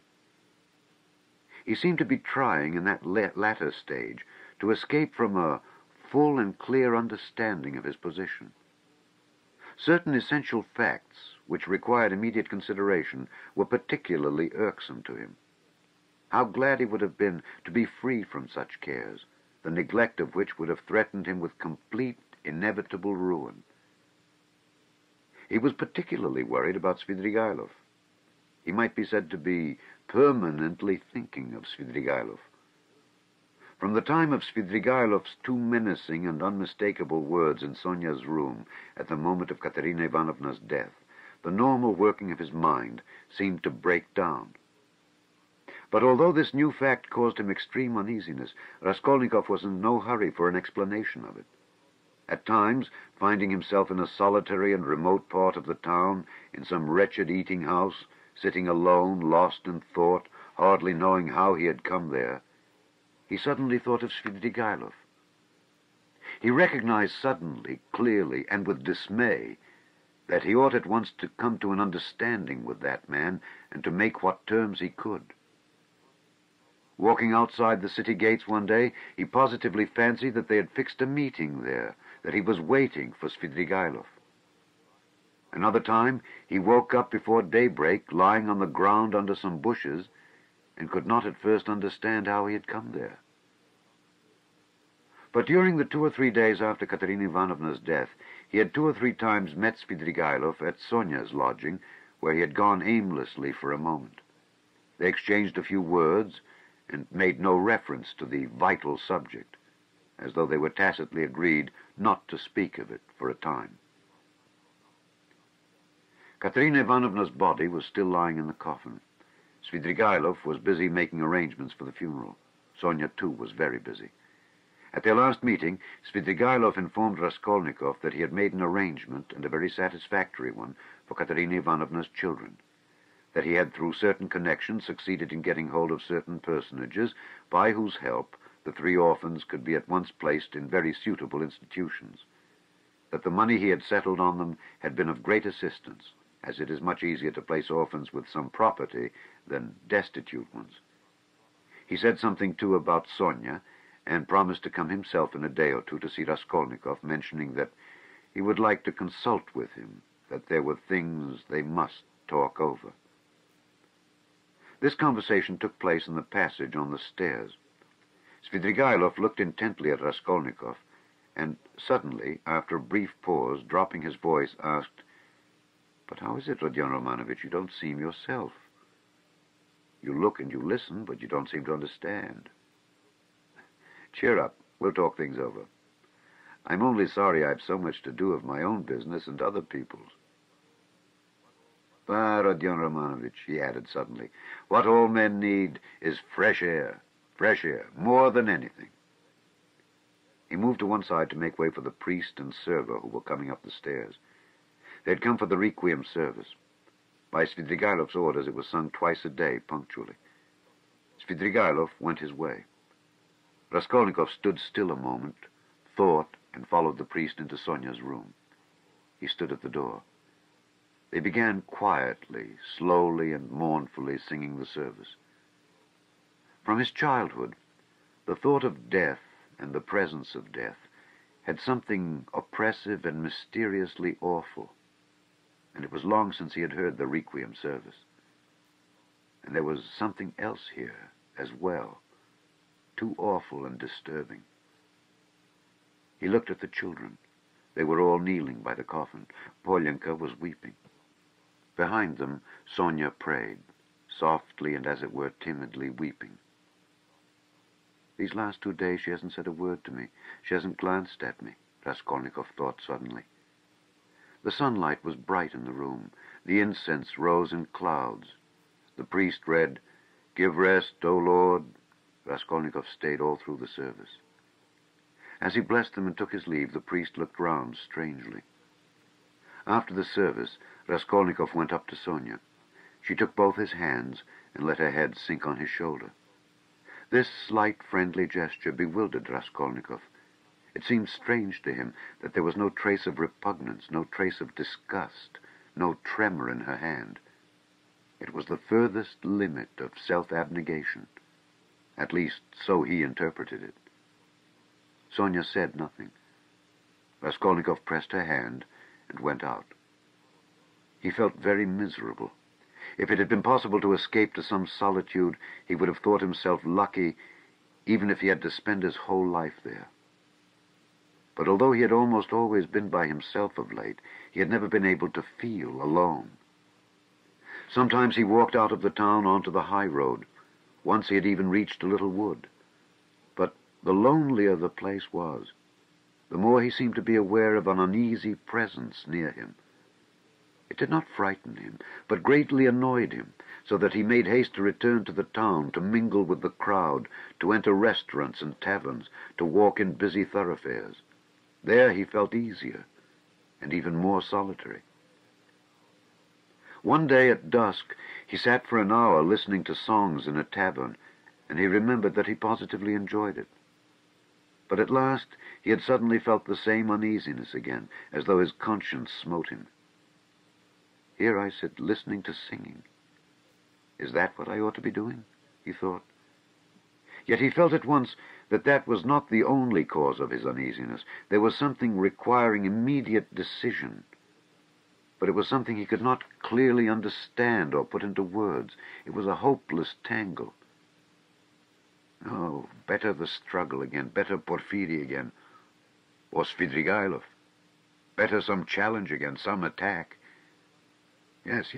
He seemed to be trying, in that latter stage, to escape from a full and clear understanding of his position. Certain essential facts, which required immediate consideration, were particularly irksome to him. How glad he would have been to be free from such cares, the neglect of which would have threatened him with complete, inevitable ruin. He was particularly worried about Svidrigailov. He might be said to be permanently thinking of Svidrigailov. From the time of Svidrigailov's 2 menacing and unmistakable words in Sonia's room at the moment of Katerina Ivanovna's death, the normal working of his mind seemed to break down. But although this new fact caused him extreme uneasiness, Raskolnikov was in no hurry for an explanation of it. At times, finding himself in a solitary and remote part of the town, in some wretched eating house, sitting alone, lost in thought, hardly knowing how he had come there, he suddenly thought of Svidrigailov. He recognized suddenly, clearly, and with dismay, that he ought at once to come to an understanding with that man and to make what terms he could. Walking outside the city gates one day, he positively fancied that they had fixed a meeting there, that he was waiting for Svidrigailov. Another time, he woke up before daybreak, lying on the ground under some bushes, and could not at first understand how he had come there. But during the 2 or 3 days after Katerina Ivanovna's death, he had 2 or 3 times met Svidrigailov at Sonia's lodging, where he had gone aimlessly for a moment. They exchanged a few words, and made no reference to the vital subject, as though they were tacitly agreed not to speak of it for a time. Katerina Ivanovna's body was still lying in the coffin. Svidrigailov was busy making arrangements for the funeral. Sonia, too, was very busy. At their last meeting, Svidrigailov informed Raskolnikov that he had made an arrangement, and a very satisfactory one, for Katerina Ivanovna's children, that he had, through certain connections, succeeded in getting hold of certain personages, by whose help the 3 orphans could be at once placed in very suitable institutions, that the money he had settled on them had been of great assistance, as it is much easier to place orphans with some property than destitute ones. He said something, too, about Sonia, and promised to come himself in a day or 2 to see Raskolnikov, mentioning that he would like to consult with him, that there were things they must talk over. This conversation took place in the passage on the stairs. Svidrigailov looked intently at Raskolnikov, and suddenly, after a brief pause, dropping his voice, asked, "But how is it, Rodion Romanovich, you don't seem yourself? You look and you listen, but you don't seem to understand." "Cheer up. We'll talk things over. I'm only sorry I've so much to do of my own business and other people's. Ah, Rodion Romanovich," he added suddenly, "what all men need is fresh air, more than anything." He moved to one side to make way for the priest and server who were coming up the stairs. They had come for the requiem service. By Svidrigailov's orders, it was sung twice a day, punctually. Svidrigailov went his way. Raskolnikov stood still a moment, thought, and followed the priest into Sonia's room. He stood at the door. They began quietly, slowly and mournfully singing the service. From his childhood, the thought of death and the presence of death had something oppressive and mysteriously awful, and it was long since he had heard the requiem service. And there was something else here as well, too awful and disturbing. He looked at the children. They were all kneeling by the coffin. Polyanka was weeping. Behind them, Sonia prayed, softly and, as it were, timidly weeping. "These last 2 days she hasn't said a word to me. She hasn't glanced at me," Raskolnikov thought suddenly. The sunlight was bright in the room. The incense rose in clouds. The priest read, "Give rest, O Lord." Raskolnikov stayed all through the service. As he blessed them and took his leave, the priest looked round strangely. After the service, Raskolnikov went up to Sonia. She took both his hands and let her head sink on his shoulder. This slight, friendly gesture bewildered Raskolnikov. It seemed strange to him that there was no trace of repugnance, no trace of disgust, no tremor in her hand. It was the furthest limit of self-abnegation. At least, so he interpreted it. Sonia said nothing. Raskolnikov pressed her hand and went out. He felt very miserable. If it had been possible to escape to some solitude, he would have thought himself lucky, even if he had to spend his whole life there. But although he had almost always been by himself of late, he had never been able to feel alone. Sometimes he walked out of the town onto the high road. Once he had even reached a little wood. But the lonelier the place was, the more he seemed to be aware of an uneasy presence near him. It did not frighten him, but greatly annoyed him, so that he made haste to return to the town, to mingle with the crowd, to enter restaurants and taverns, to walk in busy thoroughfares. There he felt easier, and even more solitary. One day at dusk, he sat for an hour listening to songs in a tavern, and he remembered that he positively enjoyed it. But at last he had suddenly felt the same uneasiness again, as though his conscience smote him. Here I sit listening to singing. Is that what I ought to be doing? He thought. Yet he felt at once that that was not the only cause of his uneasiness. There was something requiring immediate decision. But it was something he could not clearly understand or put into words. It was a hopeless tangle. Oh, better the struggle again, better Porfiry again, or Svidrigailov. Better some challenge again, some attack. Yes,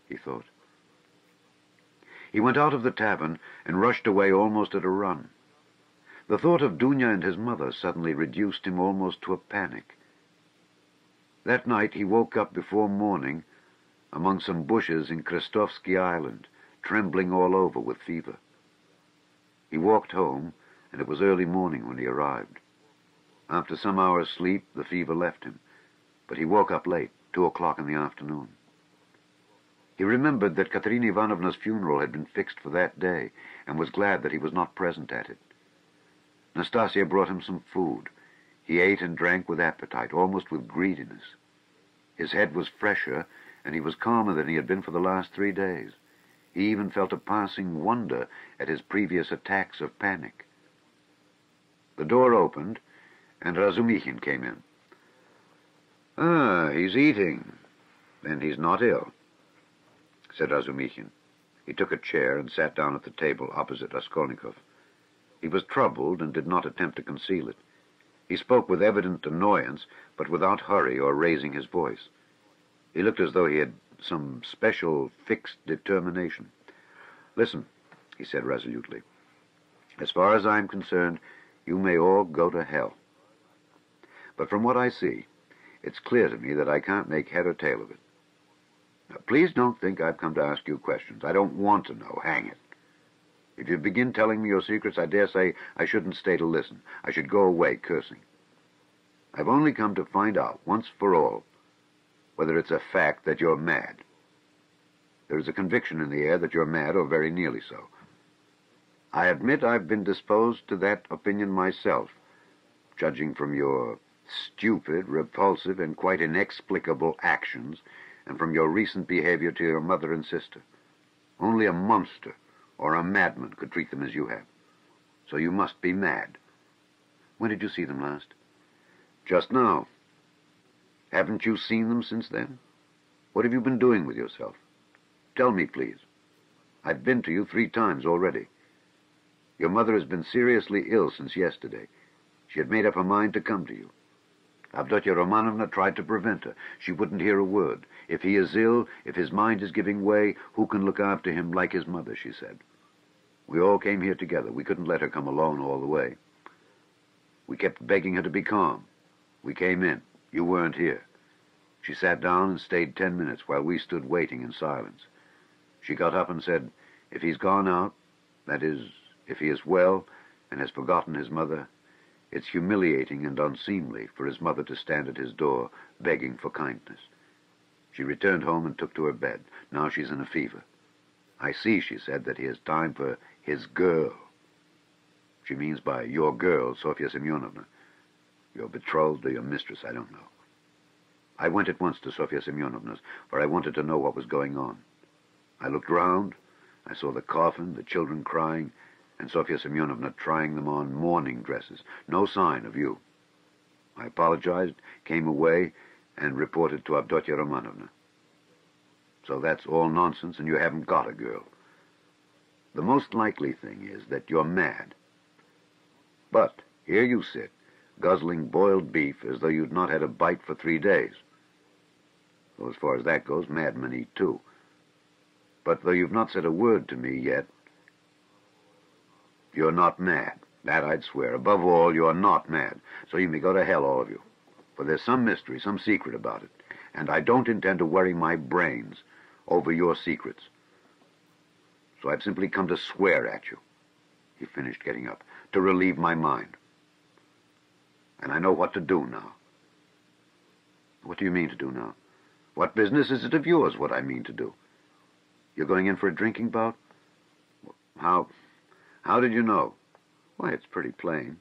he thought. He went out of the tavern and rushed away almost at a run. The thought of Dunya and his mother suddenly reduced him almost to a panic. That night he woke up before morning among some bushes in Krestovsky Island, trembling all over with fever. He walked home, and it was early morning when he arrived. After some hours' sleep, the fever left him, but he woke up late, 2 o'clock in the afternoon. He remembered that Katerina Ivanovna's funeral had been fixed for that day, and was glad that he was not present at it. Nastasia brought him some food. He ate and drank with appetite, almost with greediness. His head was fresher, and he was calmer than he had been for the last 3 days. He even felt a passing wonder at his previous attacks of panic. The door opened, and Razumikhin came in. "Ah, he's eating. Then he's not ill," said Razumikhin. He took a chair and sat down at the table opposite Raskolnikov. He was troubled and did not attempt to conceal it. He spoke with evident annoyance, but without hurry or raising his voice. He looked as though he had some special fixed determination. "Listen," he said resolutely. "As far as I'm concerned, you may all go to hell. But from what I see, it's clear to me that I can't make head or tail of it. Now, please don't think I've come to ask you questions. I don't want to know, hang it. If you begin telling me your secrets, I dare say I shouldn't stay to listen. I should go away cursing. I've only come to find out, once for all, whether it's a fact that you're mad. There is a conviction in the air that you're mad, or very nearly so. I admit I've been disposed to that opinion myself, judging from your stupid, repulsive, and quite inexplicable actions, and from your recent behavior to your mother and sister. Only a monster or a madman could treat them as you have. So you must be mad. When did you see them last?" "Just now." "Haven't you seen them since then? What have you been doing with yourself? Tell me, please. I've been to you 3 times already. Your mother has been seriously ill since yesterday. She had made up her mind to come to you. Avdotya Romanovna tried to prevent her. She wouldn't hear a word. If he is ill, if his mind is giving way, who can look after him like his mother, she said. We all came here together. We couldn't let her come alone all the way. We kept begging her to be calm. We came in. You weren't here. She sat down and stayed 10 minutes while we stood waiting in silence. She got up and said, if he's gone out, that is, if he is well and has forgotten his mother, it's humiliating and unseemly for his mother to stand at his door begging for kindness. She returned home and took to her bed. Now she's in a fever. I see, she said, that he has time for his girl. She means by your girl, Sofya Semyonovna. Your betrothed or your mistress, I don't know. I went at once to Sofya Semyonovna's, for I wanted to know what was going on. I looked round. I saw the coffin, the children crying, and Sofya Semyonovna trying them on mourning dresses. No sign of you. I apologized, came away, and reported to Avdotya Romanovna. So that's all nonsense, and you haven't got a girl. The most likely thing is that you're mad. But here you sit, guzzling boiled beef as though you'd not had a bite for 3 days. Well, as far as that goes, madmen eat too. But though you've not said a word to me yet, you're not mad. That I'd swear. Above all, you're not mad. So you may go to hell, all of you. For there's some mystery, some secret about it. And I don't intend to worry my brains over your secrets. So I've simply come to swear at you, he finished, getting up, to relieve my mind. And I know what to do now. What do you mean to do now? What business is it of yours, what I mean to do? You're going in for a drinking bout? How did you know? Why, it's pretty plain.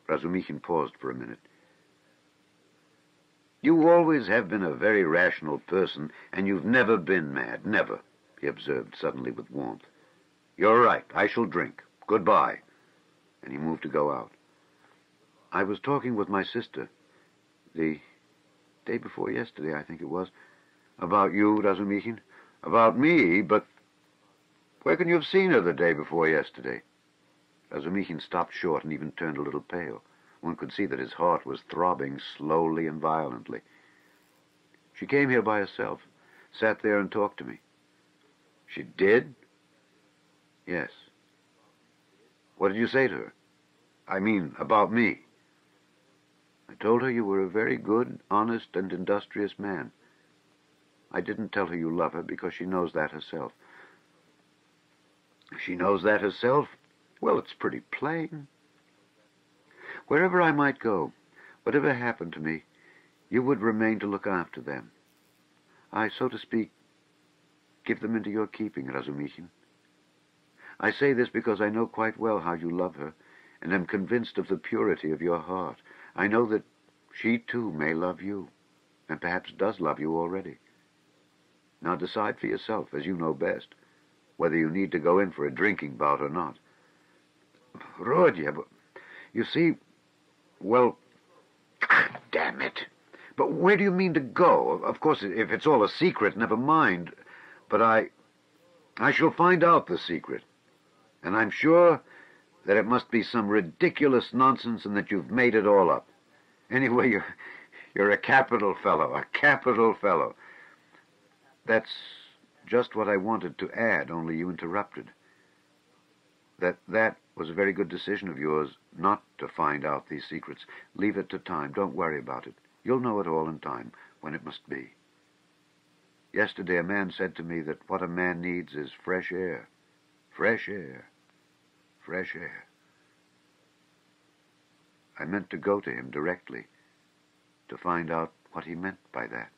Razumikhin paused for a minute. You always have been a very rational person, and you've never been mad, never, he observed suddenly with warmth. You're right, I shall drink, Goodbye. And he moved to go out. I was talking with my sister the day before yesterday, I think it was, about you, Razumikhin. About me, but where can you have seen her the day before yesterday? Razumikhin stopped short and even turned a little pale. One could see that his heart was throbbing slowly and violently. She came here by herself, sat there and talked to me. She did? Yes. What did you say to her? I mean, about me. I told her you were a very good, honest, and industrious man. I didn't tell her you love her because she knows that herself. She knows that herself? Well, it's pretty plain. Wherever I might go, whatever happened to me, you would remain to look after them. I, so to speak, give them into your keeping, Razumikhin. I say this because I know quite well how you love her, and am convinced of the purity of your heart. I know that she, too, may love you, and perhaps does love you already. Now decide for yourself, as you know best, whether you need to go in for a drinking bout or not. Rodya, but you see, well, damn it. But where do you mean to go? Of course, if it's all a secret, never mind. But I shall find out the secret. And I'm sure that it must be some ridiculous nonsense and that you've made it all up. Anyway, you're a capital fellow, a capital fellow. That's just what I wanted to add, only you interrupted. That was a very good decision of yours not to find out these secrets. Leave it to time. Don't worry about it. You'll know it all in time, when it must be. Yesterday a man said to me that what a man needs is fresh air. Fresh air. Fresh air. I meant to go to him directly to find out what he meant by that.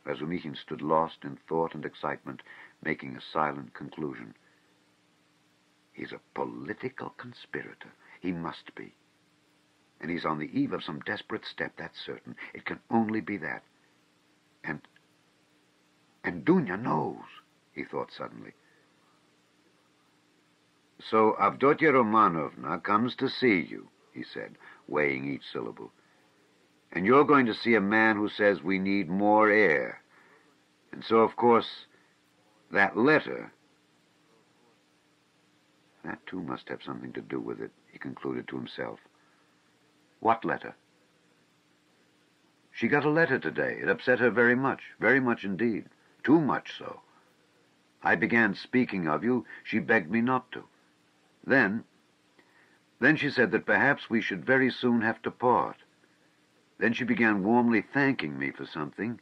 Razumikhin stood lost in thought and excitement, making a silent conclusion. He's a political conspirator. He must be. And he's on the eve of some desperate step, that's certain. It can only be that. And Dunya knows, he thought suddenly. So Avdotya Romanovna comes to see you, he said, weighing each syllable. And you're going to see a man who says we need more air. And so, of course, that letter, that too must have something to do with it, he concluded to himself. What letter? She got a letter today. It upset her very much indeed. Too much so. I began speaking of you. She begged me not to. Then she said that perhaps we should very soon have to part. Then she began warmly thanking me for something.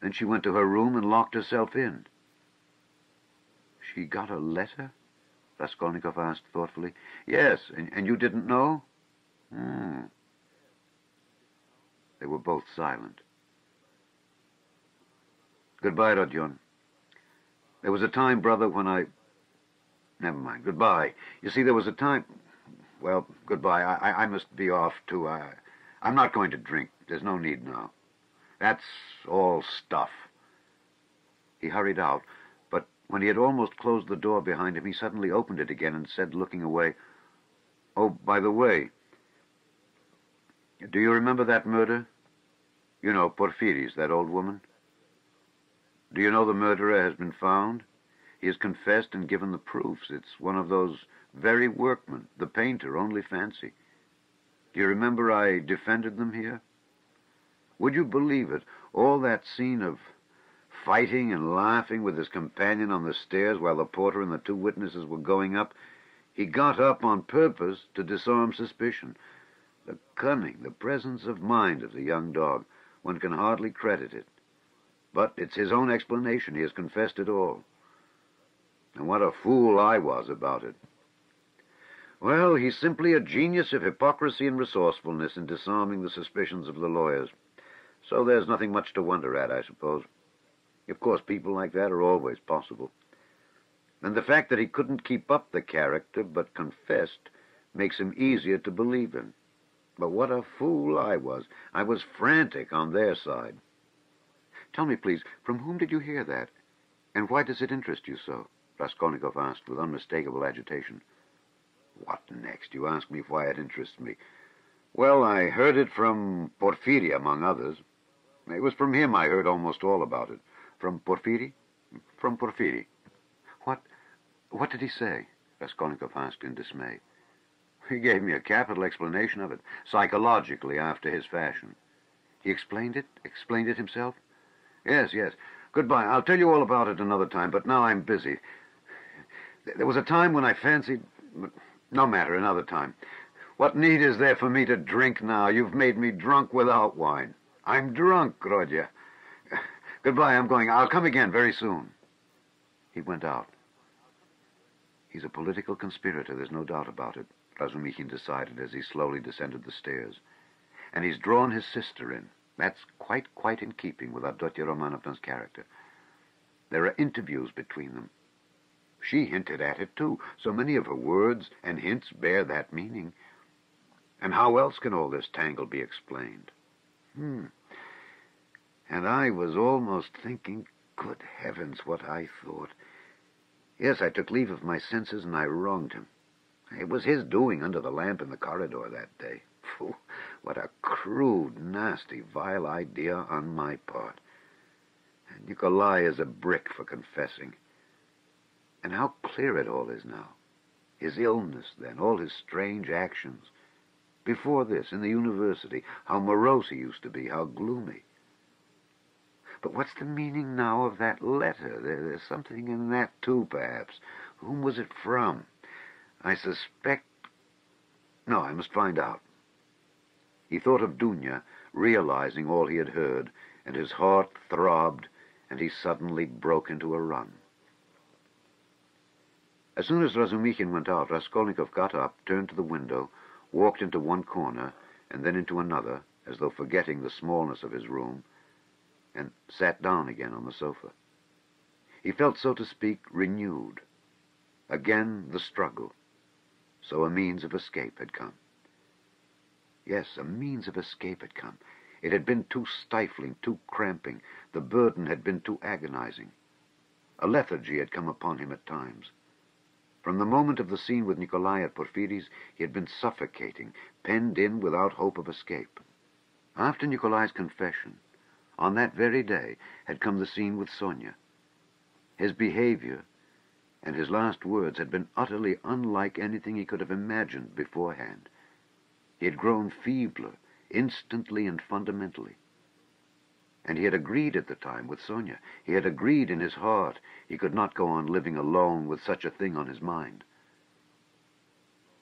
Then she went to her room and locked herself in. She got a letter? Raskolnikov asked thoughtfully. Yes, and you didn't know? They were both silent. Goodbye, Rodion. There was a time, brother, when I... Never mind. Goodbye. You see, there was a time... Well, goodbye. I must be off, too. I'm not going to drink. There's no need now. That's all stuff. He hurried out, but when he had almost closed the door behind him, he suddenly opened it again and said, looking away, "Oh, by the way, do you remember that murder? You know, Porfiris, that old woman? Do you know the murderer has been found? He has confessed and given the proofs. It's one of those very workmen, the painter, only fancy. Do you remember I defended them here? Would you believe it? All that scene of fighting and laughing with his companion on the stairs while the porter and the two witnesses were going up, he got up on purpose to disarm suspicion. The cunning, the presence of mind of the young dog, one can hardly credit it. But it's his own explanation. He has confessed it all. And what a fool I was about it. Well, he's simply a genius of hypocrisy and resourcefulness in disarming the suspicions of the lawyers. So there's nothing much to wonder at, I suppose. Of course, people like that are always possible. And the fact that he couldn't keep up the character but confessed makes him easier to believe in. But what a fool I was. I was frantic on their side. Tell me, please, from whom did you hear that? And why does it interest you so? Raskolnikov asked with unmistakable agitation. What next? You ask me why it interests me. Well, I heard it from Porfiri, among others. It was from him I heard almost all about it. From Porfiri? From Porfiri. What did he say? Raskolnikov asked in dismay. He gave me a capital explanation of it, psychologically, after his fashion. He explained it himself? Yes. Goodbye. I'll tell you all about it another time, but now I'm busy. There was a time when I fancied... No matter, another time. What need is there for me to drink now? You've made me drunk without wine. I'm drunk, Rodya. Goodbye, I'm going. I'll come again very soon. He went out. He's a political conspirator, there's no doubt about it, Razumikhin decided as he slowly descended the stairs. And he's drawn his sister in. That's quite in keeping with Avdotya Romanovna's character. There are interviews between them. She hinted at it, too. So many of her words and hints bear that meaning. And how else can all this tangle be explained? And I was almost thinking, good heavens, what I thought. Yes, I took leave of my senses and I wronged him. It was his doing under the lamp in the corridor that day. Phew, what a crude, nasty, vile idea on my part. And Nikolai is a brick for confessing. And how clear it all is now. His illness, then, all his strange actions. Before this, in the university, how morose he used to be, how gloomy. But what's the meaning now of that letter? There's something in that, too, perhaps. Whom was it from? I suspect... No, I must find out. He thought of Dunya, realizing all he had heard, and his heart throbbed, and he suddenly broke into a run. As soon as Razumikhin went out, Raskolnikov got up, turned to the window, walked into one corner, and then into another, as though forgetting the smallness of his room, and sat down again on the sofa. He felt, so to speak, renewed. Again the struggle. So a means of escape had come. Yes, a means of escape had come. It had been too stifling, too cramping. The burden had been too agonizing. A lethargy had come upon him at times. From the moment of the scene with Nikolai at Porfiri's, he had been suffocating, penned in without hope of escape. After Nikolai's confession, on that very day, had come the scene with Sonia. His behavior and his last words had been utterly unlike anything he could have imagined beforehand. He had grown feebler, instantly and fundamentally. And he had agreed at the time with Sonia. He had agreed in his heart he could not go on living alone with such a thing on his mind.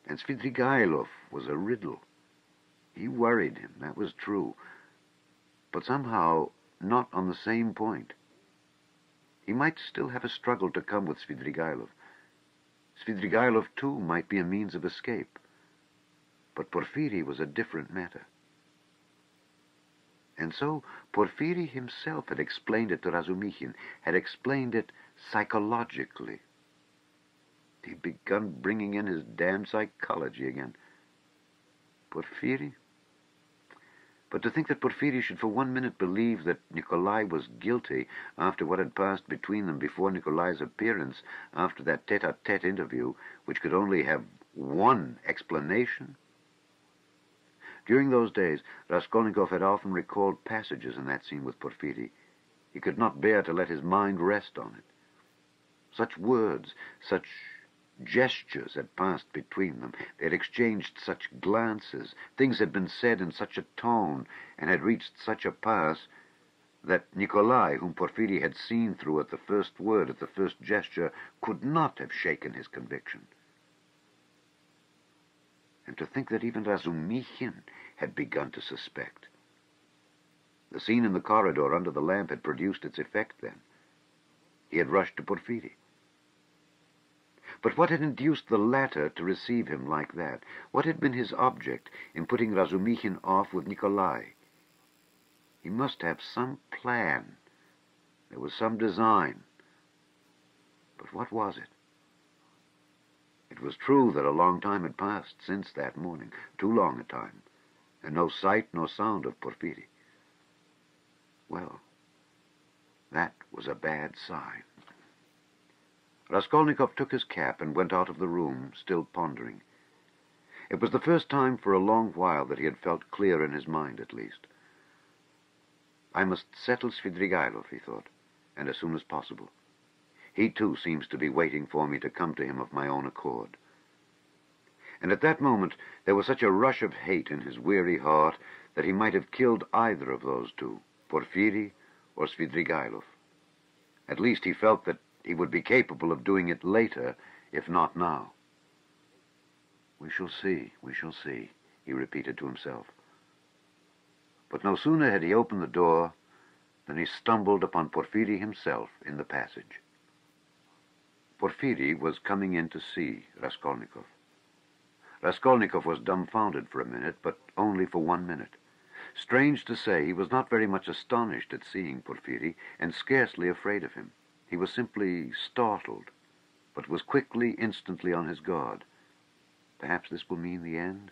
And Svidrigailov was a riddle. He worried him, that was true, but somehow not on the same point. He might still have a struggle to come with Svidrigailov. Svidrigailov, too, might be a means of escape. But Porfiri was a different matter. And so Porfiri himself had explained it to Razumikhin, had explained it psychologically. He'd begun bringing in his damn psychology again. Porfiri? But to think that Porfiri should for 1 minute believe that Nikolai was guilty after what had passed between them before Nikolai's appearance, after that tete-a-tete interview, which could only have one explanation. During those days, Raskolnikov had often recalled passages in that scene with Porfiri. He could not bear to let his mind rest on it. Such words, such gestures had passed between them. They had exchanged such glances. Things had been said in such a tone and had reached such a pass that Nikolai, whom Porfiri had seen through at the first word, at the first gesture, could not have shaken his conviction. And to think that even Razumikhin had begun to suspect. The scene in the corridor under the lamp had produced its effect then. He had rushed to Porfiri. But what had induced the latter to receive him like that? What had been his object in putting Razumikhin off with Nikolai? He must have some plan. There was some design. But what was it? It was true that a long time had passed since that morning, too long a time, and no sight nor sound of Porfiri. Well, that was a bad sign. Raskolnikov took his cap and went out of the room, still pondering. It was the first time for a long while that he had felt clear in his mind, at least. I must settle Svidrigailov, he thought, and as soon as possible. He, too, seems to be waiting for me to come to him of my own accord. And at that moment there was such a rush of hate in his weary heart that he might have killed either of those two, Porfiry or Svidrigailov. At least he felt that he would be capable of doing it later, if not now. We shall see, he repeated to himself. But no sooner had he opened the door than he stumbled upon Porfiry himself in the passage. Porfiry was coming in to see Raskolnikov. Raskolnikov was dumbfounded for a minute, but only for 1 minute. Strange to say, he was not very much astonished at seeing Porfiry, and scarcely afraid of him. He was simply startled, but was instantly on his guard. Perhaps this will mean the end?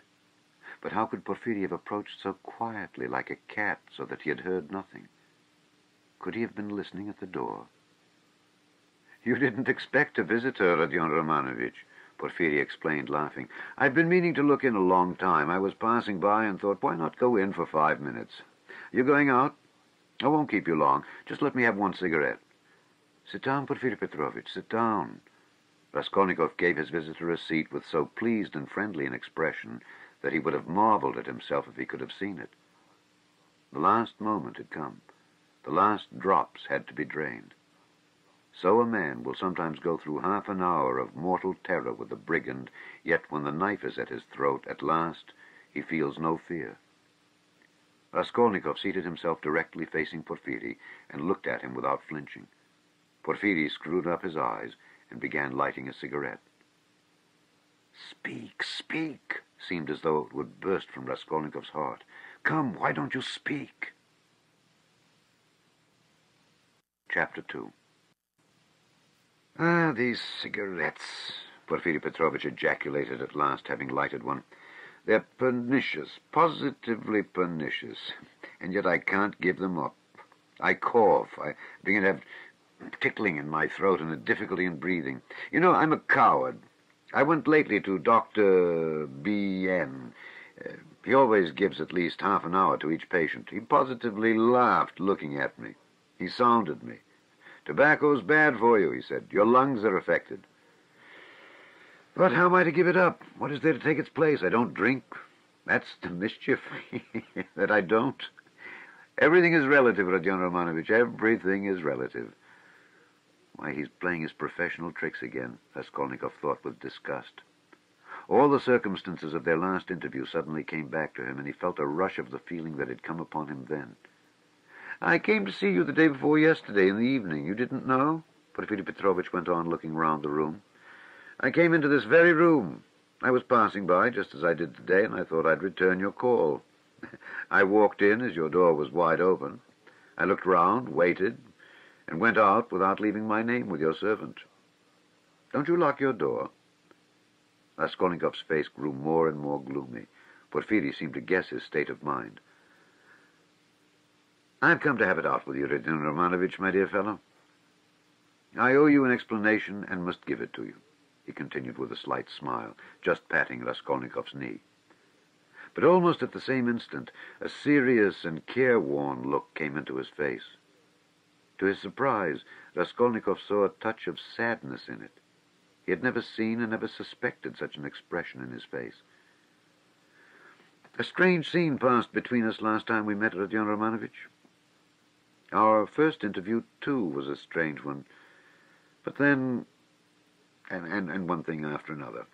But how could Porfiry have approached so quietly, like a cat, so that he had heard nothing? Could he have been listening at the door? "You didn't expect a visitor, Rodion Romanovich," Porfiry explained, laughing. "I've been meaning to look in a long time. I was passing by and thought, why not go in for 5 minutes? You going out? I won't keep you long. Just let me have one cigarette." "Sit down, Porfiry Petrovitch, sit down." Raskolnikov gave his visitor a seat with so pleased and friendly an expression that he would have marveled at himself if he could have seen it. The last moment had come. The last drops had to be drained. So a man will sometimes go through half an hour of mortal terror with a brigand, yet when the knife is at his throat, at last, he feels no fear. Raskolnikov seated himself directly facing Porfiry and looked at him without flinching. Porfiry screwed up his eyes and began lighting a cigarette. "Speak, speak," seemed as though it would burst from Raskolnikov's heart. "Come, why don't you speak?" Chapter 2. "Ah, these cigarettes," Porfiry Petrovitch ejaculated at last, having lighted one. "They're pernicious, positively pernicious, and yet I can't give them up. I cough, I begin to have tickling in my throat and a difficulty in breathing. You know, I'm a coward. I went lately to Dr. B.N. He always gives at least half an hour to each patient. He positively laughed looking at me. He sounded me. 'Tobacco's bad for you,' he said. 'Your lungs are affected.' But how am I to give it up? What is there to take its place? I don't drink. That's the mischief, that I don't. Everything is relative, Rodion Romanovich. Everything is relative." Why, he's playing his professional tricks again, Raskolnikov thought with disgust. All the circumstances of their last interview suddenly came back to him, and he felt a rush of the feeling that had come upon him then. "I came to see you the day before yesterday in the evening. You didn't know?" Porfiry Petrovitch went on, looking round the room. "I came into this very room. I was passing by, just as I did today, and I thought I'd return your call. I walked in as your door was wide open. I looked round, waited, and went out without leaving my name with your servant. Don't you lock your door?" Raskolnikov's face grew more and more gloomy. Porfiry seemed to guess his state of mind. "I've come to have it out with you, Rodion Romanovich, my dear fellow. I owe you an explanation and must give it to you," he continued with a slight smile, just patting Raskolnikov's knee. But almost at the same instant, a serious and careworn look came into his face. To his surprise, Raskolnikov saw a touch of sadness in it. He had never seen and never suspected such an expression in his face. "A strange scene passed between us last time we met, Rodion Romanovich. Our first interview, too, was a strange one. But then, and one thing after another.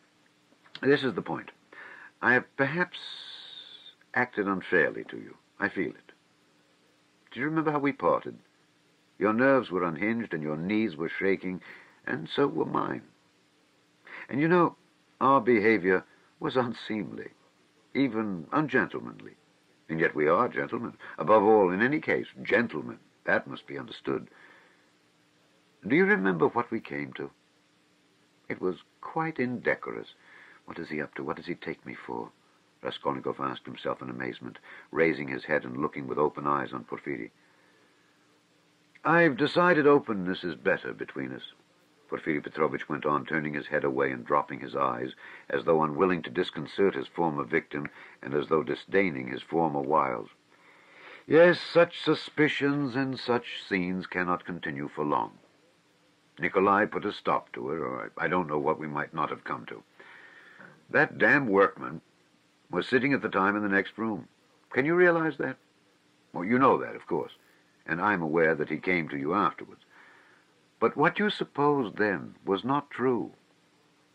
This is the point. I have perhaps acted unfairly to you. I feel it. Do you remember how we parted? Your nerves were unhinged and your knees were shaking, and so were mine. And you know, our behavior was unseemly, even ungentlemanly. And yet we are gentlemen. Above all, in any case, gentlemen. That must be understood. Do you remember what we came to? It was quite indecorous. What is he up to? What does he take me for?" Raskolnikov asked himself in amazement, raising his head and looking with open eyes on Porfiry. "I've decided openness is better between us. Porfiri Petrovitch went on, turning his head away and dropping his eyes, as though unwilling to disconcert his former victim and as though disdaining his former wiles. Yes, such suspicions and such scenes cannot continue for long. Nikolai put a stop to it, or I don't know what we might not have come to. That damn workman was sitting at the time in the next room. Can you realize that? Well, you know that, of course, and I'm aware that he came to you afterwards. But what you supposed then was not true.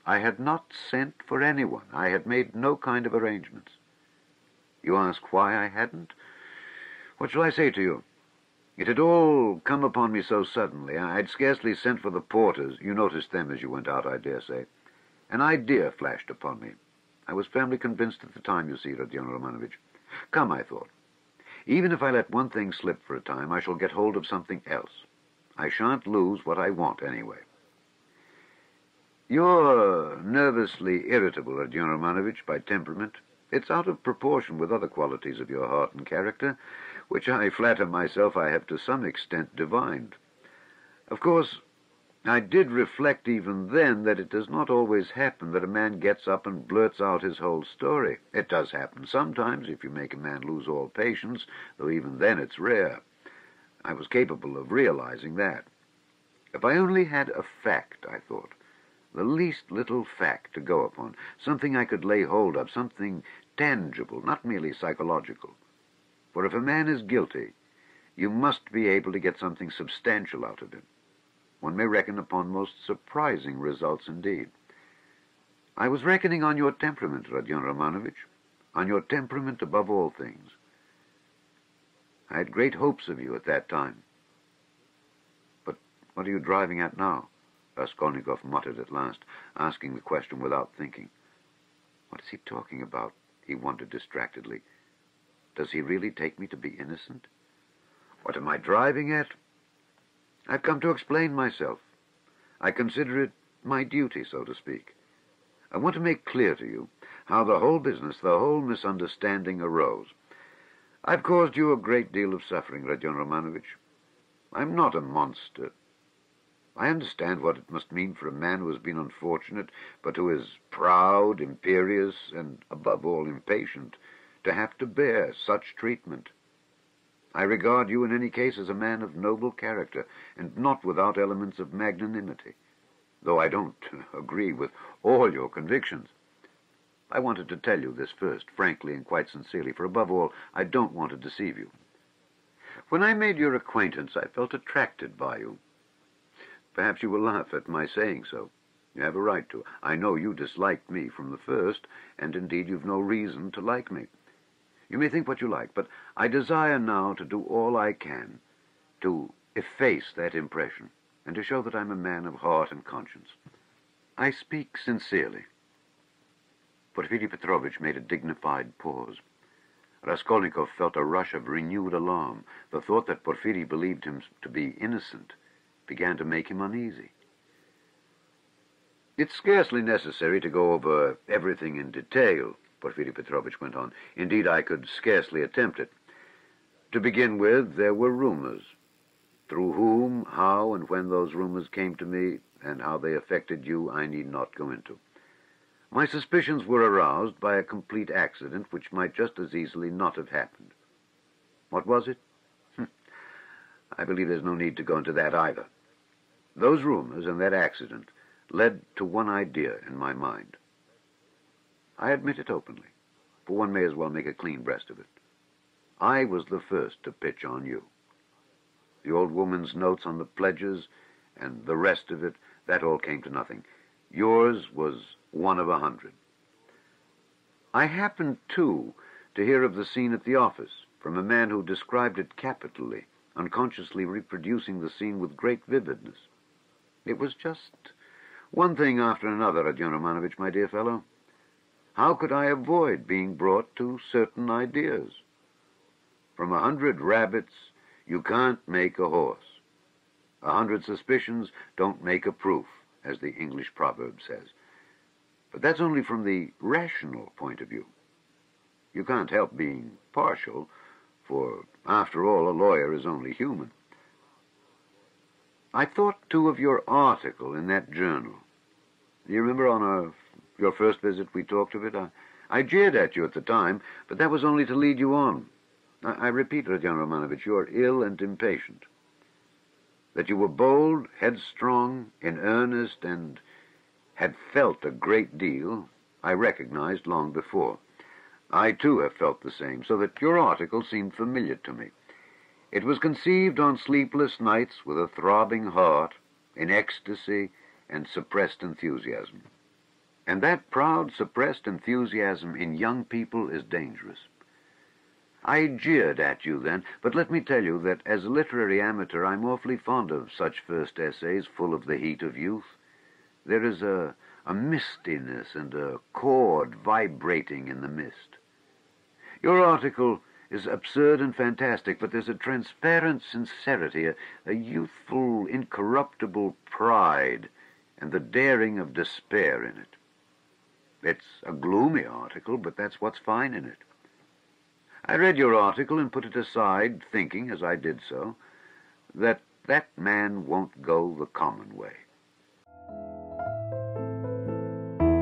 I had not sent for anyone. I had made no kind of arrangements. You ask why I hadn't? What shall I say to you? It had all come upon me so suddenly. I'd scarcely sent for the porters. You noticed them as you went out, I dare say. An idea flashed upon me. I was firmly convinced at the time, you see, Rodion Romanovich. Come, I thought. Even if I let one thing slip for a time, I shall get hold of something else. I shan't lose what I want, anyway. You're nervously irritable, Rodion Romanovich, by temperament. It's out of proportion with other qualities of your heart and character, which I flatter myself I have to some extent divined. Of course, I did reflect even then that it does not always happen that a man gets up and blurts out his whole story. It does happen sometimes if you make a man lose all patience, though even then it's rare. I was capable of realizing that. If I only had a fact, I thought, the least little fact to go upon, something I could lay hold of, something tangible, not merely psychological. For if a man is guilty, you must be able to get something substantial out of him. One may reckon upon most surprising results indeed. I was reckoning on your temperament, Rodion Romanovich, on your temperament above all things. I had great hopes of you at that time. But what are you driving at now? Raskolnikov muttered at last, asking the question without thinking. What is he talking about? He wondered distractedly. Does he really take me to be innocent? What am I driving at? I've come to explain myself. I consider it my duty, so to speak. I want to make clear to you how the whole business, the whole misunderstanding arose. I've caused you a great deal of suffering, Rodion Romanovich. I'm not a monster. I understand what it must mean for a man who has been unfortunate, but who is proud, imperious, and, above all, impatient, to have to bear such treatment. I regard you in any case as a man of noble character, and not without elements of magnanimity, though I don't agree with all your convictions. I wanted to tell you this first, frankly and quite sincerely, for above all, I don't want to deceive you. When I made your acquaintance, I felt attracted by you. Perhaps you will laugh at my saying so. You have a right to. I know you disliked me from the first, and indeed you've no reason to like me. You may think what you like, but I desire now to do all I can to efface that impression and to show that I'm a man of heart and conscience. I speak sincerely. Porfiri Petrovitch made a dignified pause. Raskolnikov felt a rush of renewed alarm. The thought that Porfiri believed him to be innocent began to make him uneasy. It's scarcely necessary to go over everything in detail, Porfiri Petrovitch went on. Indeed, I could scarcely attempt it. To begin with, there were rumors. Through whom, how, and when those rumors came to me, and how they affected you, I need not go into. My suspicions were aroused by a complete accident which might just as easily not have happened. What was it? I believe there's no need to go into that either. Those rumors and that accident led to one idea in my mind. I admit it openly, for one may as well make a clean breast of it. I was the first to pitch on you. The old woman's notes on the pledges and the rest of it, that all came to nothing. Yours was one of 100. I happened, too, to hear of the scene at the office from a man who described it capitally, unconsciously reproducing the scene with great vividness. It was just one thing after another, Rodion Romanovich, my dear fellow. How could I avoid being brought to certain ideas? From 100 rabbits, you can't make a horse. 100 suspicions don't make a proof, as the English proverb says. But that's only from the rational point of view. You can't help being partial, for, after all, a lawyer is only human. I thought, too, of your article in that journal. Do you remember on your first visit we talked of it? I jeered at you at the time, but that was only to lead you on. I repeat, Rodion Romanovich, you are ill and impatient. That you were bold, headstrong, in earnest, and had felt a great deal, I recognized long before. I, too, have felt the same, so that your article seemed familiar to me. It was conceived on sleepless nights with a throbbing heart, in ecstasy and suppressed enthusiasm. And that proud, suppressed enthusiasm in young people is dangerous. I jeered at you then, but let me tell you that as a literary amateur I'm awfully fond of such first essays full of the heat of youth. There is a mistiness and a chord vibrating in the mist. Your article is absurd and fantastic, but there's a transparent sincerity, a youthful, incorruptible pride, and the daring of despair in it. It's a gloomy article, but that's what's fine in it. I read your article and put it aside, thinking, as I did so, that that man won't go the common way.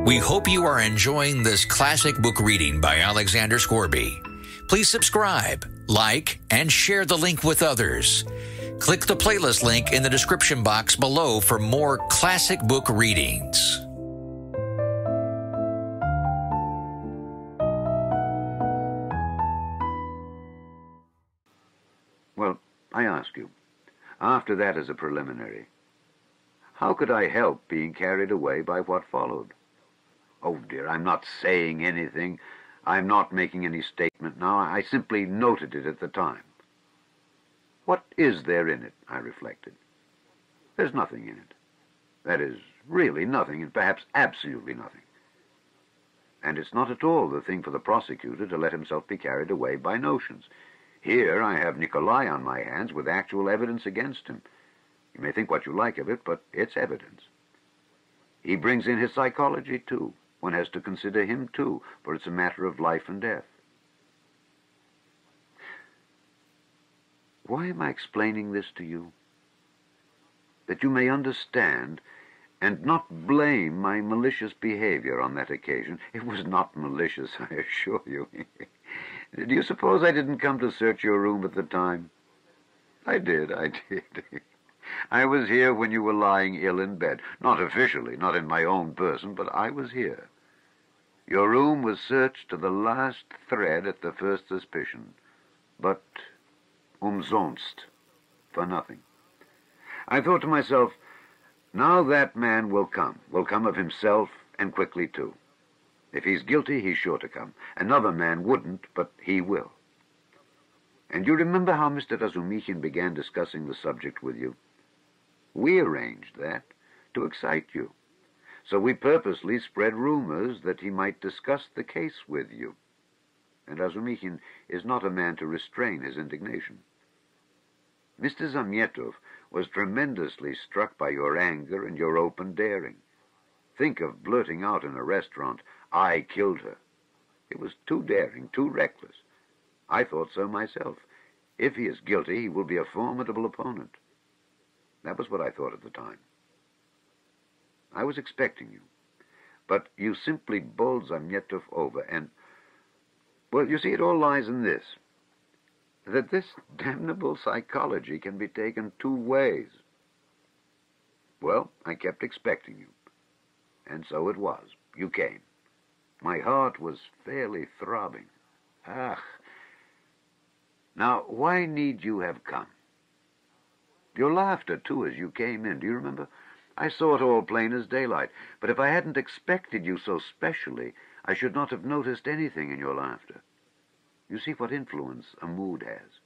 We hope you are enjoying this classic book reading by Alexander Scourby. Please subscribe, like, and share the link with others. Click the playlist link in the description box below for more classic book readings. Well, I ask you, after that as a preliminary, how could I help being carried away by what followed? Oh dear, I'm not saying anything. I'm not making any statement now. I simply noted it at the time. What is there in it? I reflected. There's nothing in it. That is, really nothing, and perhaps absolutely nothing. And it's not at all the thing for the prosecutor to let himself be carried away by notions. Here I have Nikolai on my hands with actual evidence against him. You may think what you like of it, but it's evidence. He brings in his psychology, too. One has to consider him, too, for it's a matter of life and death. Why am I explaining this to you? That you may understand and not blame my malicious behavior on that occasion. It was not malicious, I assure you. Do you suppose I didn't come to search your room at the time? I did. I was here when you were lying ill in bed. Not officially, not in my own person, but I was here. Your room was searched to the last thread at the first suspicion, but umsonst, for nothing. I thought to myself, now that man will come of himself, and quickly too. If he's guilty, he's sure to come. Another man wouldn't, but he will. And you remember how Mr. Razumikhin began discussing the subject with you? We arranged that to excite you. So we purposely spread rumors that he might discuss the case with you. And Razumikhin is not a man to restrain his indignation. Mr. Zamyetov was tremendously struck by your anger and your open daring. Think of blurting out in a restaurant, "I killed her." It was too daring, too reckless. I thought so myself. If he is guilty, he will be a formidable opponent. That was what I thought at the time. I was expecting you. But you simply bowled Zamyetov over, and, well, you see, it all lies in this, that this damnable psychology can be taken two ways. Well, I kept expecting you. And so it was. You came. My heart was fairly throbbing. Ah. Now, why need you have come? Your laughter, too, as you came in, do you remember? I saw it all plain as daylight, but if I hadn't expected you so specially, I should not have noticed anything in your laughter. You see what influence a mood has.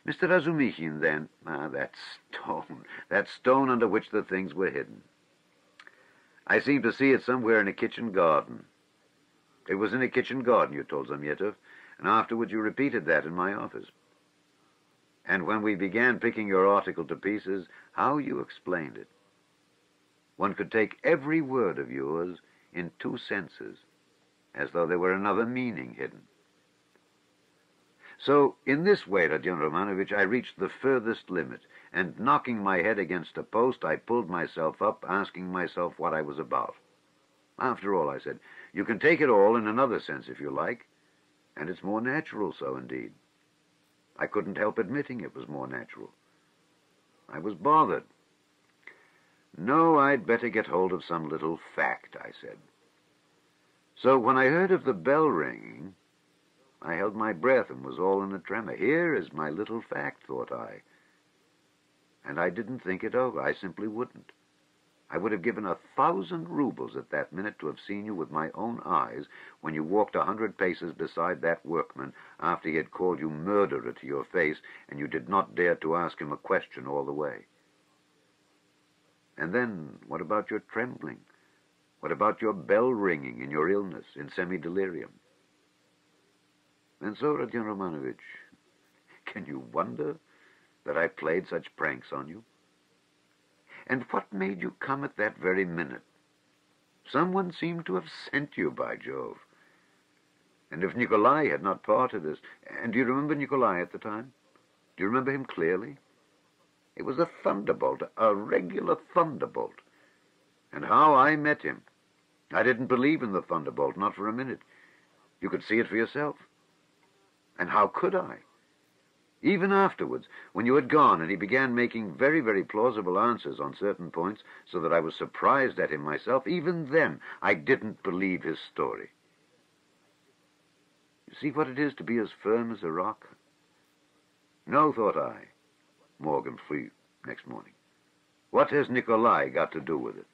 Mr. Razumikhin, then, that stone under which the things were hidden. I seem to see it somewhere in a kitchen garden. It was in a kitchen garden, you told Zamyetov, and afterwards you repeated that in my office. And when we began picking your article to pieces, how you explained it. One could take every word of yours in two senses, as though there were another meaning hidden. So, in this way, Rodion Romanovich, I reached the furthest limit, and knocking my head against a post, I pulled myself up, asking myself what I was about. After all, I said, you can take it all in another sense if you like, and it's more natural so indeed. I couldn't help admitting it was more natural. I was bothered. No, I'd better get hold of some little fact, I said. So when I heard of the bell ringing, I held my breath and was all in a tremor. Here is my little fact, thought I. And I didn't think it over. I simply wouldn't. I would have given 1,000 rubles at that minute to have seen you with my own eyes when you walked 100 paces beside that workman after he had called you murderer to your face and you did not dare to ask him a question all the way. And then, what about your trembling? What about your bell ringing in your illness, in semi-delirium? And so, Rodion Romanovich, can you wonder that I played such pranks on you? And what made you come at that very minute? Someone seemed to have sent you, by Jove. And if Nikolai had not parted us... And do you remember Nikolai at the time? Do you remember him clearly? It was a thunderbolt, a regular thunderbolt. And how I met him. I didn't believe in the thunderbolt, not for a minute. You could see it for yourself. And how could I? Even afterwards, when you had gone and he began making very, very plausible answers on certain points, so that I was surprised at him myself, even then I didn't believe his story. You see what it is to be as firm as a rock? No, thought I, morgen früh, next morning. What has Nikolai got to do with it?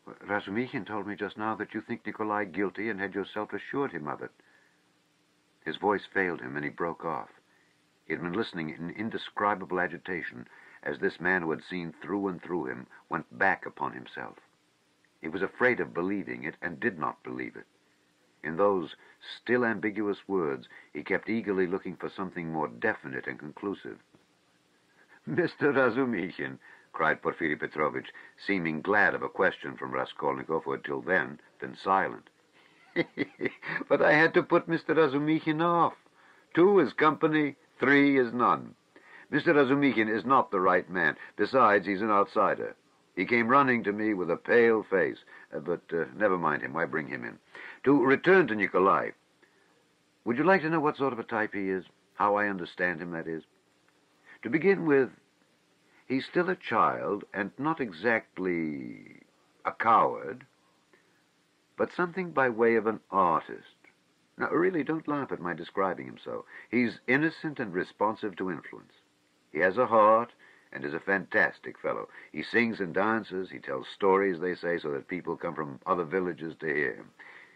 Well, Razumikhin told me just now that you think Nikolai guilty and had yourself assured him of it. His voice failed him and he broke off. He had been listening in indescribable agitation as this man who had seen through and through him went back upon himself. He was afraid of believing it and did not believe it. In those still ambiguous words, he kept eagerly looking for something more definite and conclusive. Mr. Razumikhin, cried Porfiri Petrovitch, seeming glad of a question from Raskolnikov, who had till then been silent. But I had to put Mr. Razumikhin off. 2 is company, 3 is none. Mr. Razumikhin is not the right man. Besides, he's an outsider. He came running to me with a pale face. But never mind him. Why bring him in? To return to Nikolai. Would you like to know what sort of a type he is? How I understand him, that is? To begin with, he's still a child and not exactly a coward, but something by way of an artist. Now, really, don't laugh at my describing him so. He's innocent and responsive to influence. He has a heart and is a fantastic fellow. He sings and dances. He tells stories, they say, so that people come from other villages to hear him.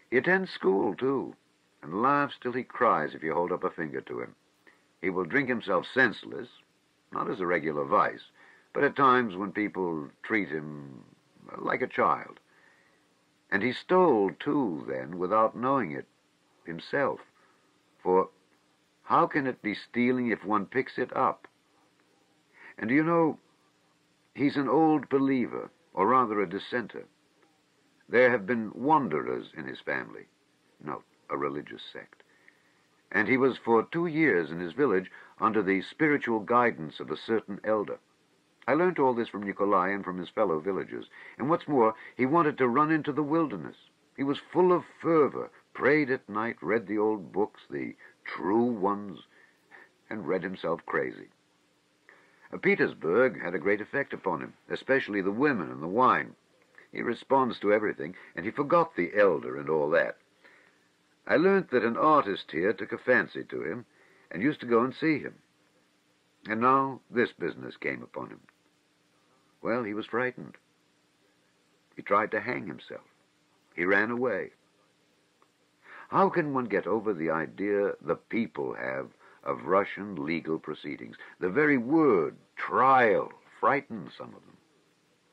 He attends school, too, and laughs till he cries if you hold up a finger to him. He will drink himself senseless, not as a regular vice, but at times when people treat him like a child. And he stole, too, then, without knowing it, himself. For how can it be stealing if one picks it up? And do you know, he's an old believer, or rather a dissenter. There have been wanderers in his family. Note, a religious sect. And he was for 2 years in his village under the spiritual guidance of a certain elder. I learnt all this from Nikolai and from his fellow villagers. And what's more, he wanted to run into the wilderness. He was full of fervor, prayed at night, read the old books, the true ones, and read himself crazy. Petersburg had a great effect upon him, especially the women and the wine. He responds to everything, and he forgot the elder and all that. I learnt that an artist here took a fancy to him and used to go and see him. And now this business came upon him. Well, he was frightened. He tried to hang himself. He ran away. How can one get over the idea the people have of Russian legal proceedings? The very word, trial, frightens some of them.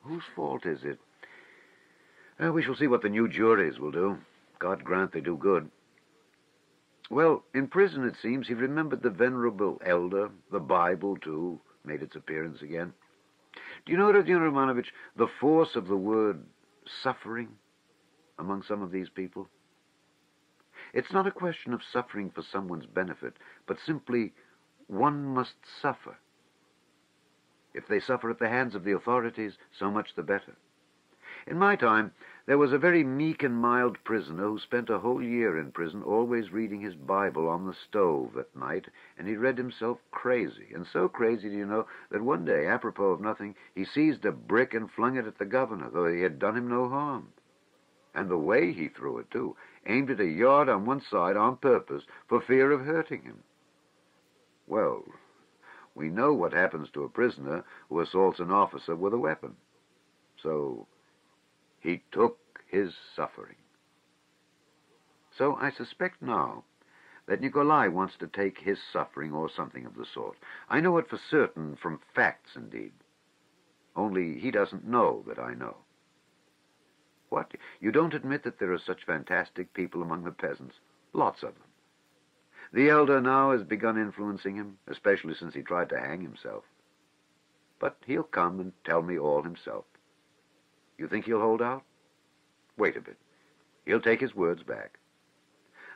Whose fault is it? We shall see what the new juries will do. God grant they do good. Well, in prison, it seems, he remembered the venerable elder. The Bible, too, made its appearance again. Do you know, Rodion Romanovich, the force of the word suffering among some of these people? It's not a question of suffering for someone's benefit, but simply one must suffer. If they suffer at the hands of the authorities, so much the better. In my time, there was a very meek and mild prisoner who spent a whole year in prison always reading his Bible on the stove at night, and he read himself crazy. And so crazy, do you know, that one day, apropos of nothing, he seized a brick and flung it at the governor, though he had done him no harm. And the way he threw it, too, aimed it a yard on one side on purpose for fear of hurting him. Well, we know what happens to a prisoner who assaults an officer with a weapon. So he took his suffering. So I suspect now that Nikolai wants to take his suffering or something of the sort. I know it for certain from facts, indeed. Only he doesn't know that I know. What? You don't admit that there are such fantastic people among the peasants? Lots of them. The elder now has begun influencing him, especially since he tried to hang himself. But he'll come and tell me all himself. You think he'll hold out? Wait a bit. He'll take his words back.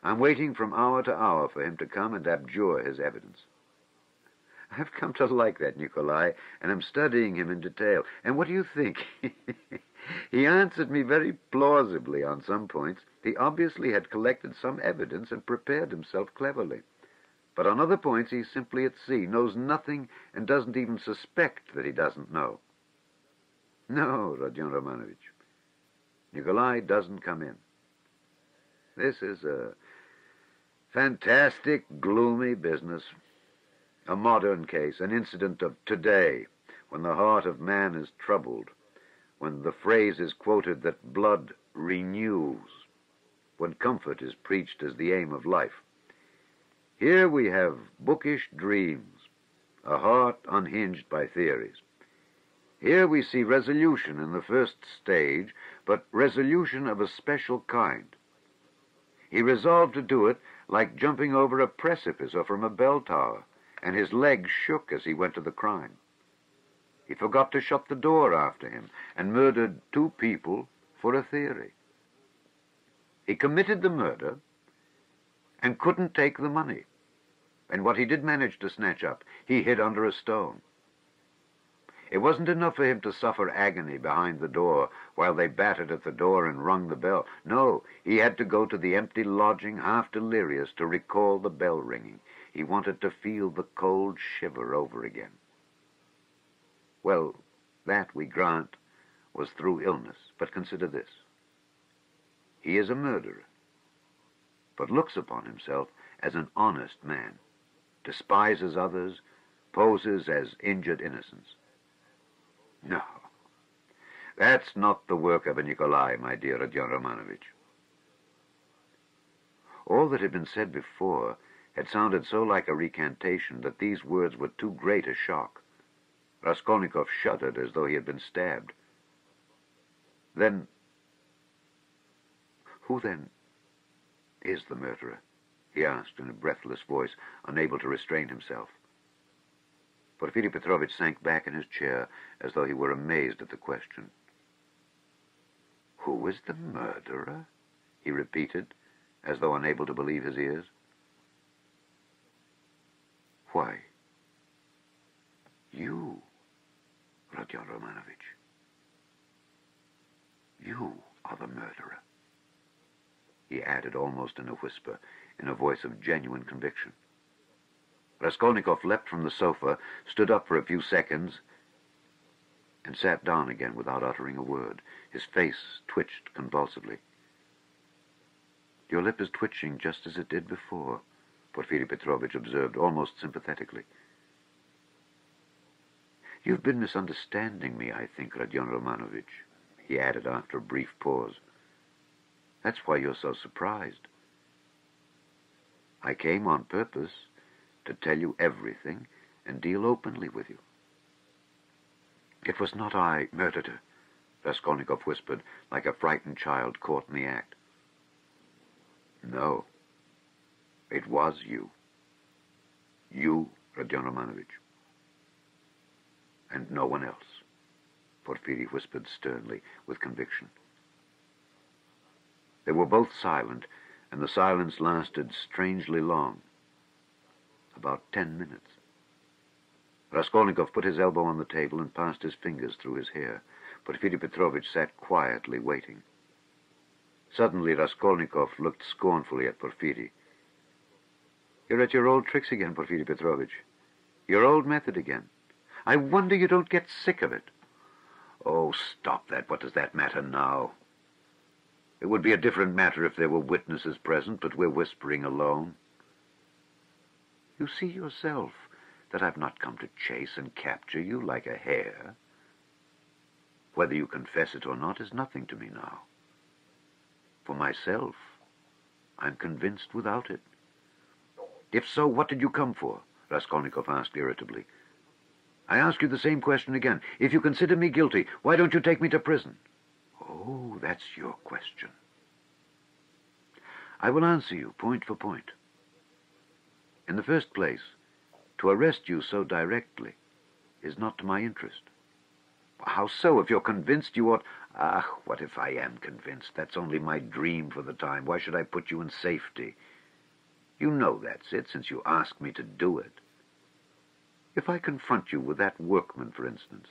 I'm waiting from hour to hour for him to come and abjure his evidence. I've come to like that Nikolai, and I'm studying him in detail. And what do you think? He answered me very plausibly on some points. He obviously had collected some evidence and prepared himself cleverly. But on other points he's simply at sea, knows nothing, and doesn't even suspect that he doesn't know. No, Rodion Romanovich. Nikolai doesn't come in. This is a fantastic, gloomy business. A modern case, an incident of today, when the heart of man is troubled, when the phrase is quoted that blood renews, when comfort is preached as the aim of life. Here we have bookish dreams, a heart unhinged by theories. Here we see resolution in the first stage, but resolution of a special kind. He resolved to do it like jumping over a precipice or from a bell tower, and his legs shook as he went to the crime. He forgot to shut the door after him and murdered 2 people for a theory. He committed the murder and couldn't take the money. And what he did manage to snatch up, he hid under a stone. It wasn't enough for him to suffer agony behind the door while they battered at the door and rung the bell. No, he had to go to the empty lodging, half delirious, to recall the bell ringing. He wanted to feel the cold shiver over again. Well, that, we grant, was through illness. But consider this. He is a murderer, but looks upon himself as an honest man, despises others, poses as injured innocence. No, that's not the work of a Nikolai, my dear Rodion Romanovich. All that had been said before had sounded so like a recantation that these words were too great a shock. Raskolnikov shuddered as though he had been stabbed. Then, who then is the murderer? He asked in a breathless voice, unable to restrain himself. Porfiri Petrovitch sank back in his chair as though he were amazed at the question. Who is the murderer? He repeated, as though unable to believe his ears. Why, you, Rodion Romanovich. You are the murderer, he added almost in a whisper, in a voice of genuine conviction. Raskolnikov leapt from the sofa, stood up for a few seconds, and sat down again without uttering a word. His face twitched convulsively. Your lip is twitching just as it did before, Porfiri Petrovitch observed, almost sympathetically. You've been misunderstanding me, I think, Rodion Romanovich, he added after a brief pause. That's why you're so surprised. I came on purpose to tell you everything and deal openly with you. It was not I murdered her, Raskolnikov whispered, like a frightened child caught in the act. No, it was you. You, Rodion Romanovich. And no one else, Porfiri whispered sternly, with conviction. They were both silent, and the silence lasted strangely long, about 10 minutes. Raskolnikov put his elbow on the table and passed his fingers through his hair. Porfiri Petrovitch sat quietly waiting. Suddenly Raskolnikov looked scornfully at Porfiri. "You're at your old tricks again, Porfiri Petrovitch. Your old method again. I wonder you don't get sick of it." "Oh, stop that. What does that matter now? It would be a different matter if there were witnesses present, but we're whispering alone. You see yourself that I've not come to chase and capture you like a hare. Whether you confess it or not is nothing to me now. For myself, I'm convinced without it." "If so, what did you come for?" Raskolnikov asked irritably. "I ask you the same question again. If you consider me guilty, why don't you take me to prison?" "Oh, that's your question. I will answer you point for point. In the first place, to arrest you so directly is not to my interest." "How so? If you're convinced, you ought—" "Ah, what if I am convinced? That's only my dream for the time. Why should I put you in safety? You know that's it, since you ask me to do it. If I confront you with that workman, for instance,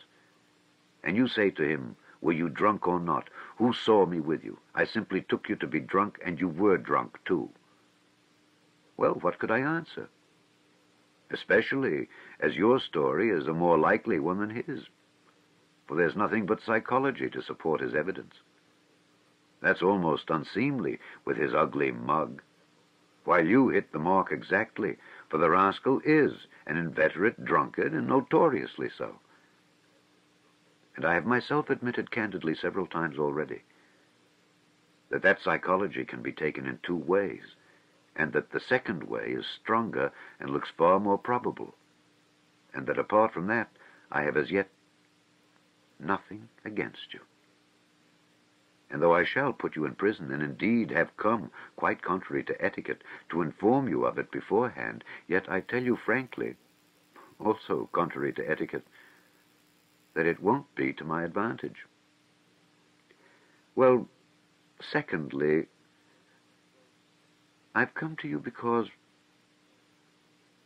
and you say to him, 'Were you drunk or not? Who saw me with you? I simply took you to be drunk, and you were drunk, too.' Well, what could I answer? Especially as your story is a more likely one than his. For there's nothing but psychology to support his evidence. That's almost unseemly with his ugly mug. While you hit the mark exactly, for the rascal is an inveterate drunkard, and notoriously so. And I have myself admitted candidly several times already that psychology can be taken in 2 ways, and that the second way is stronger and looks far more probable, and that apart from that, I have as yet nothing against you. And though I shall put you in prison, and indeed have come, quite contrary to etiquette, to inform you of it beforehand, yet I tell you frankly, also contrary to etiquette, that it won't be to my advantage. Well, secondly, I've come to you because...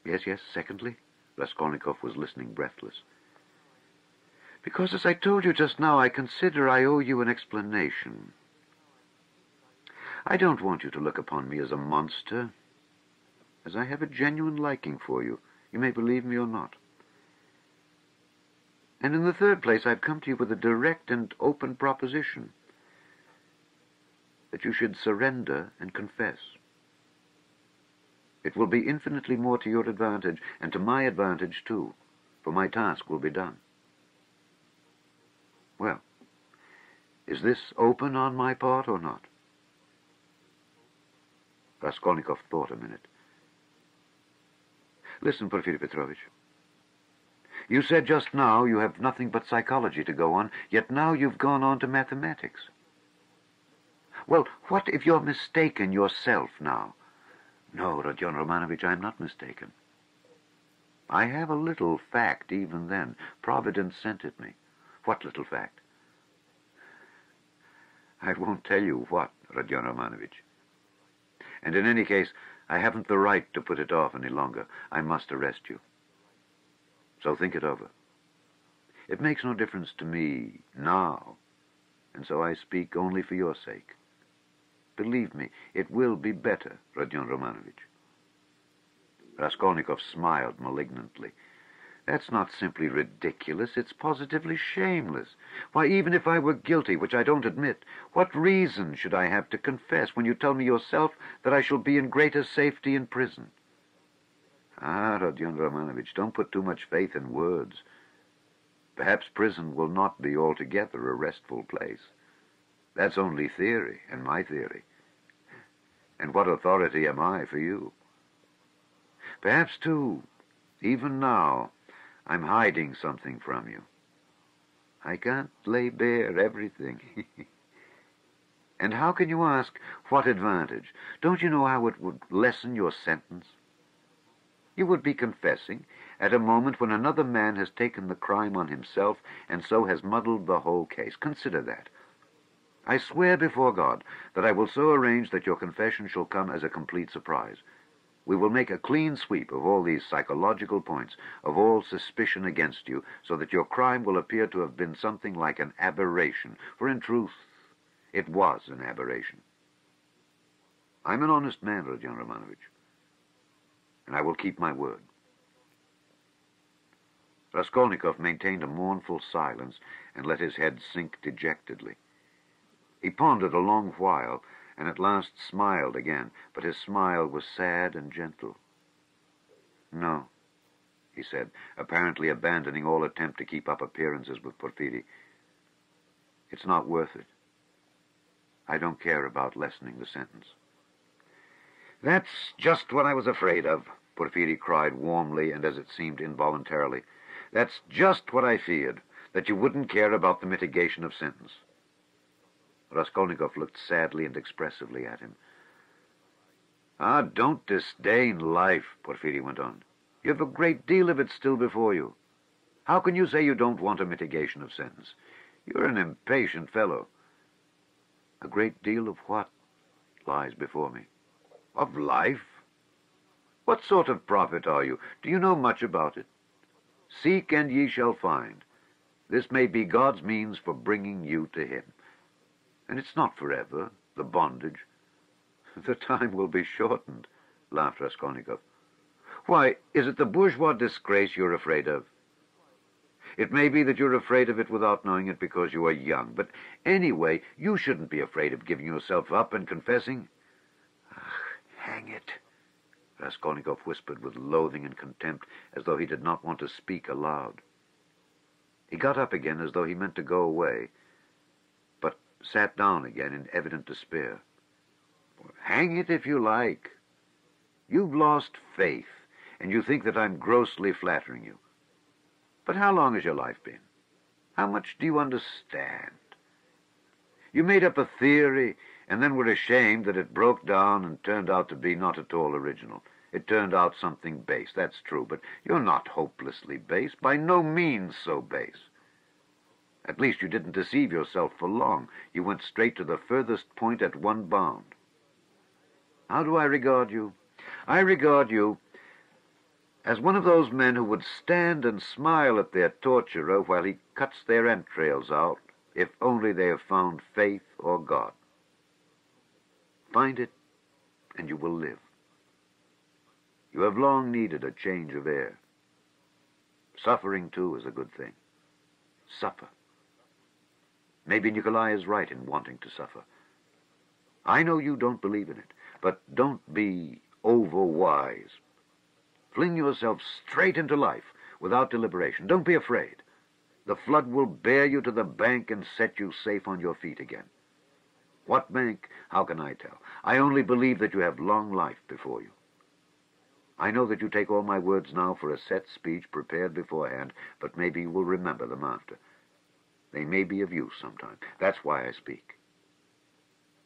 Yes, secondly? Raskolnikov was listening breathless. Because, as I told you just now, I consider I owe you an explanation. I don't want you to look upon me as a monster, as I have a genuine liking for you. You may believe me or not. And in the third place, I've come to you with a direct and open proposition that you should surrender and confess. It will be infinitely more to your advantage, and to my advantage too, for my task will be done. Well, is this open on my part or not? Raskolnikov thought a minute. Listen, Porfiri Petrovitch. You said just now you have nothing but psychology to go on, yet now you've gone on to mathematics. Well, what if you're mistaken yourself now? No, Rodion Romanovich, I'm not mistaken. I have a little fact even then. Providence sent it me. What little fact? I won't tell you what, Rodion Romanovich. And in any case, I haven't the right to put it off any longer. I must arrest you. So think it over. It makes no difference to me now, and so I speak only for your sake. Believe me, it will be better, Rodion Romanovich. Raskolnikov smiled malignantly. That's not simply ridiculous, it's positively shameless. Why, even if I were guilty, which I don't admit, what reason should I have to confess when you tell me yourself that I shall be in greater safety in prison? Ah, Rodion Romanovich, don't put too much faith in words. Perhaps prison will not be altogether a restful place. That's only theory, and my theory. And what authority am I for you? Perhaps, too, even now, I'm hiding something from you. I can't lay bare everything. And how can you ask, what advantage? Don't you know how it would lessen your sentence? You would be confessing at a moment when another man has taken the crime on himself and so has muddled the whole case. Consider that. I swear before God that I will so arrange that your confession shall come as a complete surprise. We will make a clean sweep of all these psychological points, of all suspicion against you, so that your crime will appear to have been something like an aberration, for in truth, it was an aberration. I'm an honest man, Rodion Romanovich, and I will keep my word. Raskolnikov maintained a mournful silence and let his head sink dejectedly. He pondered a long while, and at last smiled again, but his smile was sad and gentle. "No," he said, apparently abandoning all attempt to keep up appearances with Porfiry. "It's not worth it. I don't care about lessening the sentence." "That's just what I was afraid of," Porfiry cried warmly and, as it seemed, involuntarily. "That's just what I feared, that you wouldn't care about the mitigation of sentence." Raskolnikov looked sadly and expressively at him. "Ah, don't disdain life," Porfiry went on. "You have a great deal of it still before you. How can you say you don't want a mitigation of sentence? You're an impatient fellow." "A great deal of what lies before me?" "Of life. What sort of prophet are you? Do you know much about it? Seek and ye shall find. This may be God's means for bringing you to him. And it's not forever, the bondage." "The time will be shortened," laughed Raskolnikov. "Why, is it the bourgeois disgrace you're afraid of? It may be that you're afraid of it without knowing it because you are young, but anyway, you shouldn't be afraid of giving yourself up and confessing." "Hang it," Raskolnikov whispered with loathing and contempt, as though he did not want to speak aloud. He got up again as though he meant to go away, but sat down again in evident despair. "Hang it if you like. You've lost faith, and you think that I'm grossly flattering you. But how long has your life been? How much do you understand? You made up a theory, and then were ashamed that it broke down and turned out to be not at all original. It turned out something base, that's true, but you're not hopelessly base, by no means so base. At least you didn't deceive yourself for long. You went straight to the furthest point at one bound. How do I regard you? I regard you as one of those men who would stand and smile at their torturer while he cuts their entrails out, if only they have found faith or God. Find it, and you will live. You have long needed a change of air. Suffering, too, is a good thing. Suffer. Maybe Nikolai is right in wanting to suffer. I know you don't believe in it, but don't be over-wise. Fling yourself straight into life, without deliberation. Don't be afraid. The flood will bear you to the bank and set you safe on your feet again. What bank? How can I tell? I only believe that you have long life before you. I know that you take all my words now for a set speech prepared beforehand, but maybe you will remember them after. They may be of use sometime. That's why I speak.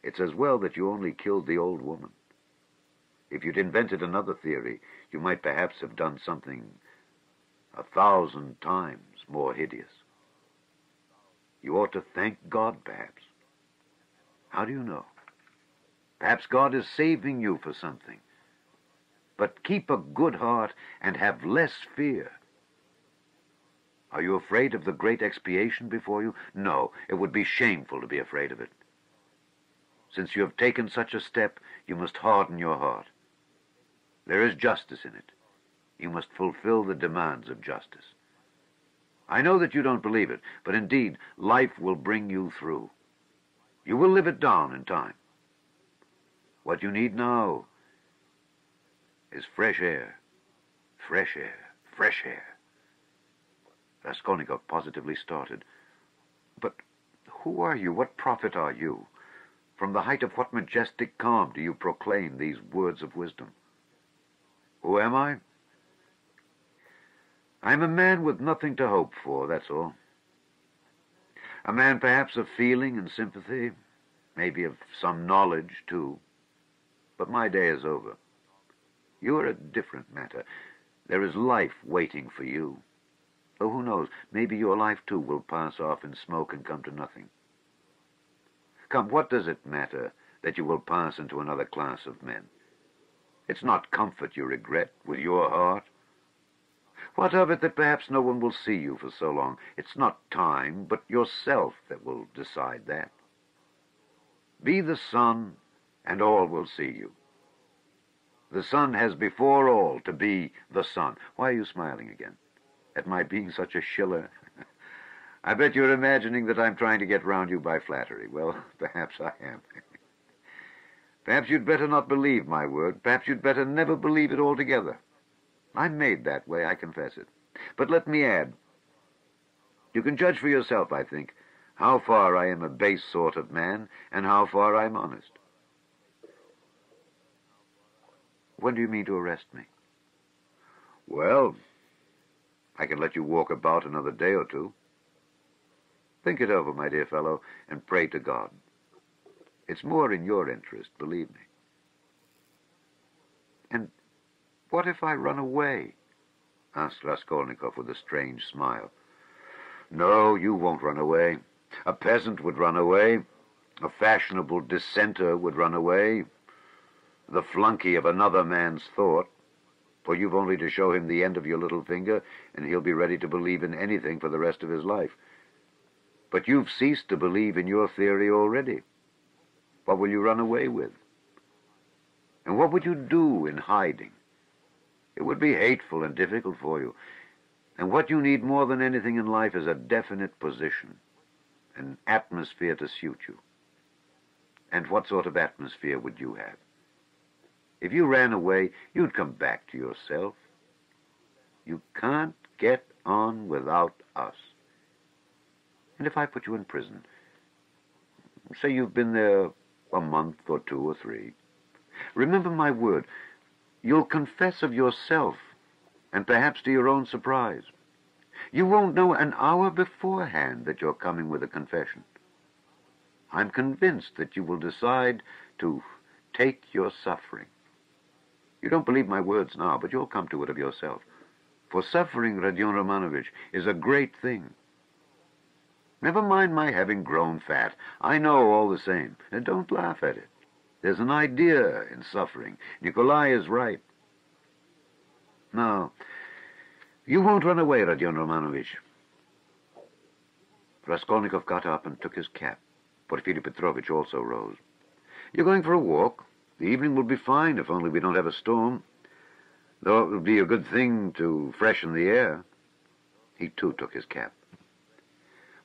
It's as well that you only killed the old woman. If you'd invented another theory, you might perhaps have done something 1,000 times more hideous. You ought to thank God, perhaps. How do you know? Perhaps God is saving you for something. But keep a good heart and have less fear. Are you afraid of the great expiation before you? No, it would be shameful to be afraid of it. Since you have taken such a step, you must harden your heart. There is justice in it. You must fulfill the demands of justice. I know that you don't believe it, but indeed, life will bring you through. You will live it down in time. What you need now is fresh air, fresh air, fresh air. Raskolnikov positively started. But who are you? What prophet are you? From the height of what majestic calm do you proclaim these words of wisdom? Who am I? I'm a man with nothing to hope for, that's all. A man perhaps of feeling and sympathy, maybe of some knowledge, too. But my day is over. You are a different matter. There is life waiting for you. Though who knows, maybe your life, too, will pass off in smoke and come to nothing. Come, what does it matter that you will pass into another class of men? It's not comfort you regret with your heart. What of it that perhaps no one will see you for so long? It's not time, but yourself that will decide that. Be the sun, and all will see you. The sun has before all to be the sun. Why are you smiling again? At my being such a shiller? I bet you're imagining that I'm trying to get round you by flattery. Well, perhaps I am. Perhaps you'd better not believe my word. Perhaps you'd better never believe it altogether. I'm made that way, I confess it. But let me add, you can judge for yourself, I think, how far I am a base sort of man and how far I'm honest. When do you mean to arrest me? Well, I can let you walk about another day or two. Think it over, my dear fellow, and pray to God. It's more in your interest, believe me. And what if I run away? Asked Raskolnikov with a strange smile. No, you won't run away. A peasant would run away. A fashionable dissenter would run away. The flunky of another man's thought. For you've only to show him the end of your little finger, and he'll be ready to believe in anything for the rest of his life. But you've ceased to believe in your theory already. What will you run away with? And what would you do in hiding? It would be hateful and difficult for you. And what you need more than anything in life is a definite position, an atmosphere to suit you. And what sort of atmosphere would you have? If you ran away, you'd come back to yourself. You can't get on without us. And if I put you in prison, say you've been there a month or 2 or 3, remember my word, you'll confess of yourself, and perhaps to your own surprise. You won't know an hour beforehand that you're coming with a confession. I'm convinced that you will decide to take your suffering. You don't believe my words now, but you'll come to it of yourself. For suffering, Rodion Romanovich, is a great thing. Never mind my having grown fat. I know all the same. And don't laugh at it. There's an idea in suffering. Nikolai is right. No, you won't run away, Rodion Romanovich. Raskolnikov got up and took his cap. Porfiri Petrovitch also rose. You're going for a walk? The evening will be fine, if only we don't have a storm. Though it would be a good thing to freshen the air. He, too, took his cap.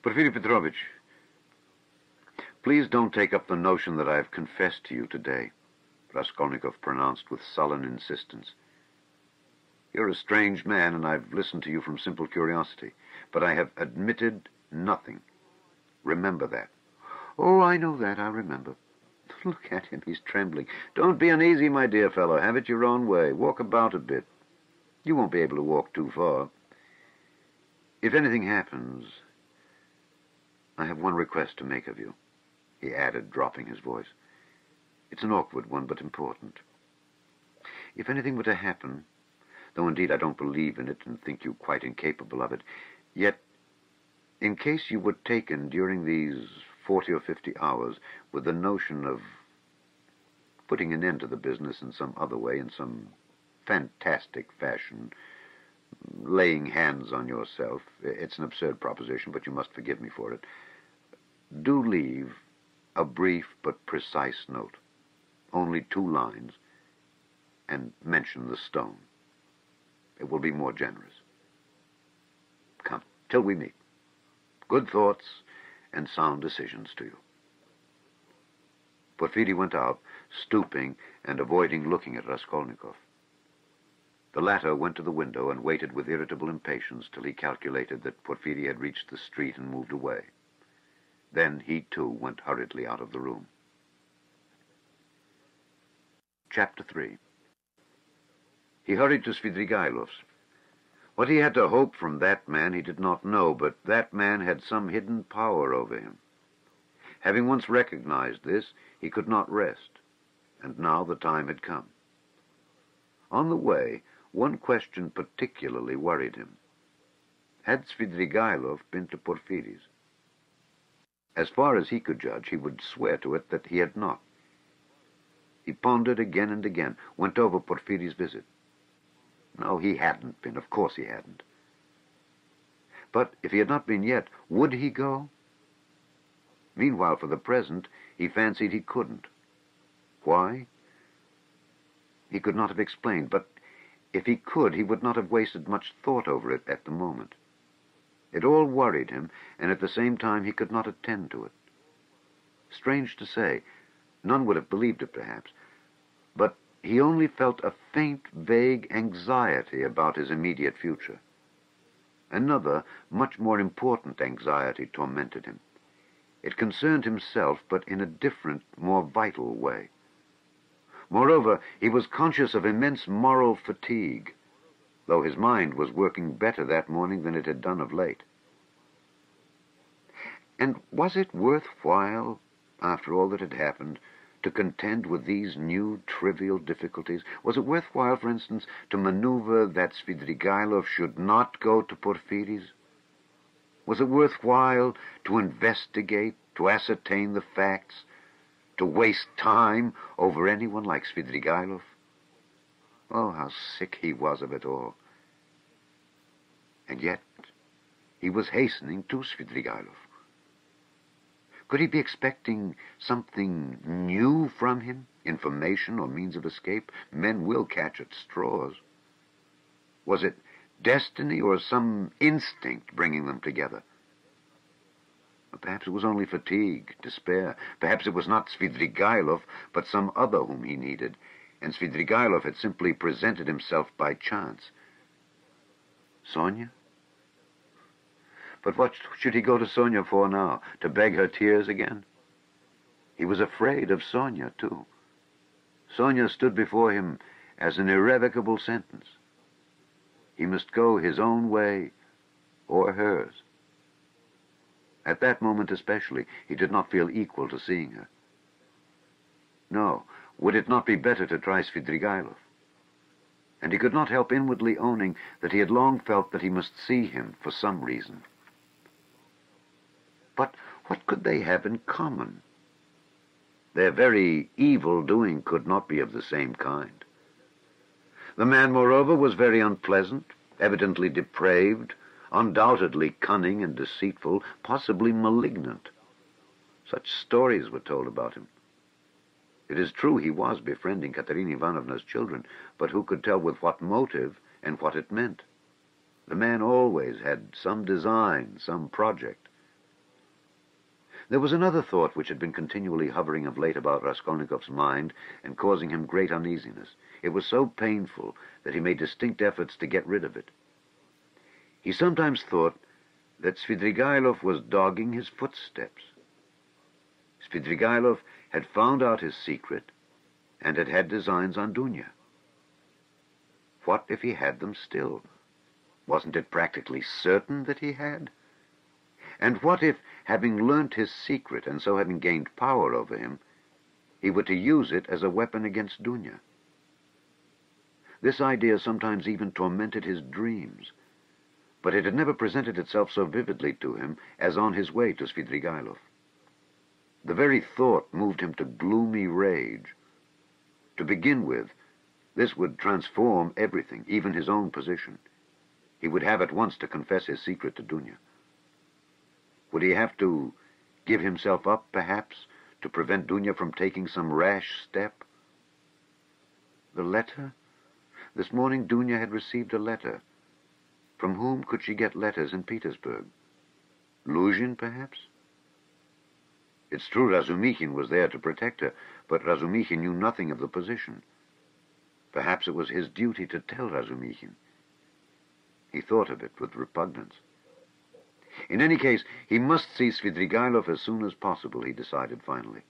Porfiri Petrovitch, please don't take up the notion that I have confessed to you today, Raskolnikov pronounced with sullen insistence. You're a strange man, and I've listened to you from simple curiosity, but I have admitted nothing. Remember that. Oh, I know that, I remember. Look at him, he's trembling. Don't be uneasy, my dear fellow. Have it your own way. Walk about a bit. You won't be able to walk too far. If anything happens, I have one request to make of you, he added, dropping his voice. It's an awkward one, but important. If anything were to happen, though indeed I don't believe in it and think you quite incapable of it, yet, in case you were taken during these 40 or 50 hours with the notion of putting an end to the business in some other way, in some fantastic fashion, laying hands on yourself, it's an absurd proposition, but you must forgive me for it, do leave a brief but precise note, only 2 lines, and mention the stone. It will be more generous. Come, till we meet. Good thoughts and sound decisions to you. Porfiri went out, stooping and avoiding looking at Raskolnikov. The latter went to the window and waited with irritable impatience till he calculated that Porfiri had reached the street and moved away. Then he, too, went hurriedly out of the room. Chapter 3. He hurried to Svidrigailov's. What he had to hope from that man he did not know, but that man had some hidden power over him. Having once recognized this, he could not rest, and now the time had come. On the way, one question particularly worried him. Had Svidrigailov been to Porfiri's? As far as he could judge, he would swear to it that he had not. He pondered again and again, went over Porfiry's visit. No, he hadn't been. Of course he hadn't. But if he had not been yet, would he go? Meanwhile, for the present, he fancied he couldn't. Why? He could not have explained, but if he could, he would not have wasted much thought over it at the moment. It all worried him, and at the same time he could not attend to it. Strange to say, none would have believed it perhaps, but he only felt a faint, vague anxiety about his immediate future. Another, much more important anxiety tormented him. It concerned himself, but in a different, more vital way. Moreover, he was conscious of immense moral fatigue, though his mind was working better that morning than it had done of late. And was it worthwhile, after all that had happened, to contend with these new trivial difficulties? Was it worthwhile, for instance, to maneuver that Svidrigailov should not go to Porfiry's? Was it worthwhile to investigate, to ascertain the facts, to waste time over anyone like Svidrigailov? Oh, how sick he was of it all. And yet, he was hastening to Svidrigailov. Could he be expecting something new from him? Information or means of escape? Men will catch at straws. Was it destiny or some instinct bringing them together? Or perhaps it was only fatigue, despair. Perhaps it was not Svidrigailov, but some other whom he needed, and Svidrigailov had simply presented himself by chance. Sonia? But what should he go to Sonia for now? To beg her tears again? He was afraid of Sonia, too. Sonia stood before him as an irrevocable sentence. He must go his own way or hers. At that moment especially, he did not feel equal to seeing her. No, would it not be better to try Svidrigailov? And he could not help inwardly owning that he had long felt that he must see him for some reason. But what could they have in common? Their very evil-doing could not be of the same kind. The man, moreover, was very unpleasant, evidently depraved, undoubtedly cunning and deceitful, possibly malignant. Such stories were told about him. It is true he was befriending Katerina Ivanovna's children, but who could tell with what motive and what it meant? The man always had some design, some project. There was another thought which had been continually hovering of late about Raskolnikov's mind and causing him great uneasiness. It was so painful that he made distinct efforts to get rid of it. He sometimes thought that Svidrigailov was dogging his footsteps. Svidrigailov had found out his secret and had had designs on Dunya. What if he had them still? Wasn't it practically certain that he had? And what if, having learnt his secret and so having gained power over him, he were to use it as a weapon against Dunya? This idea sometimes even tormented his dreams, but it had never presented itself so vividly to him as on his way to Svidrigailov. The very thought moved him to gloomy rage. To begin with, this would transform everything, even his own position. He would have at once to confess his secret to Dunya. Would he have to give himself up, perhaps, to prevent Dunya from taking some rash step? The letter? This morning Dunya had received a letter. From whom could she get letters in Petersburg? Luzhin, perhaps? It's true Razumikhin was there to protect her, but Razumikhin knew nothing of the position. Perhaps it was his duty to tell Razumikhin. He thought of it with repugnance. In any case, he must see Svidrigailov as soon as possible, he decided finally.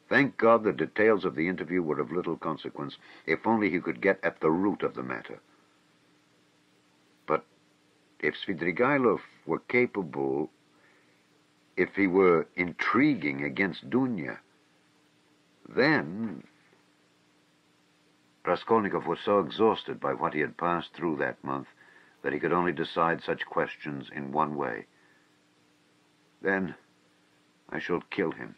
Thank God the details of the interview were of little consequence, if only he could get at the root of the matter. But if Svidrigailov were capable, if he were intriguing against Dunya, then... Raskolnikov was so exhausted by what he had passed through that month that he could only decide such questions in one way. Then I shall kill him,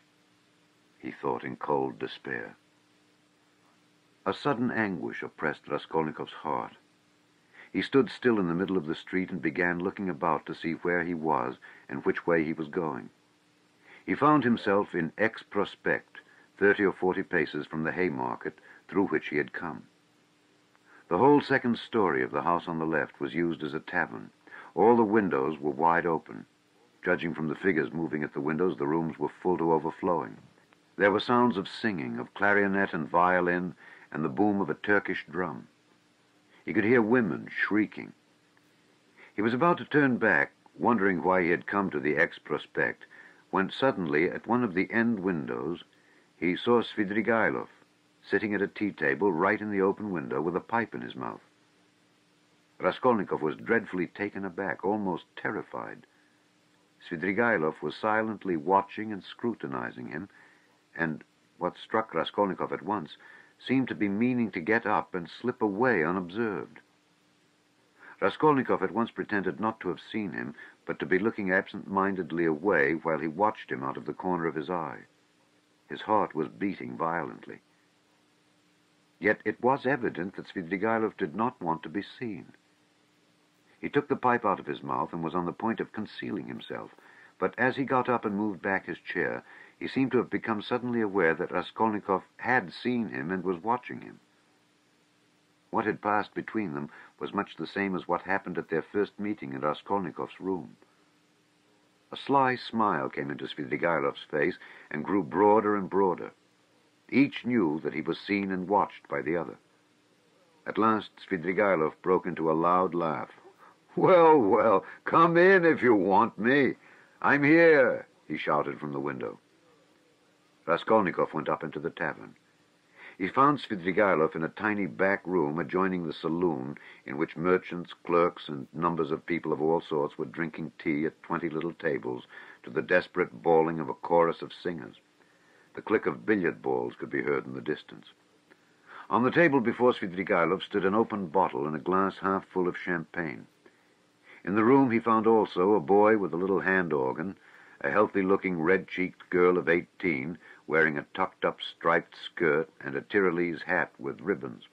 he thought in cold despair. A sudden anguish oppressed Raskolnikov's heart. He stood still in the middle of the street and began looking about to see where he was and which way he was going. He found himself in X-Prospect, 30 or 40 paces from the Haymarket through which he had come. The whole second story of the house on the left was used as a tavern. All the windows were wide open. Judging from the figures moving at the windows, the rooms were full to overflowing. There were sounds of singing, of clarionet and violin, and the boom of a Turkish drum. He could hear women shrieking. He was about to turn back, wondering why he had come to the X-Prospect, when suddenly, at one of the end windows, he saw Svidrigailov, sitting at a tea table right in the open window with a pipe in his mouth. Raskolnikov was dreadfully taken aback, almost terrified. Svidrigailov was silently watching and scrutinizing him, and, what struck Raskolnikov at once, seemed to be meaning to get up and slip away unobserved. Raskolnikov at once pretended not to have seen him, but to be looking absent-mindedly away while he watched him out of the corner of his eye. His heart was beating violently. Yet it was evident that Svidrigailov did not want to be seen. He took the pipe out of his mouth and was on the point of concealing himself, but as he got up and moved back his chair, he seemed to have become suddenly aware that Raskolnikov had seen him and was watching him. What had passed between them was much the same as what happened at their first meeting in Raskolnikov's room. A sly smile came into Svidrigailov's face and grew broader and broader. Each knew that he was seen and watched by the other. At last Svidrigailov broke into a loud laugh. "Well, well, come in if you want me. I'm here," he shouted from the window. Raskolnikov went up into the tavern. He found Svidrigailov in a tiny back room adjoining the saloon, in which merchants, clerks, and numbers of people of all sorts were drinking tea at 20 little tables to the desperate bawling of a chorus of singers. The click of billiard balls could be heard in the distance. On the table before Svidrigailov stood an open bottle and a glass half full of champagne. In the room he found also a boy with a little hand organ, a healthy-looking, red-cheeked girl of 18, wearing a tucked-up striped skirt and a Tyrolese hat with ribbons.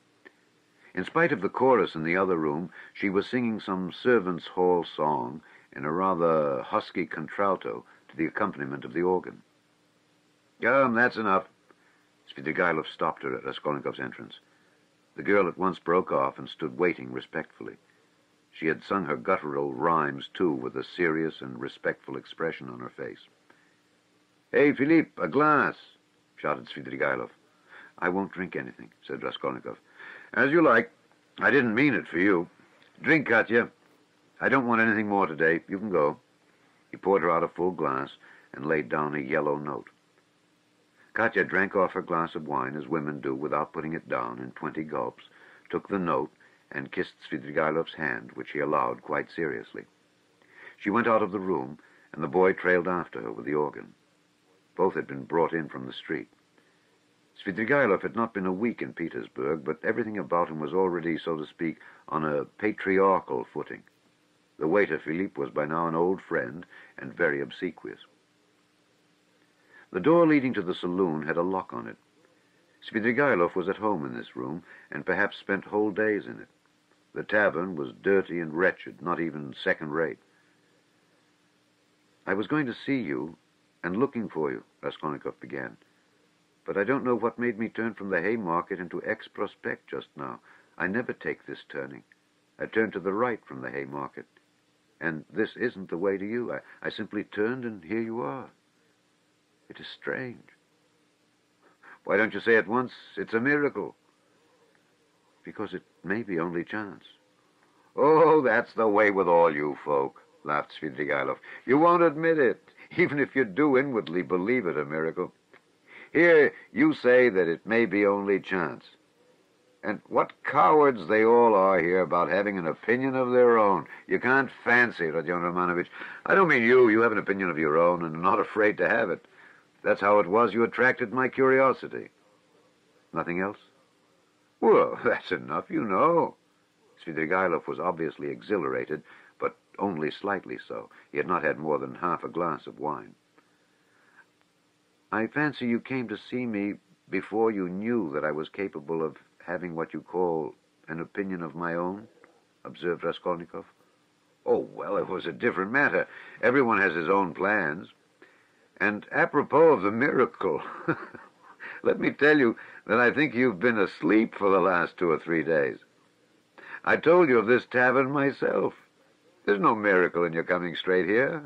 In spite of the chorus in the other room, she was singing some servants' hall song in a rather husky contralto to the accompaniment of the organ. "Come, that's enough." Svidrigailov stopped her at Raskolnikov's entrance. The girl at once broke off and stood waiting respectfully. She had sung her guttural rhymes, too, with a serious and respectful expression on her face. "Hey, Philippe, a glass!" shouted Svidrigailov. "I won't drink anything," said Raskolnikov. "As you like. I didn't mean it for you. Drink, Katya. I don't want anything more today. You can go." He poured her out a full glass and laid down a yellow note. Katya drank off her glass of wine as women do without putting it down in 20 gulps, took the note, and kissed Svidrigailov's hand, which he allowed quite seriously. She went out of the room, and the boy trailed after her with the organ. Both had been brought in from the street. Svidrigailov had not been a week in Petersburg, but everything about him was already, so to speak, on a patriarchal footing. The waiter, Philippe, was by now an old friend and very obsequious. The door leading to the saloon had a lock on it. Svidrigailov was at home in this room, and perhaps spent whole days in it. The tavern was dirty and wretched, not even second-rate. "I was going to see you, and looking for you," Raskolnikov began. "But I don't know what made me turn from the Haymarket into X-Prospect just now. I never take this turning. I turned to the right from the Haymarket. And this isn't the way to you. I simply turned, and here you are. It is strange." "Why don't you say at once, it's a miracle?" "Because it may be only chance." "Oh, that's the way with all you folk," laughed Svidrigailov. "You won't admit it, even if you do inwardly believe it a miracle. Here you say that it may be only chance. And what cowards they all are here about having an opinion of their own. You can't fancy, Rodion Romanovich. I don't mean you. You have an opinion of your own and are not afraid to have it. That's how it was you attracted my curiosity." "Nothing else?" "Well, that's enough, you know." Svidrigailov was obviously exhilarated, but only slightly so. He had not had more than half a glass of wine. I fancy you came to see me before you knew that I was capable of having what you call an opinion of my own, observed Raskolnikov. Oh, well, it was a different matter. Everyone has his own plans. And apropos of the miracle, let me tell you that I think you've been asleep for the last 2 or 3 days. I told you of this tavern myself. There's no miracle in your coming straight here.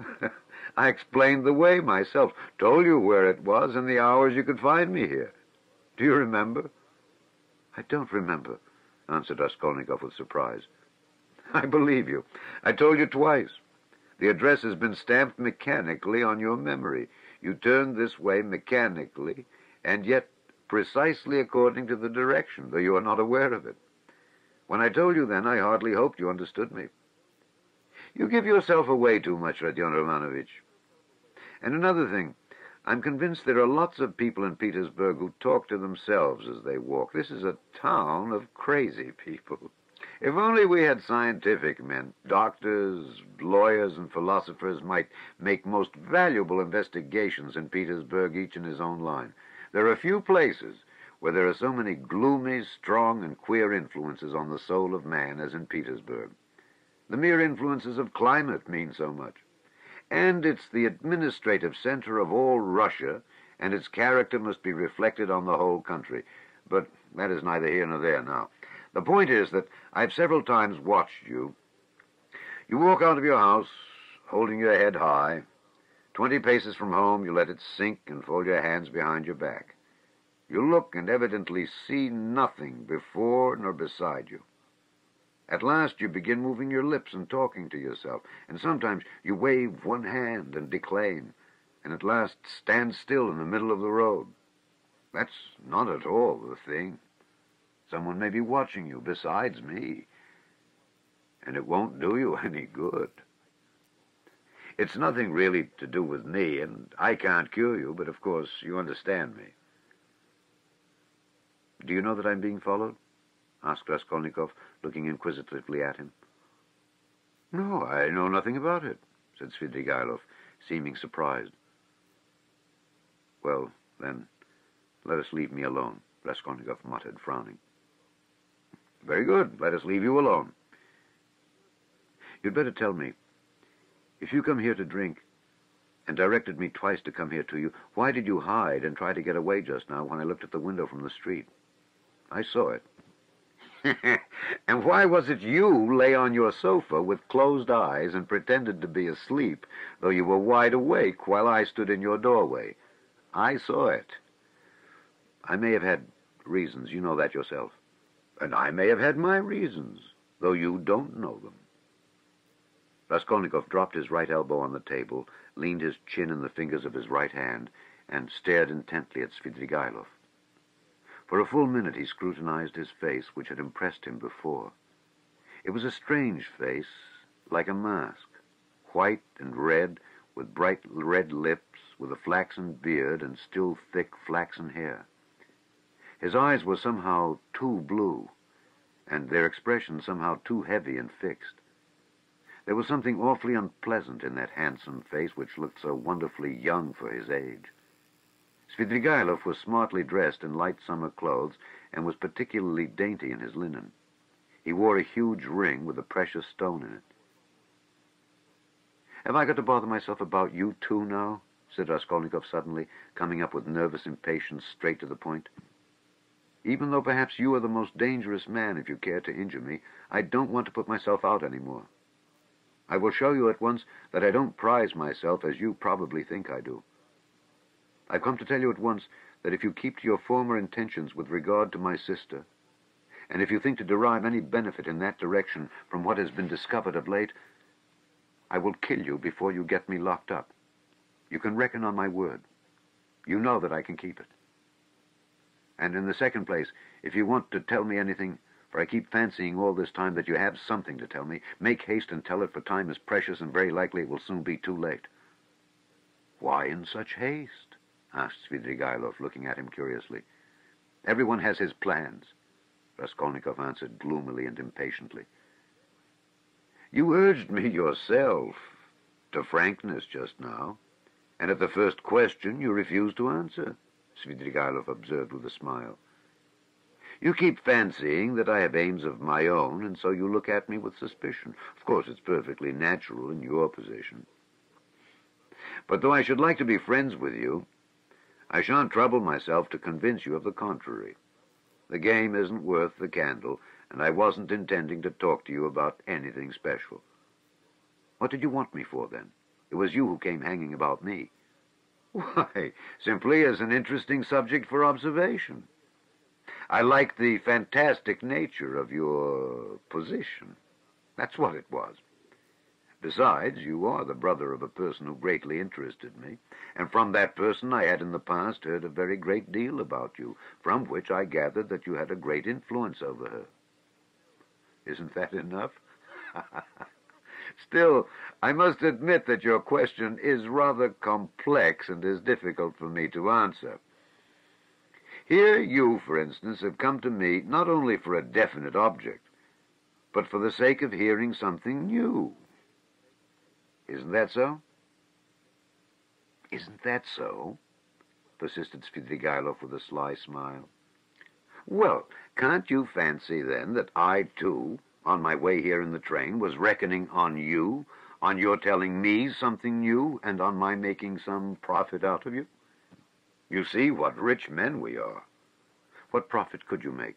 I explained the way myself, told you where it was and the hours you could find me here. Do you remember? I don't remember, answered Raskolnikov with surprise. I believe you. I told you twice. The address has been stamped mechanically on your memory. You turned this way mechanically, and yet precisely according to the direction, though you are not aware of it. When I told you then, I hardly hoped you understood me. You give yourself away too much, Rodion Romanovich. And another thing, I'm convinced there are lots of people in Petersburg who talk to themselves as they walk. This is a town of crazy people. If only we had scientific men, doctors, lawyers, and philosophers might make most valuable investigations in Petersburg, each in his own line. There are few places where there are so many gloomy, strong, and queer influences on the soul of man as in Petersburg. The mere influences of climate mean so much. And it's the administrative center of all Russia, and its character must be reflected on the whole country. But that is neither here nor there now. The point is that I've several times watched you. You walk out of your house, holding your head high. 20 paces from home, you let it sink and fold your hands behind your back. You look and evidently see nothing before nor beside you. At last you begin moving your lips and talking to yourself, and sometimes you wave one hand and declaim, and at last stand still in the middle of the road. That's not at all the thing. Someone may be watching you besides me, and it won't do you any good. It's nothing really to do with me, and I can't cure you, but of course you understand me. Do you know that I'm being followed? Asked Raskolnikov, looking inquisitively at him. No, I know nothing about it, said Svidrigailov, seeming surprised. Well, then, let us leave me alone, Raskolnikov muttered, frowning. Very good, let us leave you alone. You'd better tell me, if you come here to drink, and directed me twice to come here to you, why did you hide and try to get away just now when I looked at the window from the street? I saw it. And why was it you lay on your sofa with closed eyes and pretended to be asleep, though you were wide awake while I stood in your doorway? I saw it. I may have had reasons, you know that yourself. And I may have had my reasons, though you don't know them. Raskolnikov dropped his right elbow on the table, leaned his chin in the fingers of his right hand, and stared intently at Svidrigailov. For a full minute he scrutinized his face, which had impressed him before. It was a strange face, like a mask, white and red, with bright red lips, with a flaxen beard and still thick flaxen hair. His eyes were somehow too blue, and their expression somehow too heavy and fixed. There was something awfully unpleasant in that handsome face, which looked so wonderfully young for his age. Svidrigailov was smartly dressed in light summer clothes and was particularly dainty in his linen. He wore a huge ring with a precious stone in it. Have I got to bother myself about you too now? Said Raskolnikov suddenly, coming up with nervous impatience straight to the point. Even though perhaps you are the most dangerous man if you care to injure me, I don't want to put myself out any more. I will show you at once that I don't prize myself as you probably think I do. I've come to tell you at once that if you keep to your former intentions with regard to my sister, and if you think to derive any benefit in that direction from what has been discovered of late, I will kill you before you get me locked up. You can reckon on my word. You know that I can keep it. And in the second place, if you want to tell me anything, for I keep fancying all this time that you have something to tell me, make haste and tell it, for time is precious and very likely it will soon be too late. Why in such haste? Asked Svidrigailov, looking at him curiously. Everyone has his plans, Raskolnikov answered gloomily and impatiently. You urged me yourself to frankness just now. And at the first question you refuse to answer, Svidrigailov observed with a smile. You keep fancying that I have aims of my own, and so you look at me with suspicion. Of course, it's perfectly natural in your position. But though I should like to be friends with you, I shan't trouble myself to convince you of the contrary. The game isn't worth the candle, and I wasn't intending to talk to you about anything special. What did you want me for, then? It was you who came hanging about me. Why, simply as an interesting subject for observation. I liked the fantastic nature of your position. That's what it was. Besides, you are the brother of a person who greatly interested me, and from that person I had in the past heard a very great deal about you, from which I gathered that you had a great influence over her. Isn't that enough? Still, I must admit that your question is rather complex and is difficult for me to answer. Here you, for instance, have come to me not only for a definite object, but for the sake of hearing something new. Isn't that so? Isn't that so? Persisted Svidrigailov with a sly smile. Well, can't you fancy, then, that I, too, on my way here in the train, was reckoning on you, on your telling me something new, and on my making some profit out of you? You see what rich men we are. What profit could you make?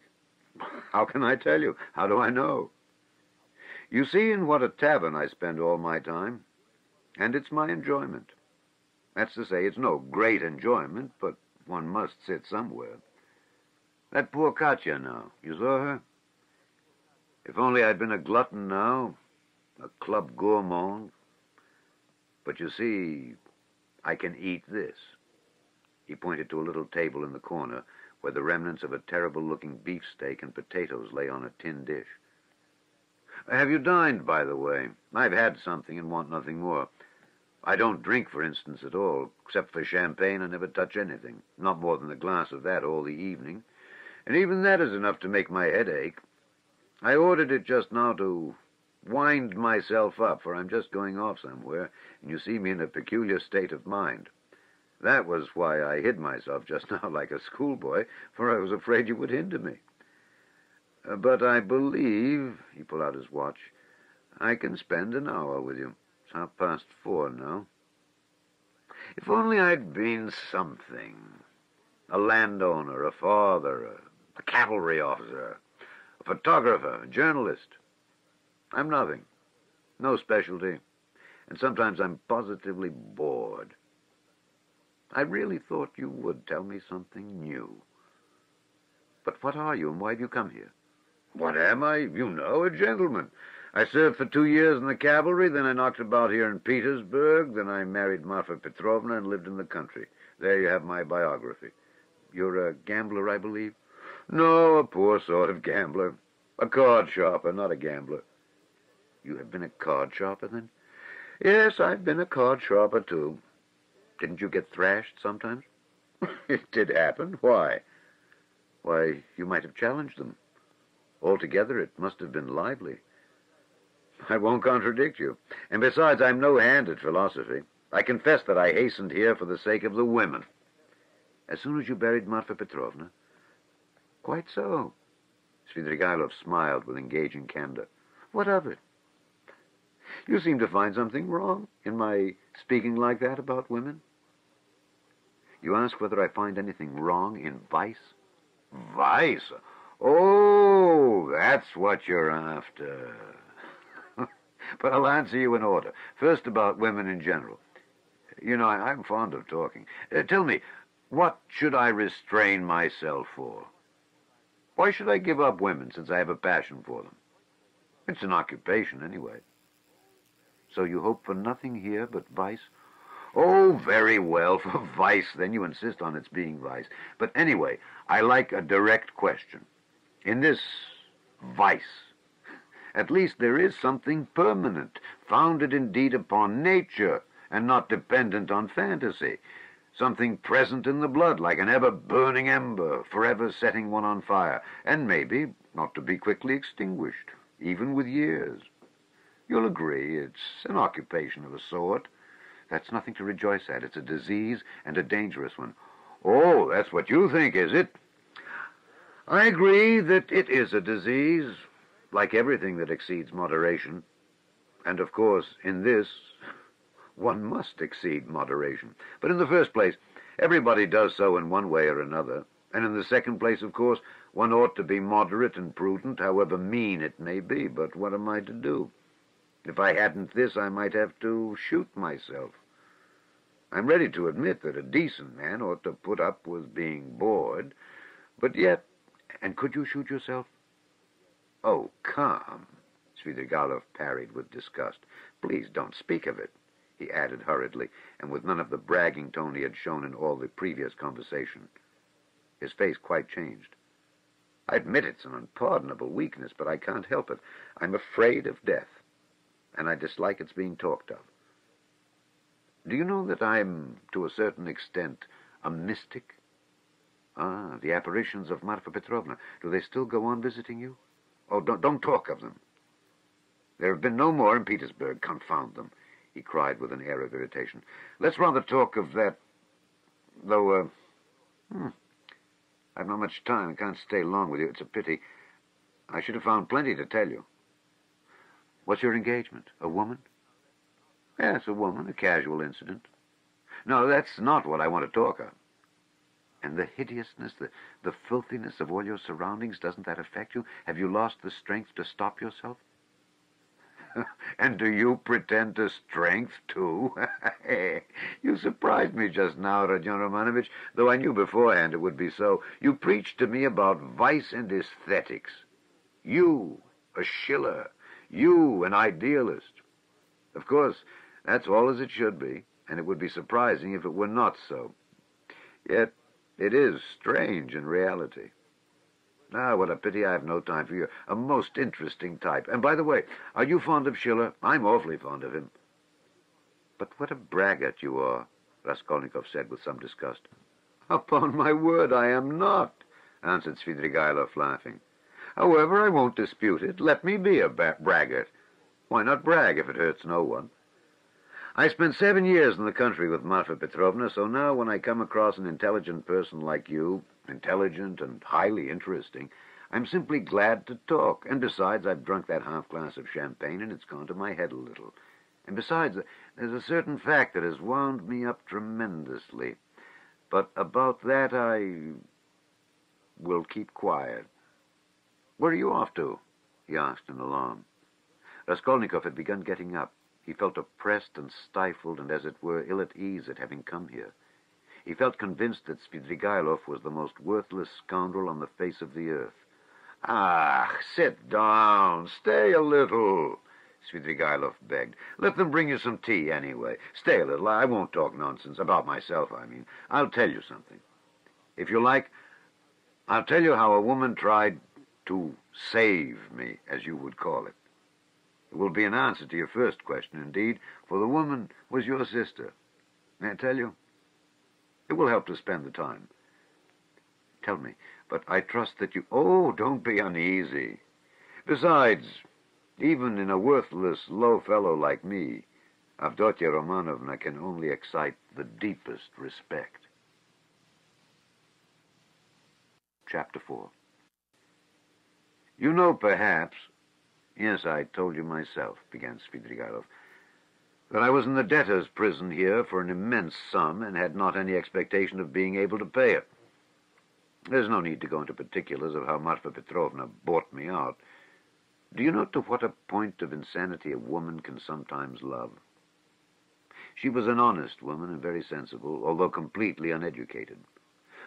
How can I tell you? How do I know? You see in what a tavern I spend all my time, and it's my enjoyment. That's to say, it's no great enjoyment, but one must sit somewhere. That poor Katya now, you saw her? If only I'd been a glutton now, a club gourmand. But you see, I can eat this. He pointed to a little table in the corner where the remnants of a terrible-looking beefsteak and potatoes lay on a tin dish. Have you dined, by the way? I've had something and want nothing more. I don't drink, for instance, at all. Except for champagne, I never touch anything. Not more than a glass of that all the evening. And even that is enough to make my head ache. I ordered it just now to wind myself up, for I'm just going off somewhere, and you see me in a peculiar state of mind. That was why I hid myself just now like a schoolboy, for I was afraid you would hinder me. But I believe, he pulled out his watch, I can spend an hour with you. It's 4:30 now. If only I'd been something. A landowner, a father, a cavalry officer, a photographer, a journalist. I'm nothing. No specialty. And sometimes I'm positively bored. I really thought you would tell me something new. But what are you, and why have you come here? What am I? You know, a gentleman. I served for 2 years in the cavalry, then I knocked about here in Petersburg, then I married Marfa Petrovna and lived in the country. There you have my biography. You're a gambler, I believe? No, a poor sort of gambler. A card sharper, not a gambler. You have been a card sharper, then? Yes, I've been a card sharper, too. Didn't you get thrashed sometimes? It did happen. Why? Why, you might have challenged them. Altogether, it must have been lively. I won't contradict you. And besides, I'm no hand at philosophy. I confess that I hastened here for the sake of the women. As soon as you buried Marfa Petrovna? Quite so. Svidrigailov smiled with engaging candor. What of it? You seem to find something wrong in my speaking like that about women. You ask whether I find anything wrong in vice? Vice? Oh, that's what you're after. But I'll answer you in order. First, about women in general. You know, I'm fond of talking. Tell me, what should I restrain myself for? Why should I give up women since I have a passion for them? It's an occupation, anyway. So you hope for nothing here but vice? Oh, very well, for vice. Then you insist on its being vice. But anyway, I like a direct question. In this vice, at least there is something permanent, founded indeed upon nature, and not dependent on fantasy. Something present in the blood, like an ever-burning ember, forever setting one on fire, and maybe not to be quickly extinguished, even with years. You'll agree it's an occupation of a sort. That's nothing to rejoice at. It's a disease, and a dangerous one. Oh, that's what you think, is it? I agree that it is a disease, like everything that exceeds moderation. And, of course, in this, one must exceed moderation. But in the first place, everybody does so in one way or another. And in the second place, of course, one ought to be moderate and prudent, however mean it may be. But what am I to do? If I hadn't this, I might have to shoot myself. I'm ready to admit that a decent man ought to put up with being bored, but yet... And could you shoot yourself? Oh, come, Svidrigailov parried with disgust. Please don't speak of it, he added hurriedly, and with none of the bragging tone he had shown in all the previous conversation. His face quite changed. I admit it's an unpardonable weakness, but I can't help it. I'm afraid of death, and I dislike its being talked of. Do you know that I'm, to a certain extent, a mystic? Ah, the apparitions of Marfa Petrovna. Do they still go on visiting you? Oh, don't talk of them. There have been no more in Petersburg, confound them, he cried with an air of irritation. Let's rather talk of that, though, I've not much time. I can't stay long with you. It's a pity. I should have found plenty to tell you. What's your engagement? A woman? Yes, a woman, a casual incident. No, that's not what I want to talk of. And the hideousness, the filthiness of all your surroundings, doesn't that affect you? Have you lost the strength to stop yourself? And do you pretend to strength, too? You surprised me just now, Rodion Romanovich, though I knew beforehand it would be so. You preached to me about vice and aesthetics. You, a Schiller. You, an idealist. Of course, that's all as it should be, and it would be surprising if it were not so. Yet it is strange in reality. Ah, what a pity I have no time for you. A most interesting type. And by the way, are you fond of Schiller? I'm awfully fond of him. But what a braggart you are, Raskolnikov said with some disgust. Upon my word, I am not, answered Svidrigailov, laughing. However, I won't dispute it. Let me be a braggart. Why not brag if it hurts no one? I spent 7 years in the country with Marfa Petrovna, so now when I come across an intelligent person like you, intelligent and highly interesting, I'm simply glad to talk. And besides, I've drunk that half-glass of champagne, and it's gone to my head a little. And besides, there's a certain fact that has wound me up tremendously. But about that I will keep quiet. Where are you off to? He asked in alarm. Raskolnikov had begun getting up. He felt oppressed and stifled and, as it were, ill at ease at having come here. He felt convinced that Svidrigailov was the most worthless scoundrel on the face of the earth. Ah, sit down. Stay a little, Svidrigailov begged. Let them bring you some tea anyway. Stay a little. I won't talk nonsense. About myself, I mean. I'll tell you something. If you like, I'll tell you how a woman tried to save me, as you would call it. It will be an answer to your first question, indeed, for the woman was your sister. May I tell you? It will help to spend the time. Tell me, but I trust that you... Oh, don't be uneasy. Besides, even in a worthless, low fellow like me, Avdotya Romanovna can only excite the deepest respect. Chapter 4. You know, perhaps... Yes, I told you myself, began Svidrigailov, that I was in the debtor's prison here for an immense sum and had not any expectation of being able to pay it. There's no need to go into particulars of how Marfa Petrovna bought me out. Do you know to what a point of insanity a woman can sometimes love? She was an honest woman and very sensible, although completely uneducated.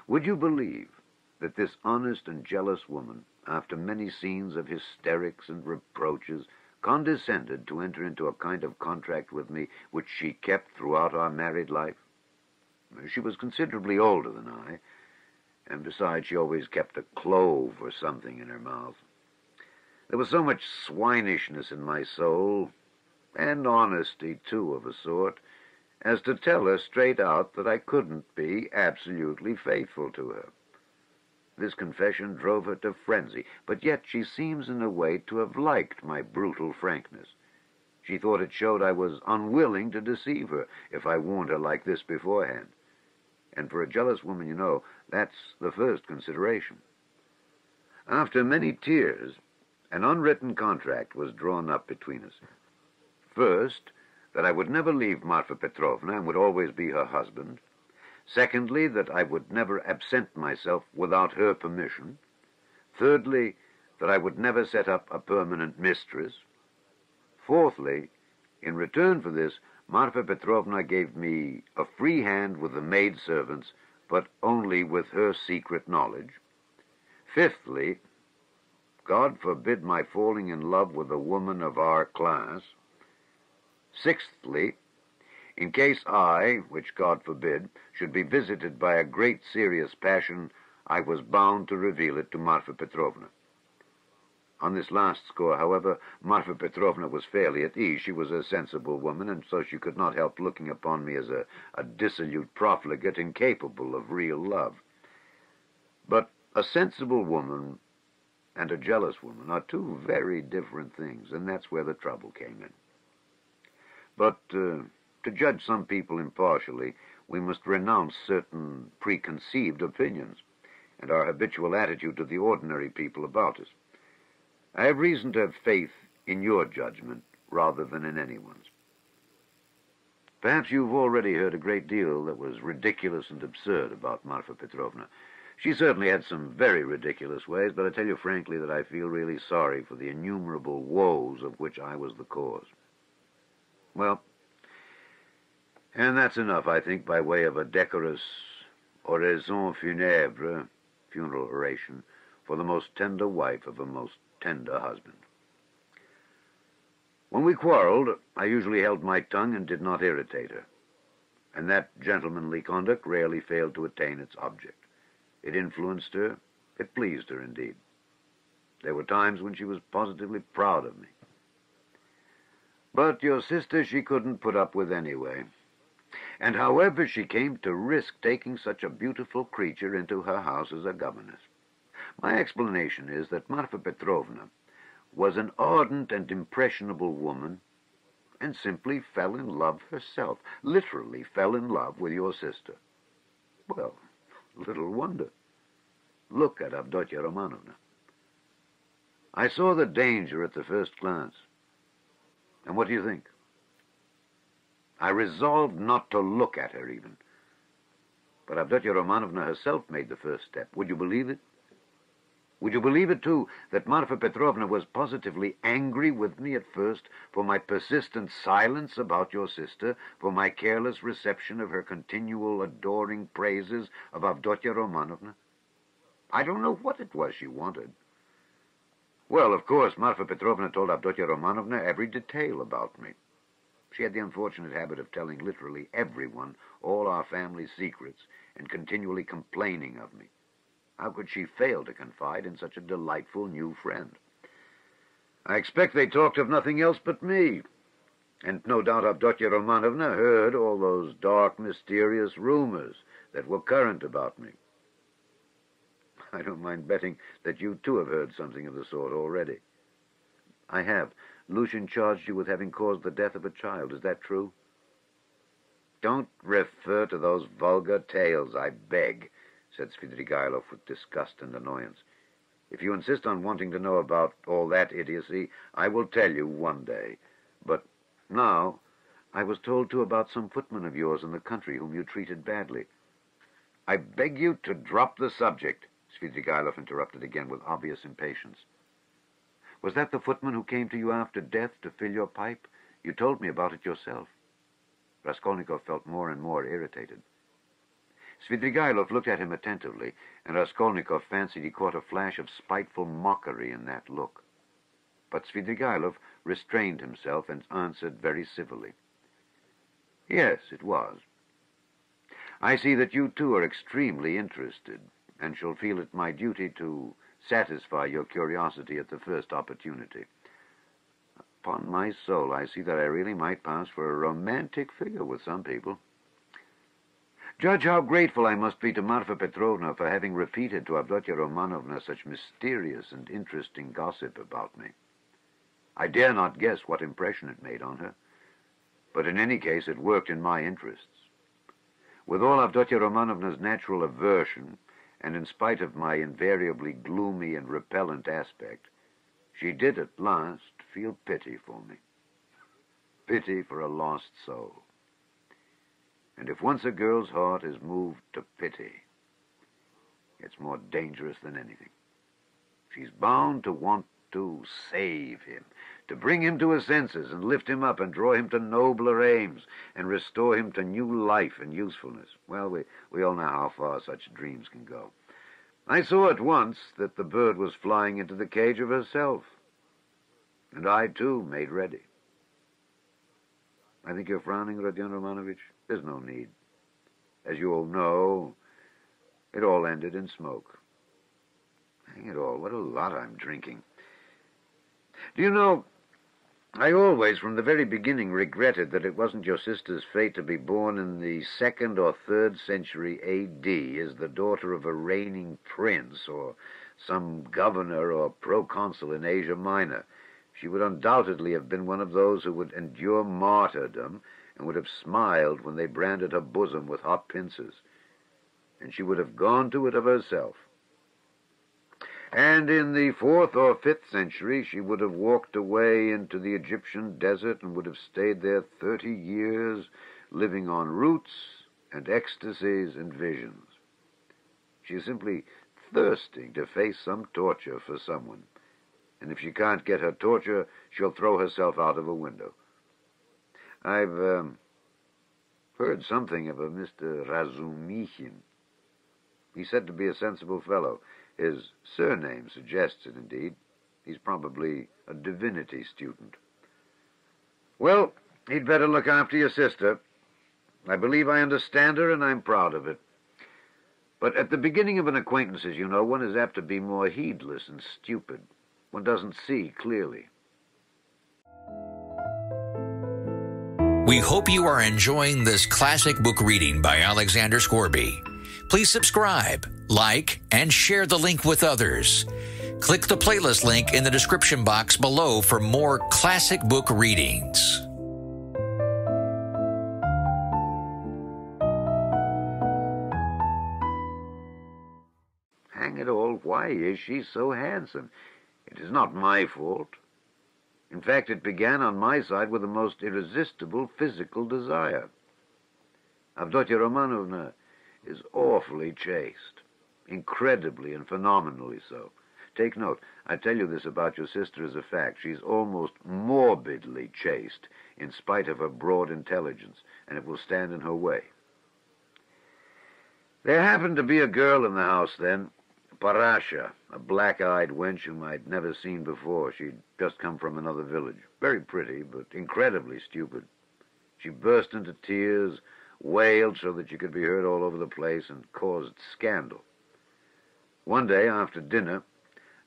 Would you believe that this honest and jealous woman, after many scenes of hysterics and reproaches, condescended to enter into a kind of contract with me which she kept throughout our married life? She was considerably older than I, and besides she always kept a clove or something in her mouth. There was so much swinishness in my soul, and honesty, too, of a sort, as to tell her straight out that I couldn't be absolutely faithful to her. This confession drove her to frenzy, but yet she seems in a way to have liked my brutal frankness. She thought it showed I was unwilling to deceive her if I warned her like this beforehand. And for a jealous woman, you know, that's the first consideration. After many tears, an unwritten contract was drawn up between us. First, that I would never leave Marfa Petrovna and would always be her husband. Secondly, that I would never absent myself without her permission. Thirdly, that I would never set up a permanent mistress. Fourthly, in return for this, Marfa Petrovna gave me a free hand with the maid-servants, but only with her secret knowledge. Fifthly, God forbid my falling in love with a woman of our class. Sixthly, in case I, which God forbid, should be visited by a great serious passion, I was bound to reveal it to Marfa Petrovna. On this last score, however, Marfa Petrovna was fairly at ease. She was a sensible woman, and so she could not help looking upon me as a dissolute profligate incapable of real love. But a sensible woman and a jealous woman are two very different things, and that's where the trouble came in. But to judge some people impartially, we must renounce certain preconceived opinions and our habitual attitude to the ordinary people about us. I have reason to have faith in your judgment rather than in anyone's. Perhaps you've already heard a great deal that was ridiculous and absurd about Marfa Petrovna. She certainly had some very ridiculous ways, but I tell you frankly that I feel really sorry for the innumerable woes of which I was the cause. Well, and that's enough, I think, by way of a decorous oraison funèbre, funeral oration, for the most tender wife of a most tender husband. When we quarreled, I usually held my tongue and did not irritate her, and that gentlemanly conduct rarely failed to attain its object. It influenced her, it pleased her indeed. There were times when she was positively proud of me. But your sister she couldn't put up with anyway. And however she came to risk taking such a beautiful creature into her house as a governess. My explanation is that Marfa Petrovna was an ardent and impressionable woman and simply fell in love herself, literally fell in love with your sister. Well, little wonder. Look at Avdotya Romanovna. I saw the danger at the first glance. And what do you think? I resolved not to look at her even. But Avdotya Romanovna herself made the first step. Would you believe it? Would you believe it, too, that Marfa Petrovna was positively angry with me at first for my persistent silence about your sister, for my careless reception of her continual adoring praises of Avdotya Romanovna? I don't know what it was she wanted. Well, of course, Marfa Petrovna told Avdotya Romanovna every detail about me. She had the unfortunate habit of telling literally everyone all our family's secrets and continually complaining of me. How could she fail to confide in such a delightful new friend? I expect they talked of nothing else but me, and no doubt Avdotya Romanovna heard all those dark, mysterious rumors that were current about me. I don't mind betting that you too have heard something of the sort already. I have. Lushin charged you with having caused the death of a child. Is that true? Don't refer to those vulgar tales, I beg, said Svidrigailov with disgust and annoyance. If you insist on wanting to know about all that idiocy, I will tell you one day. But now, I was told, too, about some footman of yours in the country whom you treated badly. I beg you to drop the subject, Svidrigailov interrupted again with obvious impatience. Was that the footman who came to you after death to fill your pipe? You told me about it yourself. Raskolnikov felt more and more irritated. Svidrigailov looked at him attentively, and Raskolnikov fancied he caught a flash of spiteful mockery in that look. But Svidrigailov restrained himself and answered very civilly. Yes, it was. I see that you too are extremely interested, and shall feel it my duty to satisfy your curiosity at the first opportunity. Upon my soul, I see that I really might pass for a romantic figure with some people. Judge how grateful I must be to Marfa Petrovna for having repeated to Avdotya Romanovna such mysterious and interesting gossip about me. I dare not guess what impression it made on her, but in any case it worked in my interests. With all Avdotya Romanovna's natural aversion, and in spite of my invariably gloomy and repellent aspect, she did at last feel pity for me. Pity for a lost soul. And if once a girl's heart is moved to pity, it's more dangerous than anything. She's bound to want to save him, to bring him to his senses and lift him up and draw him to nobler aims and restore him to new life and usefulness. Well, we all know how far such dreams can go. I saw at once that the bird was flying into the cage of herself, and I, too, made ready. I think you're frowning, Rodion Romanovich? There's no need. As you all know, it all ended in smoke. Hang it all, what a lot I'm drinking. Do you know, I always, from the very beginning, regretted that it wasn't your sister's fate to be born in the 2nd or 3rd century A.D. as the daughter of a reigning prince or some governor or proconsul in Asia Minor. She would undoubtedly have been one of those who would endure martyrdom and would have smiled when they branded her bosom with hot pincers. And she would have gone to it of herself. And in the 4th or 5th century, she would have walked away into the Egyptian desert and would have stayed there 30 years, living on roots and ecstasies and visions. She's simply thirsting to face some torture for someone. And if she can't get her torture, she'll throw herself out of a window. I've heard something of a Mr. Razumikhin. He's said to be a sensible fellow. His surname suggests it, indeed. He's probably a divinity student. Well, he'd better look after your sister. I believe I understand her, and I'm proud of it. But at the beginning of an acquaintance, as you know, one is apt to be more heedless and stupid. One doesn't see clearly. We hope you are enjoying this classic book reading by Alexander Scourby. Please subscribe, like, and share the link with others. Click the playlist link in the description box below for more classic book readings. Hang it all, why is she so handsome? It is not my fault. In fact, it began on my side with the most irresistible physical desire. Avdotya Romanovna is awfully chaste, incredibly and phenomenally so. Take note, I tell you this about your sister as a fact. She's almost morbidly chaste, in spite of her broad intelligence, and it will stand in her way. There happened to be a girl in the house then, Parasha, a black-eyed wench whom I'd never seen before. She'd just come from another village. Very pretty, but incredibly stupid. She burst into tears, wailed so that she could be heard all over the place, and caused scandal. One day, after dinner,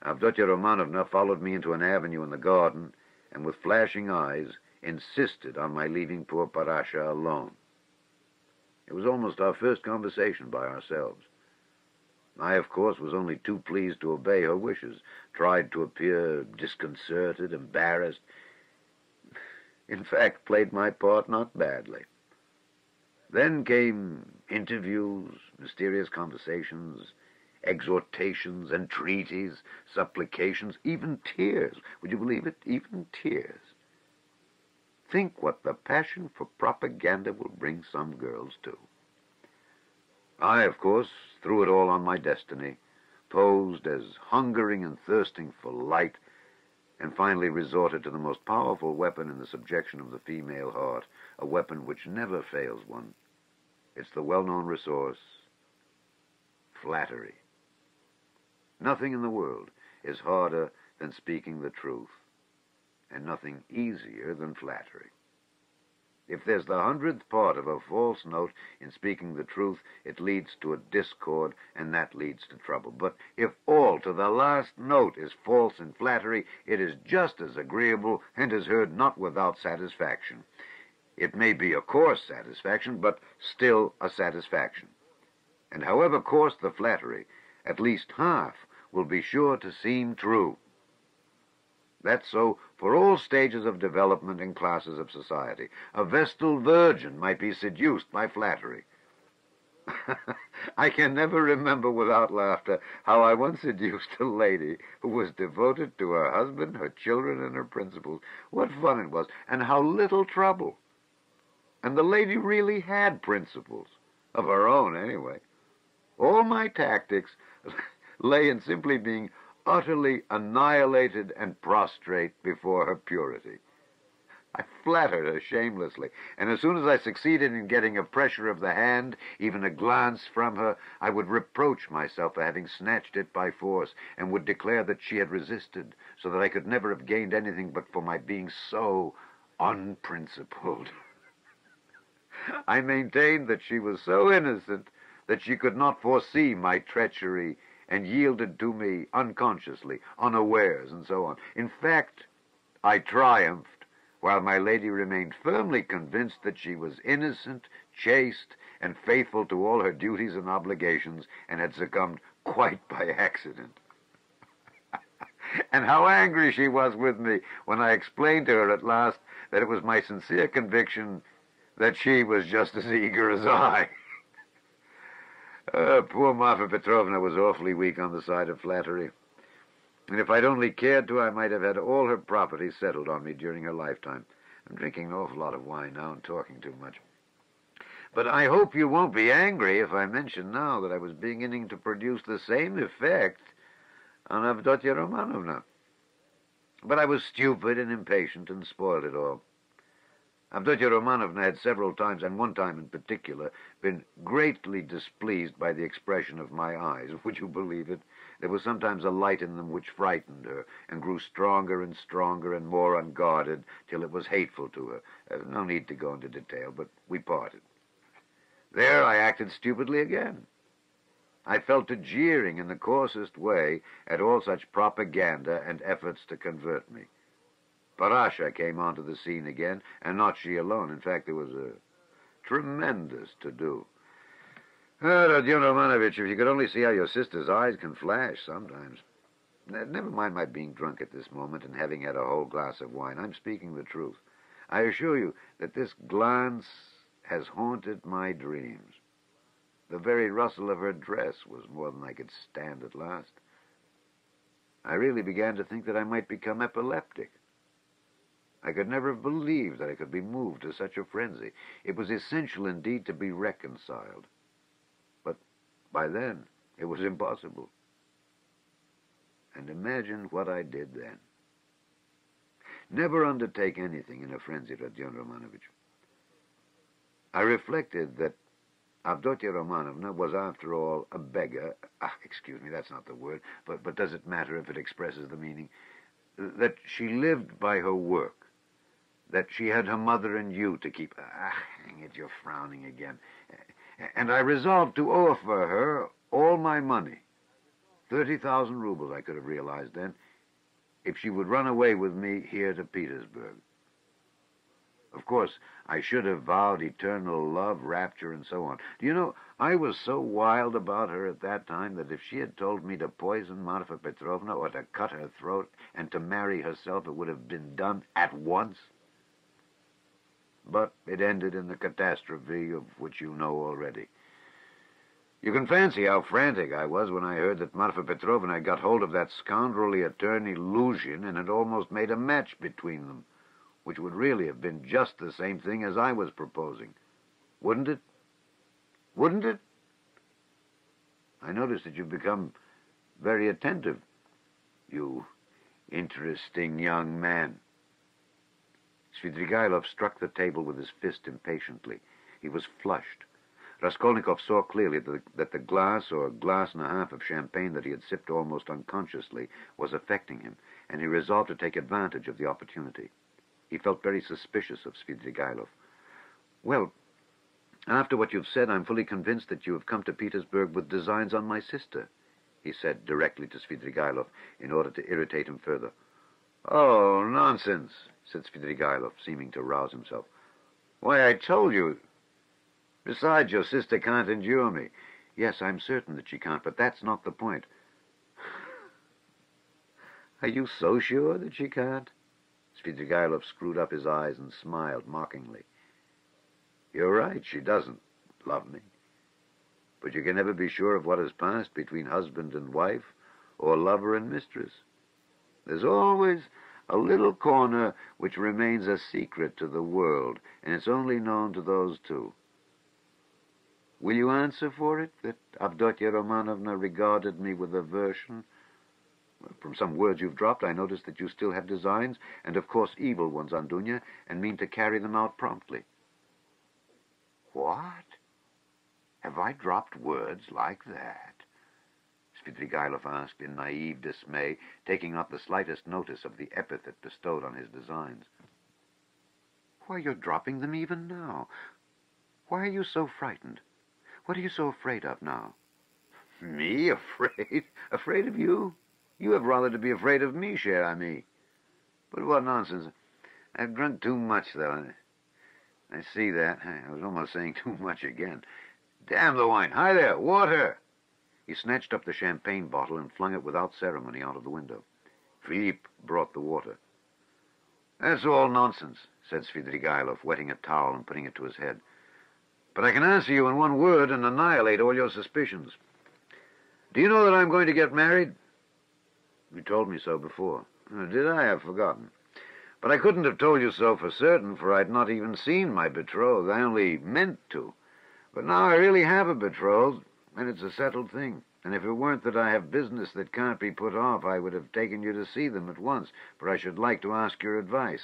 Avdotya Romanovna followed me into an avenue in the garden, and with flashing eyes insisted on my leaving poor Parasha alone. It was almost our first conversation by ourselves. I, of course, was only too pleased to obey her wishes, tried to appear disconcerted, embarrassed. In fact, played my part not badly. Then came interviews, mysterious conversations, exhortations, entreaties, supplications, even tears. Would you believe it? Even tears. Think what the passion for propaganda will bring some girls to. I, of course, threw it all on my destiny, posed as hungering and thirsting for light, and finally resorted to the most powerful weapon in the subjection of the female heart, a weapon which never fails one. It's the well-known resource, flattery. Nothing in the world is harder than speaking the truth, and nothing easier than flattery. If there's the 100th part of a false note in speaking the truth, it leads to a discord, and that leads to trouble. But if all to the last note is false in flattery, it is just as agreeable and is heard not without satisfaction. It may be a coarse satisfaction, but still a satisfaction. And however coarse the flattery, at least half will be sure to seem true. That's so for all stages of development and classes of society. A vestal virgin might be seduced by flattery. I can never remember without laughter how I once seduced a lady who was devoted to her husband, her children, and her principles. What fun it was, and how little trouble. And the lady really had principles, of her own anyway. All my tactics lay in simply being utterly annihilated and prostrate before her purity. I flattered her shamelessly, and as soon as I succeeded in getting a pressure of the hand, even a glance from her, I would reproach myself for having snatched it by force, and would declare that she had resisted, so that I could never have gained anything but for my being so unprincipled. I maintained that she was so innocent that she could not foresee my treachery, and yielded to me unconsciously, unawares, and so on. In fact, I triumphed, while my lady remained firmly convinced that she was innocent, chaste, and faithful to all her duties and obligations, and had succumbed quite by accident. And how angry she was with me when I explained to her at last that it was my sincere conviction that she was just as eager as I. Poor Marfa Petrovna was awfully weak on the side of flattery. And if I'd only cared to, I might have had all her property settled on me during her lifetime. I'm drinking an awful lot of wine now and talking too much. But I hope you won't be angry if I mention now that I was beginning to produce the same effect on Avdotya Romanovna. But I was stupid and impatient and spoiled it all. Avdotya Romanovna had several times, and one time in particular, been greatly displeased by the expression of my eyes. Would you believe it? There was sometimes a light in them which frightened her, and grew stronger and more unguarded, till it was hateful to her. No need to go into detail, but we parted. There I acted stupidly again. I fell to jeering in the coarsest way at all such propaganda and efforts to convert me. Parasha came onto the scene again, and not she alone. In fact, there was a tremendous to-do. Rodion Romanovich, if you could only see how your sister's eyes can flash sometimes. Never mind my being drunk at this moment and having had a whole glass of wine. I'm speaking the truth. I assure you that this glance has haunted my dreams. The very rustle of her dress was more than I could stand at last. I really began to think that I might become epileptic. I could never have believed that I could be moved to such a frenzy. It was essential indeed to be reconciled. But by then, it was impossible. And imagine what I did then. Never undertake anything in a frenzy, Rodion Romanovich. I reflected that Avdotya Romanovna was, after all, a beggar. Excuse me, that's not the word, but does it matter if it expresses the meaning? That she lived by her work. That she had her mother and you to keep... hang it, you're frowning again. And I resolved to offer her all my money. 30,000 rubles I could have realized then, if she would run away with me here to Petersburg. Of course, I should have vowed eternal love, rapture, and so on. Do you know, I was so wild about her at that time that if she had told me to poison Marfa Petrovna or to cut her throat and to marry herself, it would have been done at once. But it ended in the catastrophe of which you know already. You can fancy how frantic I was when I heard that Marfa Petrovna had got hold of that scoundrelly attorney Luzhin and had almost made a match between them, which would really have been just the same thing as I was proposing. Wouldn't it? Wouldn't it? I notice that you've become very attentive, you interesting young man. Svidrigailov struck the table with his fist impatiently. He was flushed. Raskolnikov saw clearly that the glass or glass and a half of champagne that he had sipped almost unconsciously was affecting him, and he resolved to take advantage of the opportunity. He felt very suspicious of Svidrigailov. Well, after what you've said, I'm fully convinced that you have come to Petersburg with designs on my sister, he said directly to Svidrigailov in order to irritate him further. Oh, nonsense, said Svidrigailov, seeming to rouse himself. Why, I told you. Besides, your sister can't endure me. Yes, I'm certain that she can't, but that's not the point. Are you so sure that she can't? Svidrigailov screwed up his eyes and smiled mockingly. You're right, she doesn't love me. But you can never be sure of what has passed between husband and wife, or lover and mistress. There's always a little corner which remains a secret to the world, and it's only known to those two. Will you answer for it that Avdotya Romanovna regarded me with aversion? From some words you've dropped, I notice that you still have designs, and of course evil ones on Dunya, and mean to carry them out promptly. What? Have I dropped words like that? Svidrigailov asked in naive dismay, taking not the slightest notice of the epithet bestowed on his designs. Why, you're dropping them even now. Why are you so frightened? What are you so afraid of now? Me afraid? Afraid of you? You have rather to be afraid of me, cher ami. But what nonsense. I've drunk too much, though. I see that. I was almost saying too much again. Damn the wine. Hi there, water! He snatched up the champagne bottle and flung it without ceremony out of the window. Philippe brought the water. That's all nonsense, said Svidrigailov, wetting a towel and putting it to his head. But I can answer you in one word and annihilate all your suspicions. Do you know that I'm going to get married? You told me so before. Did I? I've forgotten. But I couldn't have told you so for certain, for I'd not even seen my betrothed. I only meant to. But now I really have a betrothed, and it's a settled thing. And if it weren't that I have business that can't be put off, I would have taken you to see them at once, for I should like to ask your advice.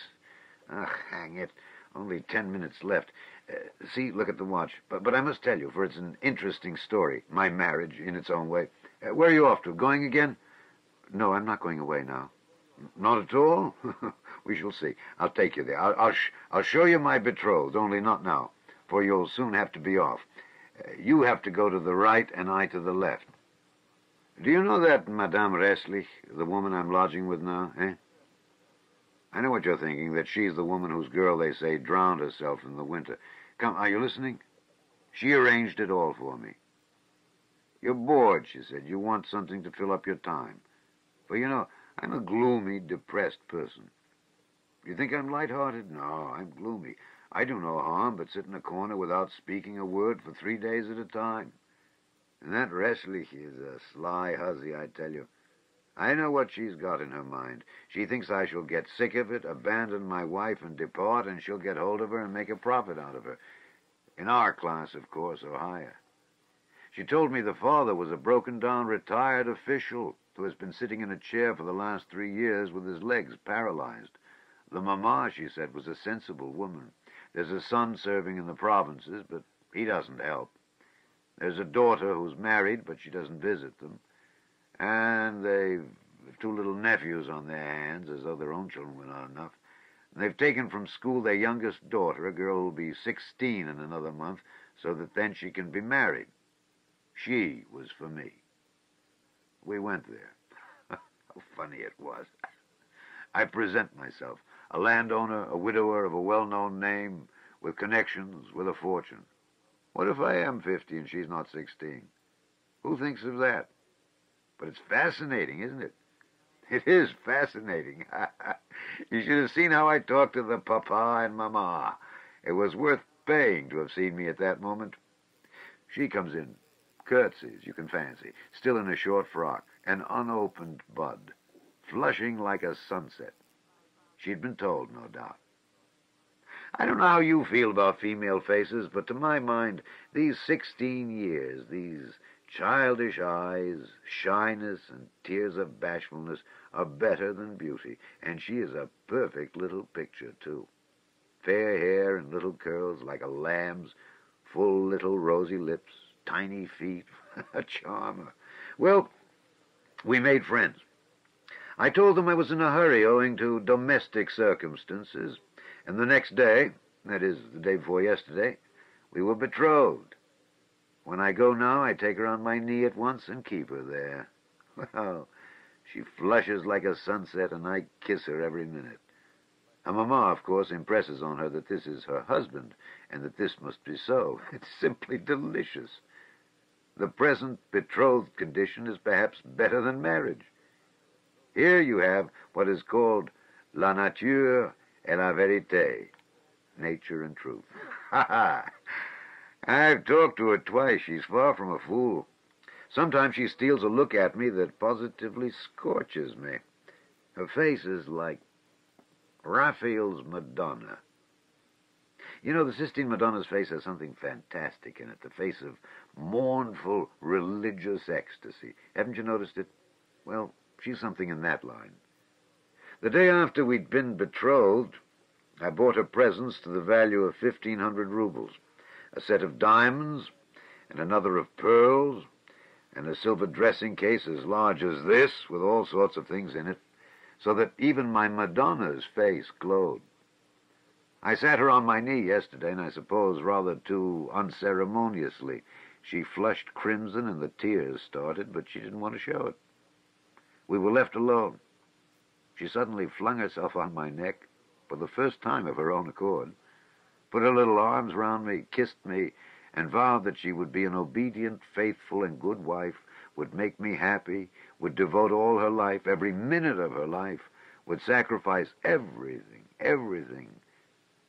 Hang it. Only 10 minutes left. See, look at the watch. But I must tell you, for it's an interesting story, my marriage in its own way. Where are you off to? Going again? No, I'm not going away now. Not at all? We shall see. I'll take you there. I'll show you my betrothed, only not now, for you'll soon have to be off. You have to go to the right and I to the left. Do you know that Madame Resslich, the woman I'm lodging with now, eh? I know what you're thinking, that she's the woman whose girl, they say, drowned herself in the winter. Come, are you listening? She arranged it all for me. You're bored, she said. You want something to fill up your time. For, you know, I'm a gloomy, depressed person. You think I'm light-hearted? No, I'm gloomy. I do no harm but sit in a corner without speaking a word for 3 days at a time. And that Resslich is a sly hussy, I tell you. I know what she's got in her mind. She thinks I shall get sick of it, abandon my wife and depart, and she'll get hold of her and make a profit out of her. In our class, of course, or higher. She told me the father was a broken-down retired official who has been sitting in a chair for the last 3 years with his legs paralyzed. The mamma, she said, was a sensible woman. There's a son serving in the provinces, but he doesn't help. There's a daughter who's married, but she doesn't visit them. And they've 2 little nephews on their hands, as though their own children were not enough. And they've taken from school their youngest daughter, a girl who'll be 16 in another month, so that then she can be married. She was for me. We went there. How funny it was. I present myself, a landowner, a widower of a well-known name, with connections, with a fortune. What if I am 50 and she's not 16? Who thinks of that? But it's fascinating, isn't it? It is fascinating. You should have seen how I talked to the papa and mama. It was worth paying to have seen me at that moment. She comes in, curtsies, you can fancy, still in a short frock, an unopened bud, flushing like a sunset. She'd been told, no doubt. I don't know how you feel about female faces, but to my mind, these 16 years, these childish eyes, shyness, and tears of bashfulness are better than beauty, and she is a perfect little picture, too. Fair hair and little curls like a lamb's, full little rosy lips, tiny feet, a charmer. Well, we made friends. I told them I was in a hurry owing to domestic circumstances, and the next day, that is, the day before yesterday, we were betrothed. When I go now, I take her on my knee at once and keep her there. Well, she flushes like a sunset, and I kiss her every minute. Her mamma, of course, impresses on her that this is her husband, and that this must be so. It's simply delicious. The present betrothed condition is perhaps better than marriage. Here you have what is called la nature et la vérité, nature and truth. Ha ha! I've talked to her twice. She's far from a fool. Sometimes she steals a look at me that positively scorches me. Her face is like Raphael's Madonna. You know, the Sistine Madonna's face has something fantastic in it, the face of mournful, religious ecstasy. Haven't you noticed it? Well, she's something in that line. The day after we'd been betrothed, I bought her presents to the value of 1,500 rubles, a set of diamonds and another of pearls, and a silver dressing case as large as this with all sorts of things in it, so that even my Madonna's face glowed. I sat her on my knee yesterday, and I suppose rather too unceremoniously. She flushed crimson and the tears started, but she didn't want to show it. We were left alone. She suddenly flung herself on my neck for the first time of her own accord, put her little arms round me, kissed me, and vowed that she would be an obedient, faithful, and good wife, would make me happy, would devote all her life, every minute of her life, would sacrifice everything,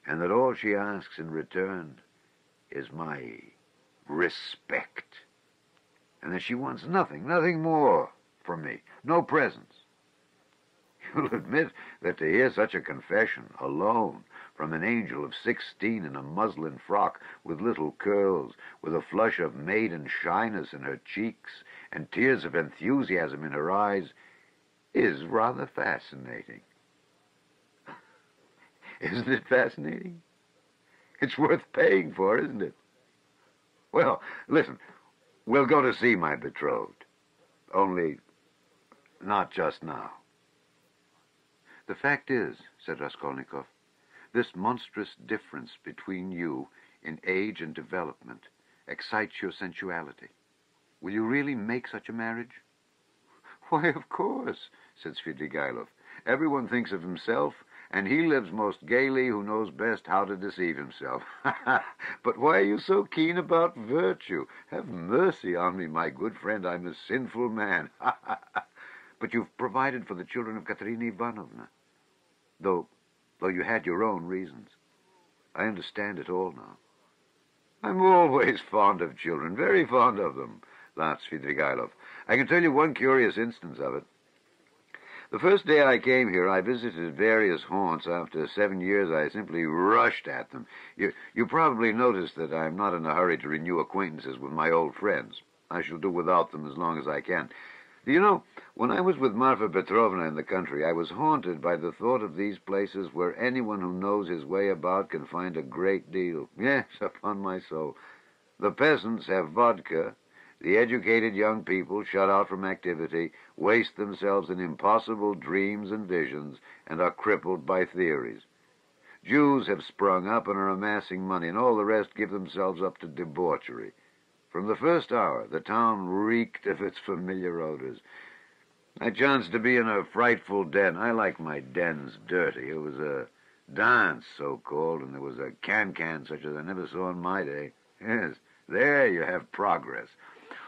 and that all she asks in return is my respect, and that she wants nothing more from me, no presents. You'll admit that to hear such a confession, alone, from an angel of 16 in a muslin frock with little curls, with a flush of maiden shyness in her cheeks, and tears of enthusiasm in her eyes, is rather fascinating. Isn't it fascinating? It's worth paying for, isn't it? Well, listen, we'll go to see my betrothed. Only not just now. The fact is, said Raskolnikov, this monstrous difference between you in age and development excites your sensuality. Will you really make such a marriage? Why, of course, said Svidrigailov. Everyone thinks of himself, and he lives most gaily who knows best how to deceive himself. But why are you so keen about virtue? Have mercy on me, my good friend. I'm a sinful man. But you've provided for the children of Katerina Ivanovna, though you had your own reasons. I understand it all now. I'm always fond of children, very fond of them, laughed Svidrigailov. I can tell you one curious instance of it. The first day I came here, I visited various haunts. After 7 years, I simply rushed at them. You probably noticed that I'm not in a hurry to renew acquaintances with my old friends. I shall do without them as long as I can. Do you know, when I was with Marfa Petrovna in the country, I was haunted by the thought of these places where anyone who knows his way about can find a great deal. Yes, upon my soul. The peasants have vodka. The educated young people, shut out from activity, waste themselves in impossible dreams and visions and are crippled by theories. Jews have sprung up and are amassing money, and all the rest give themselves up to debauchery. From the first hour, the town reeked of its familiar odors. I chanced to be in a frightful den. I like my dens dirty. It was a dance, so-called, and there was a can-can such as I never saw in my day. Yes, there you have progress.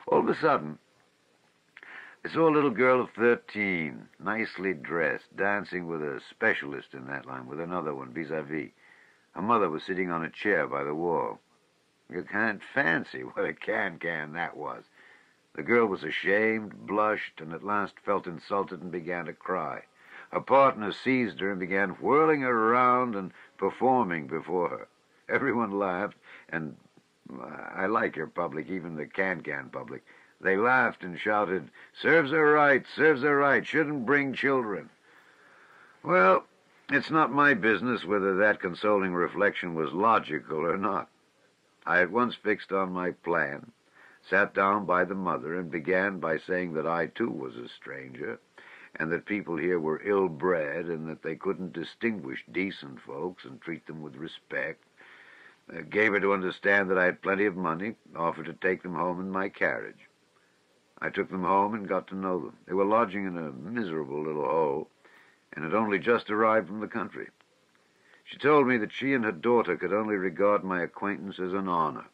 All of a sudden, I saw a little girl of 13, nicely dressed, dancing with a specialist in that line, with another one, vis-a-vis. Her mother was sitting on a chair by the wall. You can't fancy what a can-can that was. The girl was ashamed, blushed, and at last felt insulted and began to cry. Her partner seized her and began whirling her around and performing before her. Everyone laughed, and I like your public, even the can-can public. They laughed and shouted, serves her right, shouldn't bring children. Well, it's not my business whether that consoling reflection was logical or not. I at once fixed on my plan, sat down by the mother, and began by saying that I, too, was a stranger, and that people here were ill-bred, and that they couldn't distinguish decent folks and treat them with respect. Gave her to understand that I had plenty of money, offered to take them home in my carriage. I took them home and got to know them. They were lodging in a miserable little hole, and had only just arrived from the country. She told me that she and her daughter could only regard my acquaintance as an honor.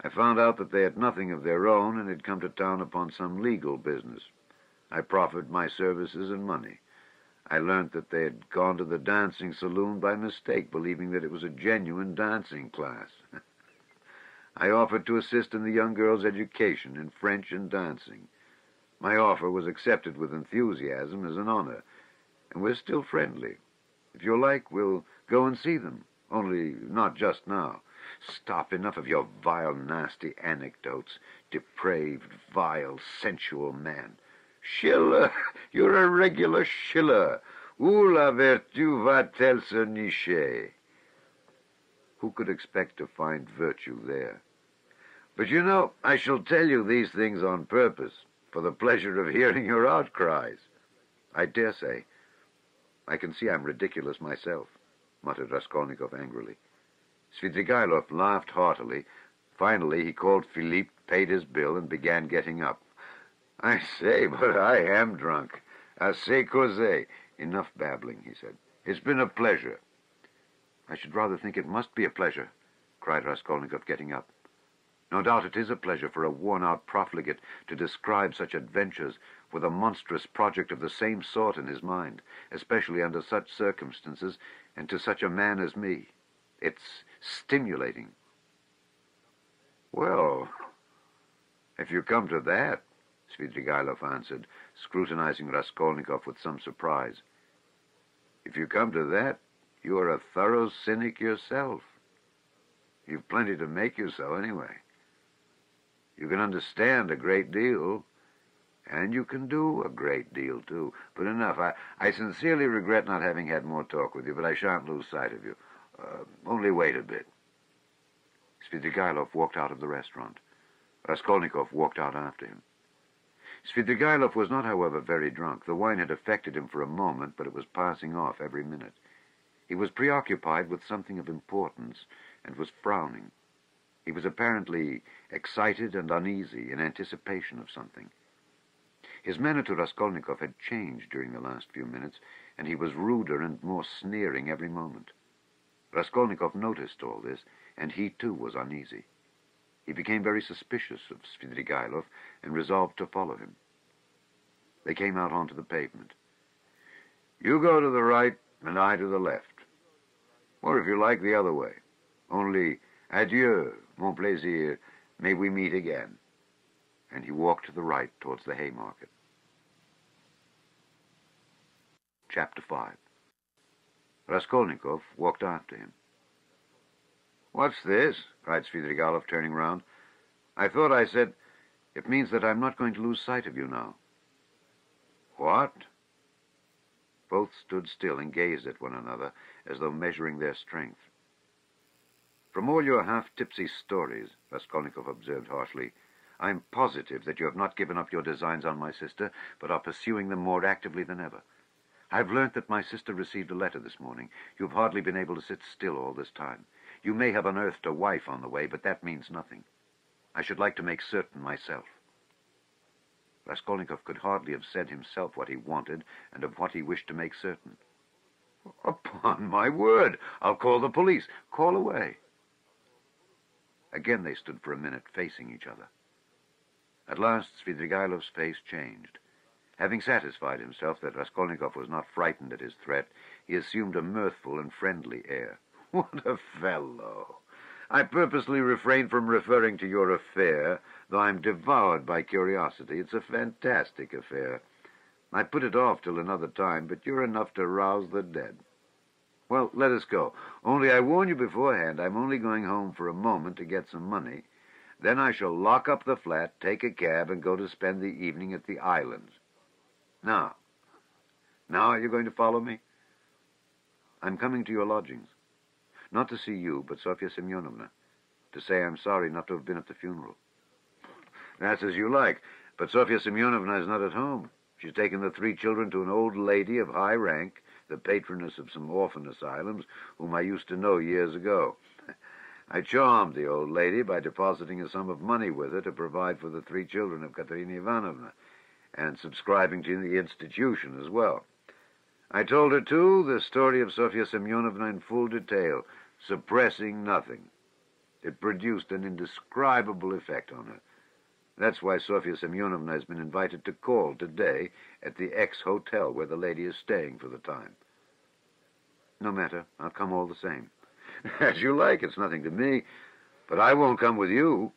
I found out that they had nothing of their own and had come to town upon some legal business. I proffered my services and money. I learned that they had gone to the dancing saloon by mistake, believing that it was a genuine dancing class. I offered to assist in the young girl's education in French and dancing. My offer was accepted with enthusiasm as an honor, and we're still friendly. If you like, we'll go and see them, only not just now. Stop, enough of your vile, nasty anecdotes, depraved, vile, sensual man. Schiller! You're a regular Schiller. Où la vertu va-t-elle se nicher? Who could expect to find virtue there? But you know, I shall tell you these things on purpose, for the pleasure of hearing your outcries. I dare say. I can see I'm ridiculous myself, muttered Raskolnikov angrily. Svidrigaïlov laughed heartily. Finally, he called Philippe, paid his bill, and began getting up. I say, but I am drunk. Assez causé. Enough babbling, he said. It's been a pleasure. I should rather think it must be a pleasure, cried Raskolnikov, getting up. No doubt it is a pleasure for a worn-out profligate to describe such adventures with a monstrous project of the same sort in his mind, especially under such circumstances and to such a man as me. It's stimulating. Well, if you come to that, Svidrigaïlov answered, scrutinizing Raskolnikov with some surprise. If you come to that, you are a thorough cynic yourself. You've plenty to make you so, anyway. You can understand a great deal, and you can do a great deal, too. But enough. I sincerely regret not having had more talk with you, but I shan't lose sight of you. Only wait a bit. Svidrigaïlov walked out of the restaurant. Raskolnikov walked out after him. Svidrigaïlov was not, however, very drunk. The wine had affected him for a moment, but it was passing off every minute. He was preoccupied with something of importance, and was frowning. He was apparently excited and uneasy in anticipation of something. His manner to Raskolnikov had changed during the last few minutes, and he was ruder and more sneering every moment. Raskolnikov noticed all this, and he too was uneasy. He became very suspicious of Svidrigaïlov and resolved to follow him. They came out onto the pavement. You go to the right, and I to the left. Or if you like, the other way. Only, adieu, mon plaisir, may we meet again. And he walked to the right towards the Haymarket. Chapter 5. Raskolnikov walked after him. What's this? Cried Svidrigaïlov, turning round. I thought I said, it means that I'm not going to lose sight of you now. What? Both stood still and gazed at one another, as though measuring their strength. From all your half-tipsy stories, Raskolnikov observed harshly, I'm positive that you have not given up your designs on my sister, but are pursuing them more actively than ever. I've learnt that my sister received a letter this morning. You've hardly been able to sit still all this time. You may have unearthed a wife on the way, but that means nothing. I should like to make certain myself. Raskolnikov could hardly have said himself what he wanted and of what he wished to make certain. Upon my word, I'll call the police. Call away. Again they stood for a minute facing each other. At last Svidrigaïlov's face changed. Having satisfied himself that Raskolnikov was not frightened at his threat, he assumed a mirthful and friendly air. What a fellow! I purposely refrained from referring to your affair, though I'm devoured by curiosity. It's a fantastic affair. I put it off till another time, but you're enough to rouse the dead. Well, let us go. Only I warn you beforehand, I'm only going home for a moment to get some money. Then I shall lock up the flat, take a cab, and go to spend the evening at the islands. Now are you going to follow me? I'm coming to your lodgings. Not to see you, but Sofya Semyonovna. To say I'm sorry not to have been at the funeral. That's as you like, but Sofya Semyonovna is not at home. She's taken the 3 children to an old lady of high rank, the patroness of some orphan asylums, whom I used to know years ago. I charmed the old lady by depositing a sum of money with her to provide for the 3 children of Katerina Ivanovna, and subscribing to the institution as well. I told her, too, the story of Sofya Semyonovna in full detail, suppressing nothing. It produced an indescribable effect on her. That's why Sofya Semyonovna has been invited to call today at the X Hotel where the lady is staying for the time. No matter. I'll come all the same. As you like. It's nothing to me. But I won't come with you.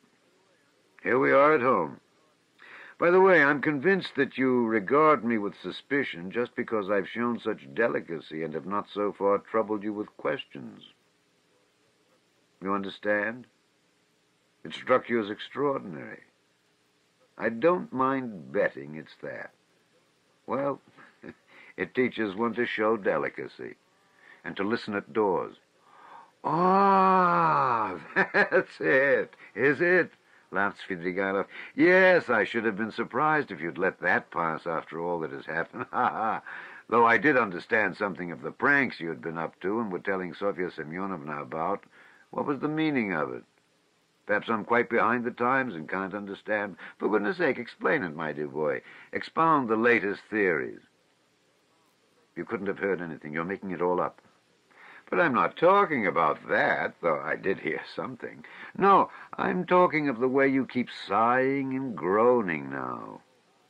Here we are at home. By the way, I'm convinced that you regard me with suspicion just because I've shown such delicacy and have not so far troubled you with questions. You understand? It struck you as extraordinary. I don't mind betting it's that. Well, it teaches one to show delicacy and to listen at doors. Ah, that's it. Is it? Laughed Svidrigailov. Yes, I should have been surprised if you'd let that pass after all that has happened. Though I did understand something of the pranks you had been up to and were telling Sofya Semyonovna about. What was the meaning of it? Perhaps I'm quite behind the times and can't understand. For goodness sake, explain it, my dear boy. Expound the latest theories. You couldn't have heard anything. You're making it all up. But I'm not talking about that, though I did hear something. No, I'm talking of the way you keep sighing and groaning now.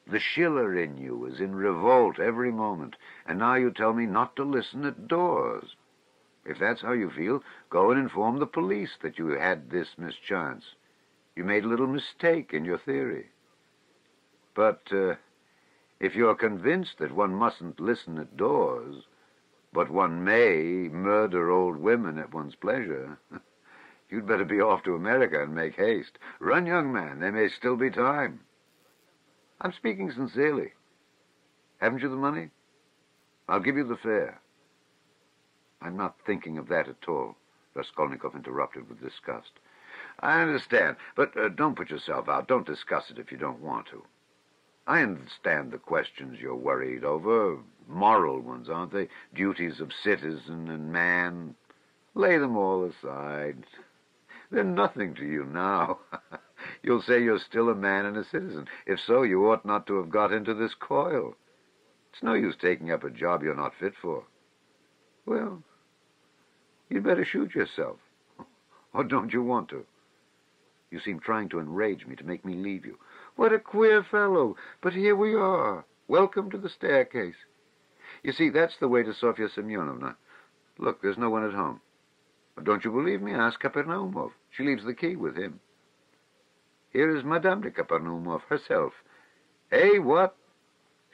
The Schiller in you is in revolt every moment, and now you tell me not to listen at doors. If that's how you feel, go and inform the police that you had this mischance. You made a little mistake in your theory. But if you're convinced that one mustn't listen at doors, but one may murder old women at one's pleasure, you'd better be off to America and make haste. Run, young man, there may still be time. I'm speaking sincerely. Haven't you the money? I'll give you the fare. I'm not thinking of that at all, Raskolnikov interrupted with disgust. I understand, but don't put yourself out. Don't discuss it if you don't want to. I understand the questions you're worried over. Moral ones, aren't they? Duties of citizen and man. Lay them all aside. They're nothing to you now. You'll say you're still a man and a citizen. If so, you ought not to have got into this coil. It's no use taking up a job you're not fit for. Well, you'd better shoot yourself. Or don't you want to? You seem trying to enrage me, to make me leave you. What a queer fellow. But here we are. Welcome to the staircase. You see, that's the way to Sofya Semyonovna. Look, there's no one at home. Don't you believe me? Ask Kapernaumov. She leaves the key with him. Here is Madame de Kapernaumov herself. Hey, what?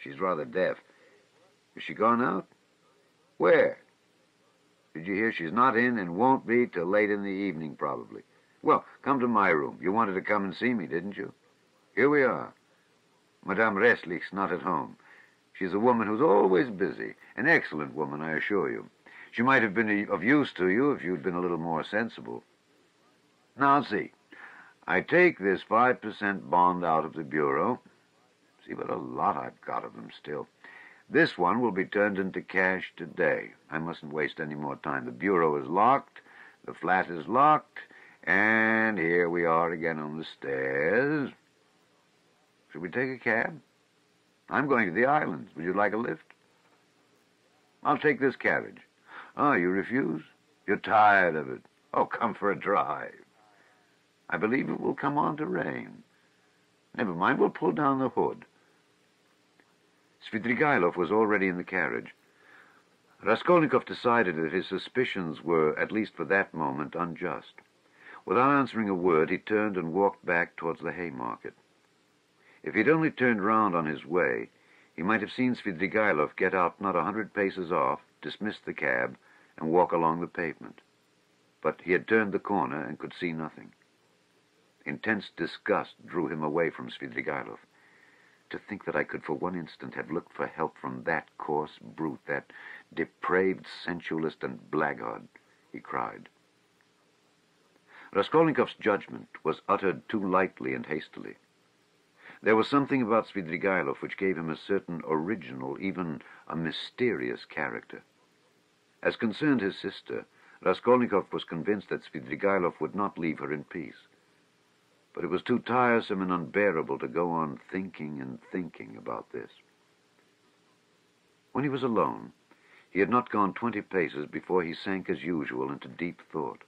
She's rather deaf. Is she gone out? Where? Did you hear? She's not in and won't be till late in the evening, probably. Well, come to my room. You wanted to come and see me, didn't you? Here we are. Madame Restlich's not at home. She's a woman who's always busy. An excellent woman, I assure you. She might have been of use to you if you'd been a little more sensible. Now, see. I take this 5% bond out of the bureau. See what a lot I've got of them still. This one will be turned into cash today. I mustn't waste any more time. The bureau is locked. The flat is locked. And here we are again on the stairs. Should we take a cab? I'm going to the islands. Would you like a lift? I'll take this carriage. Oh, you refuse? You're tired of it. Oh, come for a drive. I believe it will come on to rain. Never mind, we'll pull down the hood. Svidrigailov was already in the carriage. Raskolnikov decided that his suspicions were, at least for that moment, unjust. Without answering a word, he turned and walked back towards the Haymarket. If he'd only turned round on his way, he might have seen Svidrigailov get out not 100 paces off, dismiss the cab, and walk along the pavement. But he had turned the corner and could see nothing. Intense disgust drew him away from Svidrigailov. To think that I could for one instant have looked for help from that coarse brute, that depraved sensualist and blackguard, he cried. Raskolnikov's judgment was uttered too lightly and hastily. There was something about Svidrigailov which gave him a certain original, even a mysterious character. As concerned his sister, Raskolnikov was convinced that Svidrigailov would not leave her in peace. But it was too tiresome and unbearable to go on thinking and thinking about this. When he was alone, he had not gone 20 paces before he sank as usual into deep thought.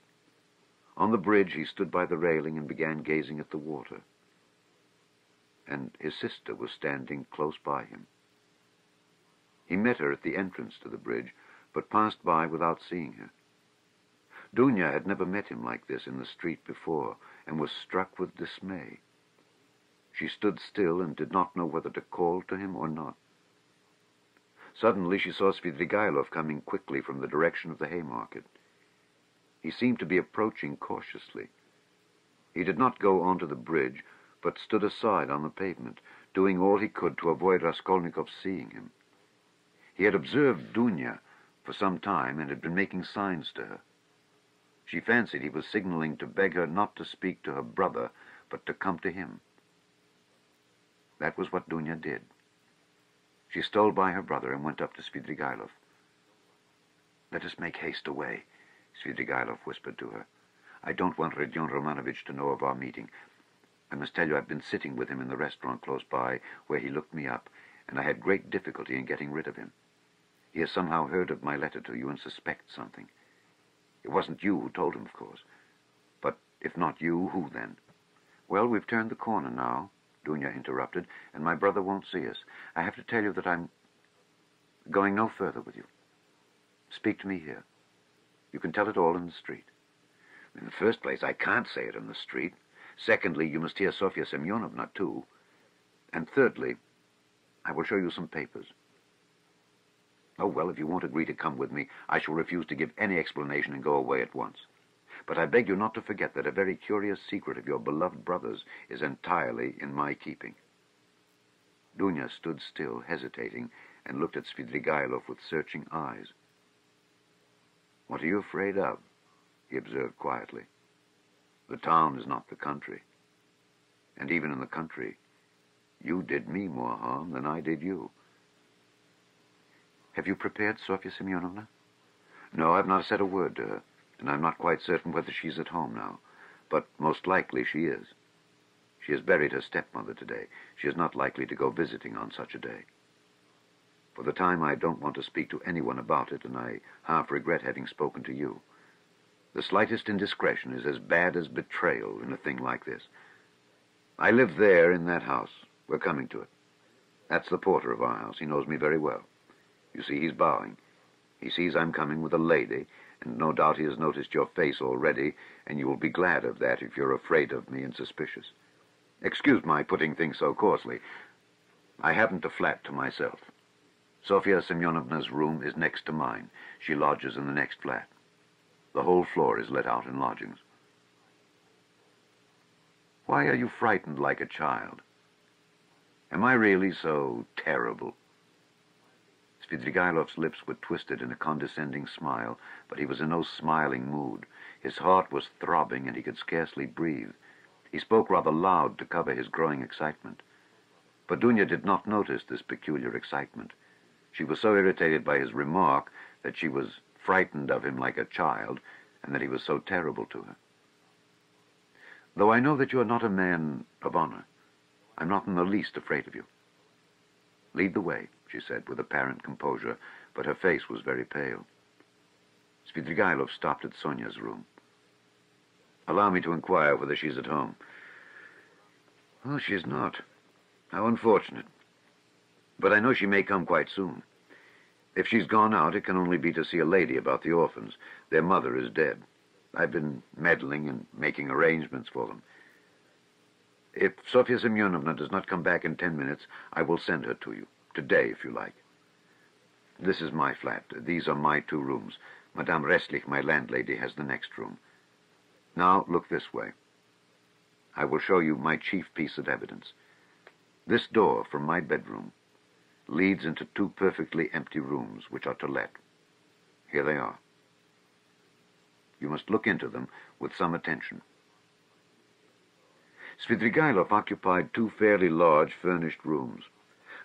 On the bridge, he stood by the railing and began gazing at the water. and his sister was standing close by him. He met her at the entrance to the bridge, but passed by without seeing her. Dunya had never met him like this in the street before, and was struck with dismay. She stood still and did not know whether to call to him or not. Suddenly she saw Svidrigailov coming quickly from the direction of the Haymarket. He seemed to be approaching cautiously. He did not go onto the bridge, but stood aside on the pavement, doing all he could to avoid Raskolnikov seeing him. He had observed Dunya for some time and had been making signs to her. She fancied he was signaling to beg her not to speak to her brother, but to come to him. That was what Dunya did. She stole by her brother and went up to Svidrigailov. "Let us make haste away," Svidrigailov whispered to her. "I don't want Rodion Romanovich to know of our meeting. I must tell you I've been sitting with him in the restaurant close by, where he looked me up, and I had great difficulty in getting rid of him. He has somehow heard of my letter to you and suspects something. It wasn't you who told him, of course. But if not you, who then?" "Well, we've turned the corner now," Dunya interrupted, "and my brother won't see us. I have to tell you that I'm going no further with you. Speak to me here. You can tell it all in the street." "In the first place, I can't say it in the street. Secondly, you must hear Sofya Semyonovna, too. And thirdly, I will show you some papers." "Oh, well, if you won't agree to come with me, I shall refuse to give any explanation and go away at once. But I beg you not to forget that a very curious secret of your beloved brother's is entirely in my keeping." Dunya stood still, hesitating, and looked at Svidrigailov with searching eyes. "What are you afraid of?" he observed quietly. "The town is not the country. And even in the country, you did me more harm than I did you." "Have you prepared Sofya Semyonovna?" "No, I've not said a word to her, and I'm not quite certain whether she's at home now. But most likely she is. She has buried her stepmother today. She is not likely to go visiting on such a day. For the time, I don't want to speak to anyone about it, and I half regret having spoken to you. The slightest indiscretion is as bad as betrayal in a thing like this. I live there in that house. We're coming to it. That's the porter of our house. He knows me very well. You see, he's bowing. He sees I'm coming with a lady, and no doubt he has noticed your face already, and you will be glad of that if you're afraid of me and suspicious. Excuse my putting things so coarsely. I haven't a flat to myself. Sofya Semyonovna's room is next to mine. She lodges in the next flat. The whole floor is let out in lodgings." "Why are you frightened like a child? Am I really so terrible?" Svidrigailov's lips were twisted in a condescending smile, but he was in no smiling mood. His heart was throbbing, and he could scarcely breathe. He spoke rather loud to cover his growing excitement. But Dunya did not notice this peculiar excitement. She was so irritated by his remark that she was frightened of him like a child, and that he was so terrible to her. "Though I know that you are not a man of honor, I'm not in the least afraid of you. Lead the way," she said with apparent composure, but her face was very pale. Svidrigailov stopped at Sonia's room. "Allow me to inquire whether she's at home." "Oh, she is not. How unfortunate. But I know she may come quite soon. If she's gone out, it can only be to see a lady about the orphans. Their mother is dead. I've been meddling and making arrangements for them. If Sofya Semyonovna does not come back in 10 minutes, I will send her to you. Today, if you like. This is my flat. These are my 2 rooms. Madame Restlich, my landlady, has the next room. Now, look this way. I will show you my chief piece of evidence. This door from my bedroom leads into 2 perfectly empty rooms, which are to let. Here they are. You must look into them with some attention." Svidrigailov occupied 2 fairly large furnished rooms.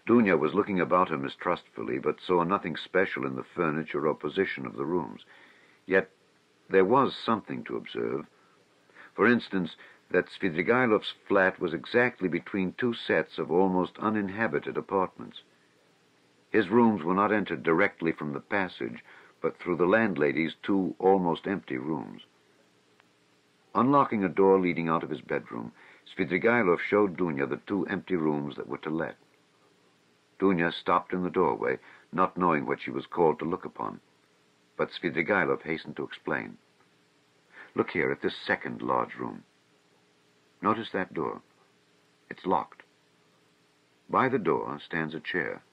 Dunya was looking about her mistrustfully, but saw nothing special in the furniture or position of the rooms. Yet there was something to observe. For instance, that Svidrigailov's flat was exactly between 2 sets of almost uninhabited apartments. His rooms were not entered directly from the passage, but through the landlady's 2 almost empty rooms. Unlocking a door leading out of his bedroom, Svidrigailov showed Dunya the 2 empty rooms that were to let. Dunya stopped in the doorway, not knowing what she was called to look upon. But Svidrigailov hastened to explain. Look here at this second large room. Notice that door. It's locked. By the door stands a chair,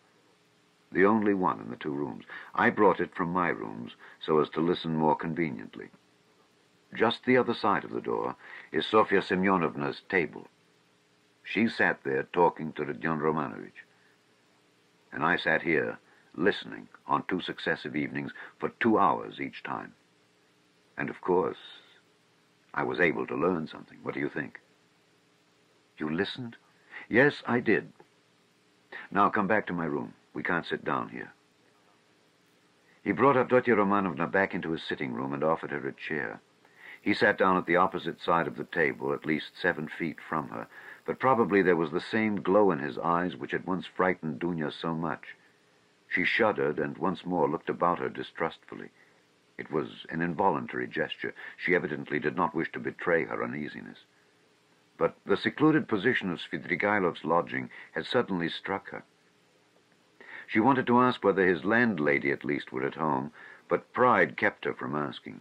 the only one in the 2 rooms. I brought it from my rooms so as to listen more conveniently. Just the other side of the door is Sofya Semyonovna's table. She sat there talking to Rodion Romanovich. And I sat here, listening on 2 successive evenings for 2 hours each time. And of course, I was able to learn something. What do you think? You listened? Yes, I did. Now come back to my room. We can't sit down here. He brought Avdotya Romanovna back into his sitting room and offered her a chair. He sat down at the opposite side of the table, at least 7 feet from her, but probably there was the same glow in his eyes which had once frightened Dunya so much. She shuddered and once more looked about her distrustfully. It was an involuntary gesture. She evidently did not wish to betray her uneasiness. But the secluded position of Svidrigailov's lodging had suddenly struck her. She wanted to ask whether his landlady at least were at home, but pride kept her from asking.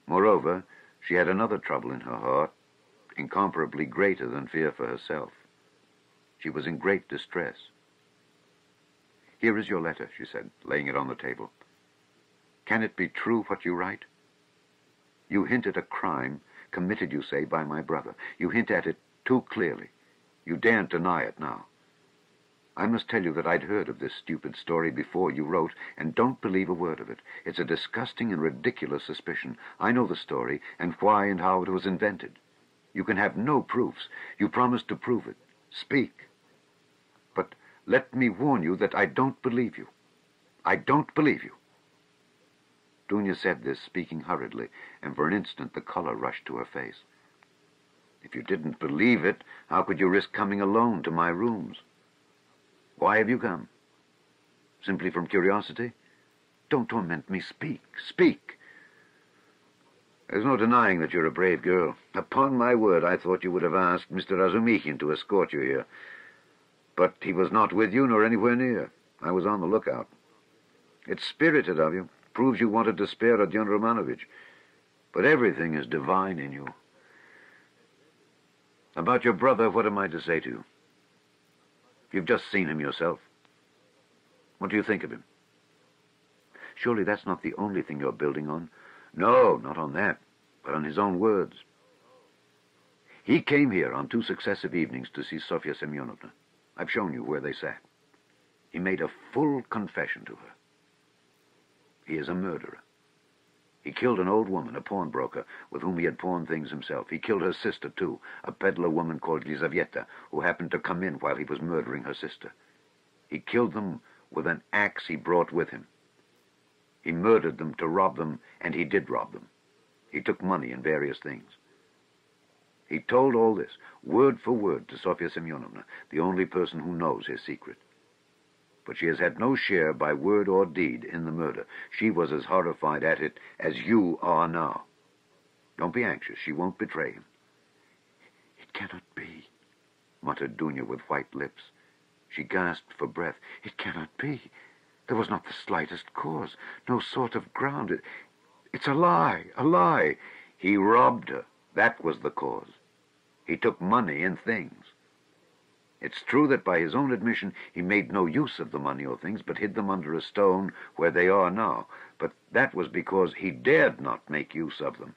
Moreover, she had another trouble in her heart, incomparably greater than fear for herself. She was in great distress. Here is your letter, she said, laying it on the table. Can it be true what you write? You hint at a crime committed, you say, by my brother. You hint at it too clearly. You daren't deny it now. I must tell you that I'd heard of this stupid story before you wrote, and don't believe a word of it. It's a disgusting and ridiculous suspicion. I know the story, and why and how it was invented. You can have no proofs. You promised to prove it. Speak. But let me warn you that I don't believe you. I don't believe you. Dunya said this, speaking hurriedly, and for an instant the color rushed to her face. If you didn't believe it, how could you risk coming alone to my rooms? Why have you come? Simply from curiosity? Don't torment me. Speak, speak. There's no denying that you're a brave girl. Upon my word, I thought you would have asked Mr. Razumikhin to escort you here. But he was not with you nor anywhere near. I was on the lookout. It's spirited of you. Proves you wanted to spare Rodion Romanovich. But everything is divine in you. About your brother, what am I to say to you? You've just seen him yourself. What do you think of him? Surely that's not the only thing you're building on. No, not on that, but on his own words. He came here on 2 successive evenings to see Sofya Semyonovna. I've shown you where they sat. He made a full confession to her. He is a murderer. He killed an old woman, a pawnbroker, with whom he had pawned things himself. He killed her sister, too, a peddler woman called Lizaveta, who happened to come in while he was murdering her sister. He killed them with an axe he brought with him. He murdered them to rob them, and he did rob them. He took money and various things. He told all this, word for word, to Sofya Semyonovna, the only person who knows his secret. But she has had no share by word or deed in the murder. She was as horrified at it as you are now. Don't be anxious. She won't betray him. It cannot be, muttered Dunya with white lips. She gasped for breath. It cannot be. There was not the slightest cause, no sort of ground. It's a lie, a lie. He robbed her. That was the cause. He took money and things. It's true that by his own admission he made no use of the money or things, but hid them under a stone where they are now. But that was because he dared not make use of them.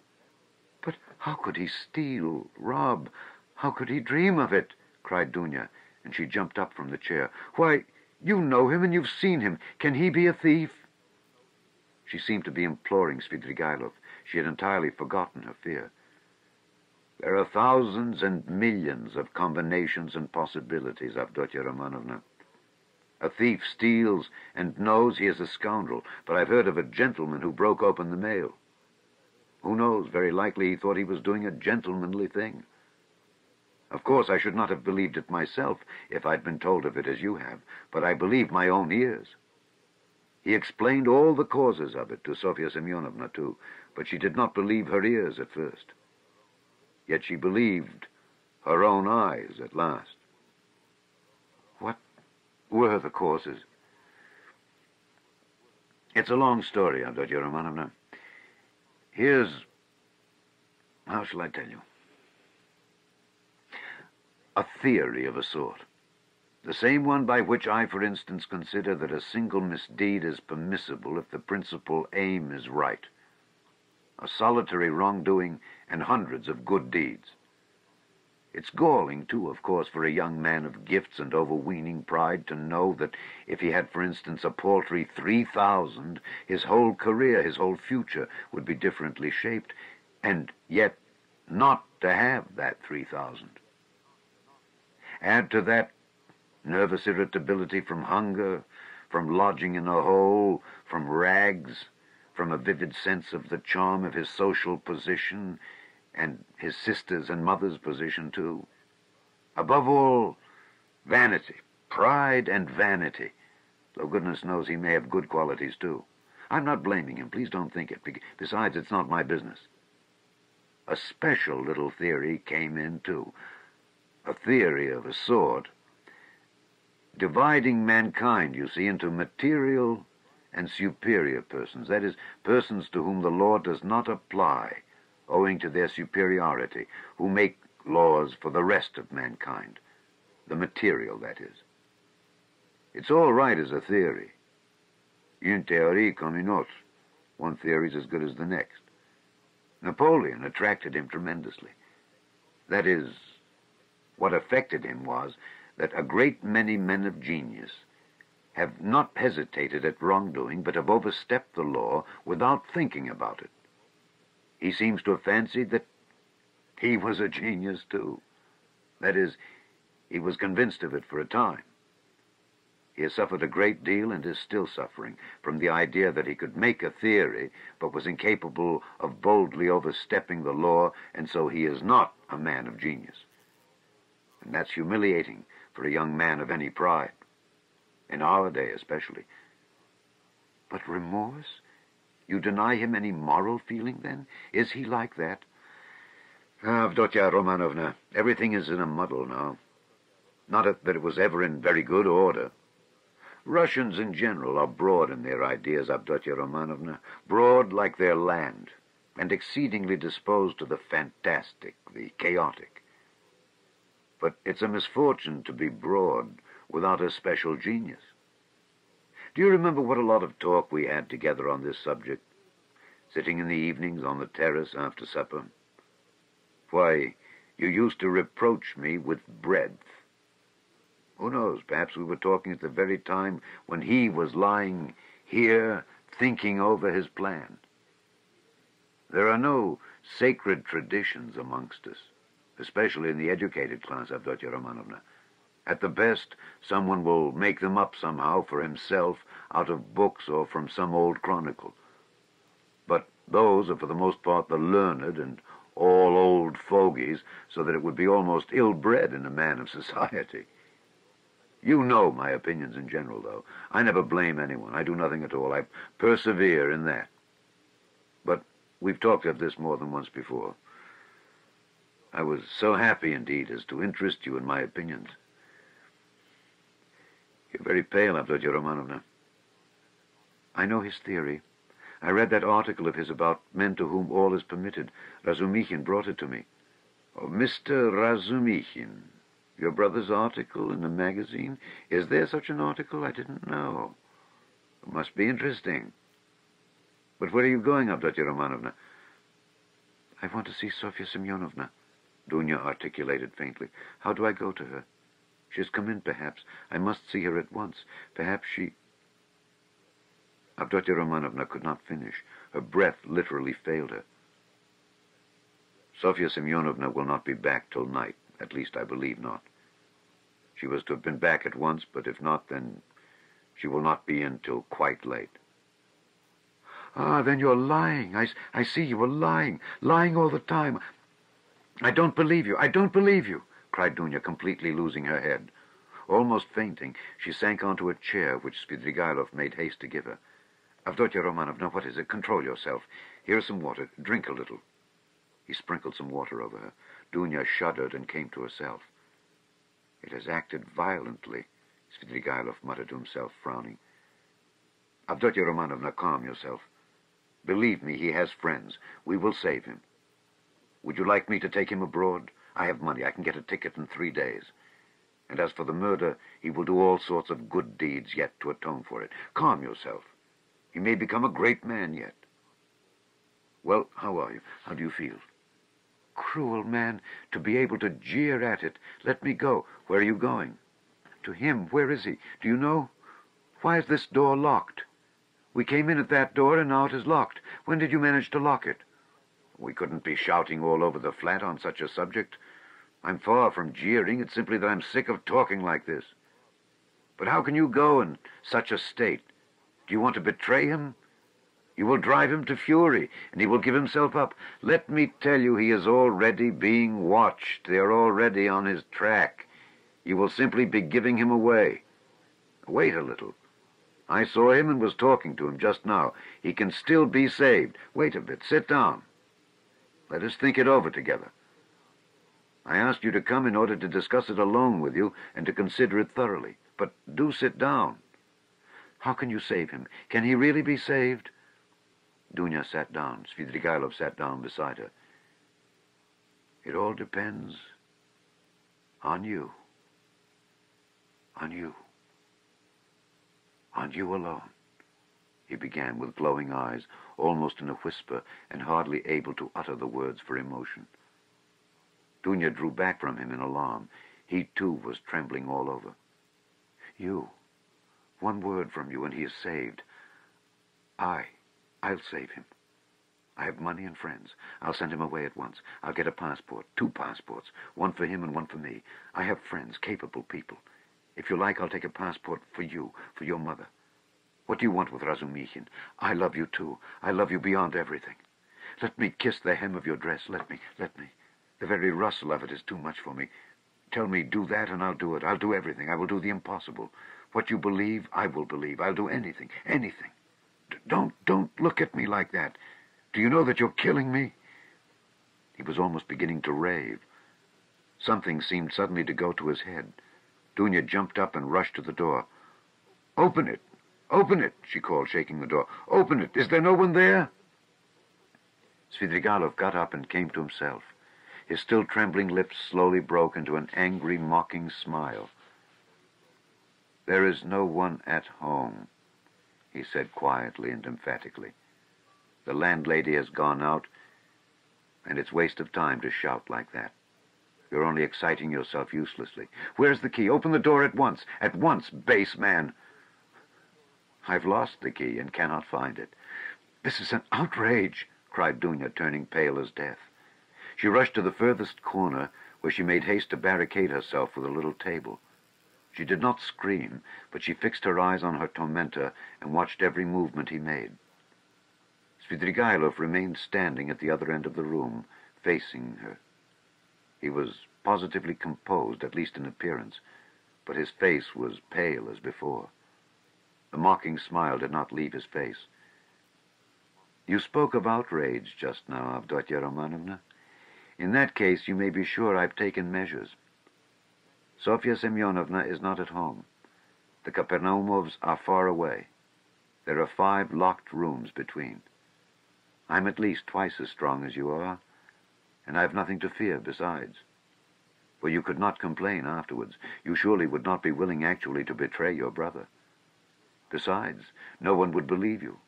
But how could he steal, rob? How could he dream of it? Cried Dunya, and she jumped up from the chair. Why, you know him and you've seen him. Can he be a thief? She seemed to be imploring Svidrigailov. She had entirely forgotten her fear. There are thousands and millions of combinations and possibilities, Avdotya Romanovna. A thief steals and knows he is a scoundrel, but I've heard of a gentleman who broke open the mail. Who knows? Very likely he thought he was doing a gentlemanly thing. Of course, I should not have believed it myself if I'd been told of it as you have, but I believed my own ears. He explained all the causes of it to Sofya Semyonovna, too, but she did not believe her ears at first. Yet she believed her own eyes at last. What were the causes? It's a long story, Avdotya Romanovna. Here's... how shall I tell you? A theory of a sort. The same one by which I, for instance, consider that a single misdeed is permissible if the principal aim is right. A solitary wrongdoing and hundreds of good deeds. It's galling, too, of course, for a young man of gifts and overweening pride to know that if he had, for instance, a paltry 3,000, his whole career, his whole future would be differently shaped, and yet not to have that 3,000. Add to that nervous irritability from hunger, from lodging in a hole, from rags, from a vivid sense of the charm of his social position, and his sister's and mother's position, too. Above all, vanity, pride and vanity, though goodness knows he may have good qualities, too. I'm not blaming him, please don't think it. Besides, it's not my business. A special little theory came in, too. A theory of a sort, dividing mankind, you see, into material and superior persons. That is, persons to whom the law does not apply, owing to their superiority, who make laws for the rest of mankind. The material, that is. It's all right as a theory. Une théorie comme une autre. One theory's as good as the next. Napoleon attracted him tremendously. That is, what affected him was that a great many men of genius have not hesitated at wrongdoing, but have overstepped the law without thinking about it. He seems to have fancied that he was a genius, too. That is, he was convinced of it for a time. He has suffered a great deal and is still suffering from the idea that he could make a theory, but was incapable of boldly overstepping the law, and so he is not a man of genius. And that's humiliating for a young man of any pride, in our day especially. But remorse? You deny him any moral feeling, then? Is he like that? Avdotya Romanovna, everything is in a muddle now. Not that it was ever in very good order. Russians in general are broad in their ideas, Avdotya Romanovna, broad like their land, and exceedingly disposed to the fantastic, the chaotic. But it's a misfortune to be broad without a special genius. Do you remember what a lot of talk we had together on this subject, sitting in the evenings on the terrace after supper? Why, you used to reproach me with breadth. Who knows, perhaps we were talking at the very time when he was lying here thinking over his plan. There are no sacred traditions amongst us, especially in the educated class, Avdotya Romanovna. At the best, someone will make them up somehow for himself out of books or from some old chronicle. But those are for the most part the learned and all old fogies, so that it would be almost ill-bred in a man of society. You know my opinions in general, though. I never blame anyone. I do nothing at all. I persevere in that. But we've talked of this more than once before. I was so happy indeed as to interest you in my opinions. You're very pale, Avdotya Romanovna. I know his theory. I read that article of his about men to whom all is permitted. Razumikhin brought it to me. Oh, Mr. Razumikhin. Your brother's article in the magazine? Is there such an article? I didn't know. It must be interesting. But where are you going, Avdotya Romanovna? I want to see Sofya Semyonovna, Dunya articulated faintly. How do I go to her? She has come in, perhaps. I must see her at once. Perhaps she... Avdotya Romanovna could not finish. Her breath literally failed her. Sofya Semyonovna will not be back till night. At least I believe not. She was to have been back at once, but if not, then she will not be in till quite late. Ah, then you're lying. I see you were lying. Lying all the time. I don't believe you. I don't believe you, cried Dunya, completely losing her head. Almost fainting, she sank onto a chair, which Svidrigailov made haste to give her. Avdotya Romanovna, what is it? Control yourself. Here is some water. Drink a little. He sprinkled some water over her. Dunya shuddered and came to herself. "It has acted violently," Svidrigailov muttered to himself, frowning. "Avdotya Romanovna, calm yourself. Believe me, he has friends. We will save him. Would you like me to take him abroad? I have money. I can get a ticket in 3 days. And as for the murder, he will do all sorts of good deeds yet to atone for it. Calm yourself. He may become a great man yet. Well, how are you? How do you feel?" "Cruel man, to be able to jeer at it. Let me go." "Where are you going?" "To him. Where is he? Do you know? Why is this door locked? We came in at that door, and now it is locked. When did you manage to lock it?" "We couldn't be shouting all over the flat on such a subject. I'm far from jeering. It's simply that I'm sick of talking like this. But how can you go in such a state? Do you want to betray him? You will drive him to fury, and he will give himself up. Let me tell you, he is already being watched. They are already on his track. You will simply be giving him away. Wait a little. I saw him and was talking to him just now. He can still be saved. Wait a bit. Sit down. Let us think it over together. I asked you to come in order to discuss it alone with you and to consider it thoroughly. But do sit down. How can you save him? Can he really be saved?" Dunya sat down. Svidrigailov sat down beside her. "It all depends on you. On you. On you alone," he began with glowing eyes, almost in a whisper, and hardly able to utter the words for emotion. Dunya drew back from him in alarm. He, too, was trembling all over. "You. One word from you and he is saved. I'll save him. I have money and friends. I'll send him away at once. I'll get a passport, 2 passports, one for him and one for me. I have friends, capable people. If you like, I'll take a passport for you, for your mother. What do you want with Razumikhin? I love you too. I love you beyond everything. Let me kiss the hem of your dress. Let me. The very rustle of it is too much for me. Tell me, do that, and I'll do it. I'll do everything. I will do the impossible. What you believe, I will believe. I'll do anything. Don't look at me like that. Do you know that you're killing me?" He was almost beginning to rave. Something seemed suddenly to go to his head. Dunya jumped up and rushed to the door. "Open it! Open it!" she called, shaking the door. "Open it! Is there no one there?" Svidrigailov got up and came to himself. His still trembling lips slowly broke into an angry, mocking smile. "There is no one at home," he said quietly and emphatically. "The landlady has gone out, and it's waste of time to shout like that. You're only exciting yourself uselessly. Where's the key? Open the door at once. At once, base man." "I've lost the key and cannot find it." "This is an outrage," cried Dunya, turning pale as death. She rushed to the furthest corner, where she made haste to barricade herself with a little table. She did not scream, but she fixed her eyes on her tormentor and watched every movement he made. Svidrigailov remained standing at the other end of the room, facing her. He was positively composed, at least in appearance, but his face was pale as before. The mocking smile did not leave his face. "You spoke of outrage just now, Avdotya Romanovna. In that case, you may be sure I've taken measures. Sofya Semyonovna is not at home. The Kapernaumovs are far away. There are 5 locked rooms between. I'm at least twice as strong as you are, and I've nothing to fear besides. For you could not complain afterwards. You surely would not be willing actually to betray your brother. Besides, no one would believe you.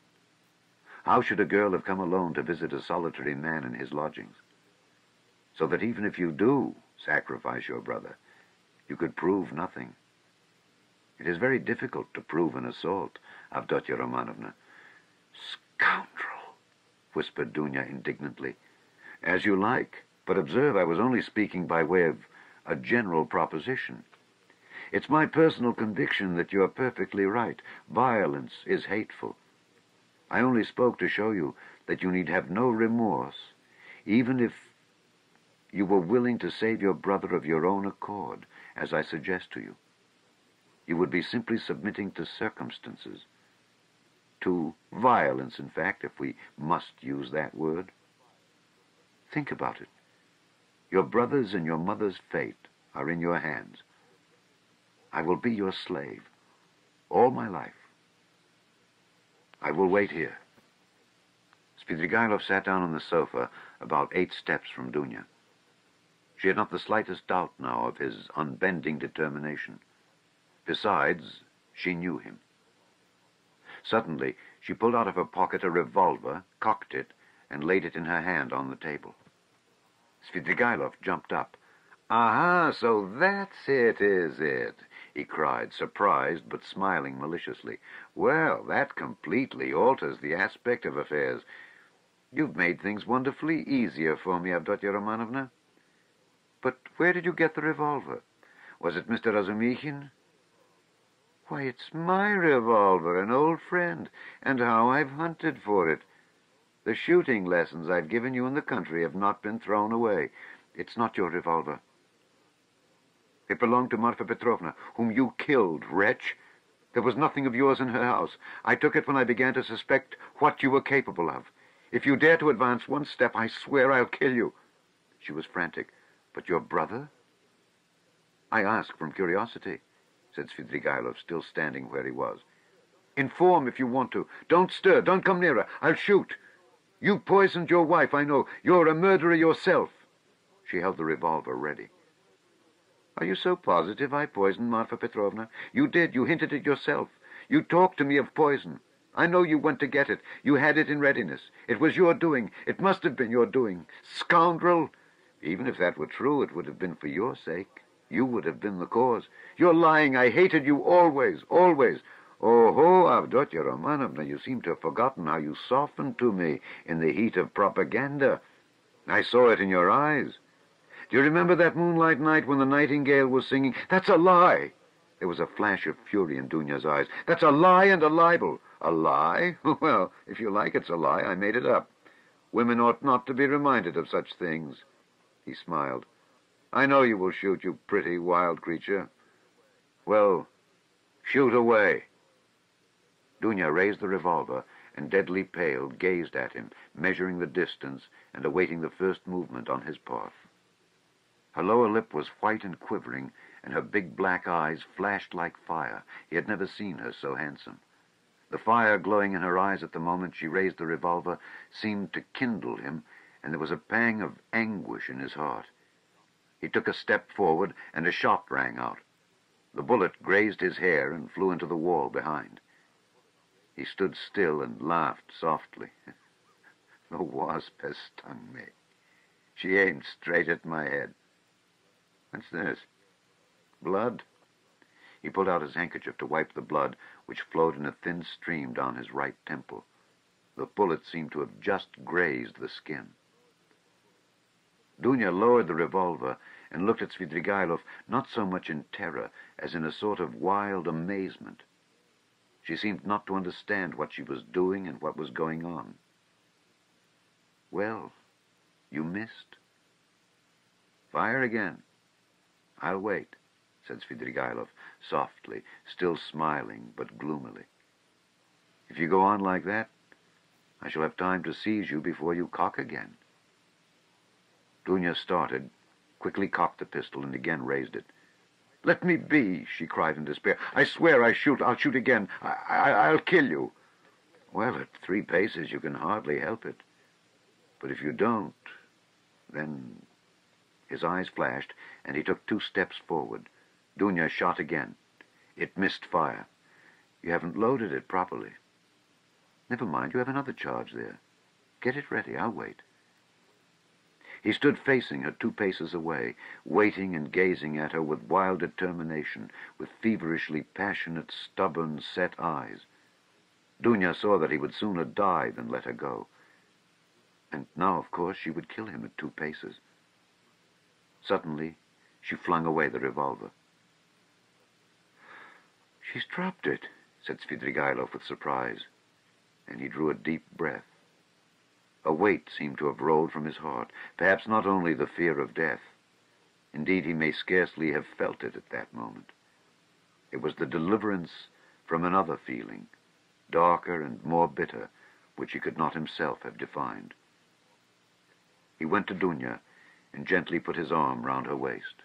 How should a girl have come alone to visit a solitary man in his lodgings? So that even if you do sacrifice your brother, you could prove nothing. It is very difficult to prove an assault, Avdotya Romanovna." "Scoundrel!" whispered Dunya indignantly. "As you like, but observe I was only speaking by way of a general proposition. It's my personal conviction that you are perfectly right. Violence is hateful. I only spoke to show you that you need have no remorse, even if you were willing to save your brother of your own accord, as I suggest to you. You would be simply submitting to circumstances, to violence, in fact, if we must use that word. Think about it. Your brother's and your mother's fate are in your hands. I will be your slave all my life. I will wait here." Svidrigailov sat down on the sofa about 8 steps from Dunya. She had not the slightest doubt now of his unbending determination. Besides, she knew him. Suddenly, she pulled out of her pocket a revolver, cocked it, and laid it in her hand on the table. Svidrigailov jumped up. "Aha, so that's it, is it?" he cried, surprised but smiling maliciously. "Well, that completely alters the aspect of affairs. You've made things wonderfully easier for me, Avdotya Romanovna. But where did you get the revolver? Was it Mr. Razumikhin?" "Why, it's my revolver, an old friend, and how I've hunted for it. The shooting lessons I've given you in the country have not been thrown away. It's not your revolver. It belonged to Marfa Petrovna, whom you killed, wretch. There was nothing of yours in her house. I took it when I began to suspect what you were capable of. If you dare to advance one step, I swear I'll kill you." She was frantic. "But your brother?" "I ask from curiosity," said Svidrigailov, still standing where he was. "Inform if you want to. Don't stir. Don't come nearer. I'll shoot. You poisoned your wife, I know. You're a murderer yourself." She held the revolver ready. "Are you so positive I poisoned Marfa Petrovna? You did. You hinted it yourself. You talked to me of poison. I know you went to get it. You had it in readiness. It was your doing. It must have been your doing. Scoundrel! Even if that were true, it would have been for your sake. You would have been the cause. You're lying. I hated you always, always. Oh, Avdotya Romanovna, you seem to have forgotten how you softened to me in the heat of propaganda. I saw it in your eyes. Do you remember that moonlight night when the nightingale was singing? That's a lie." There was a flash of fury in Dunya's eyes. "That's a lie and a libel." "A lie? Well, if you like, it's a lie. I made it up. Women ought not to be reminded of such things." He smiled. "I know you will shoot, you pretty, wild creature. Well, shoot away." Dunya raised the revolver and, deadly pale, gazed at him, measuring the distance and awaiting the first movement on his part. Her lower lip was white and quivering, and her big black eyes flashed like fire. He had never seen her so handsome. The fire glowing in her eyes at the moment she raised the revolver seemed to kindle him, and there was a pang of anguish in his heart. He took a step forward, and a shot rang out. The bullet grazed his hair and flew into the wall behind. He stood still and laughed softly. "The wasp has stung me. She aimed straight at my head. What's this? Blood?" He pulled out his handkerchief to wipe the blood, which flowed in a thin stream down his right temple. The bullet seemed to have just grazed the skin. Dunya lowered the revolver and looked at Svidrigailov not so much in terror as in a sort of wild amazement. She seemed not to understand what she was doing and what was going on. "Well, you missed. Fire again. I'll wait," said Svidrigailov softly, still smiling but gloomily. "If you go on like that, I shall have time to seize you before you cock again." Dunya started, quickly cocked the pistol, and again raised it. "Let me be," she cried in despair. "I swear I'll shoot again. I'll kill you." "Well, at 3 paces you can hardly help it. But if you don't, then..." His eyes flashed, and he took 2 steps forward. Dunya shot again. It missed fire. "You haven't loaded it properly." "Never mind, you have another charge there. Get it ready, I'll wait." He stood facing her 2 paces away, waiting and gazing at her with wild determination, with feverishly passionate, stubborn, set eyes. Dunya saw that he would sooner die than let her go. And now, of course, she would kill him at 2 paces. Suddenly, she flung away the revolver. "She's dropped it," said Svidrigailov with surprise, and he drew a deep breath. A weight seemed to have rolled from his heart, perhaps not only the fear of death. Indeed, he may scarcely have felt it at that moment. It was the deliverance from another feeling, darker and more bitter, which he could not himself have defined. He went to Dunya and gently put his arm round her waist.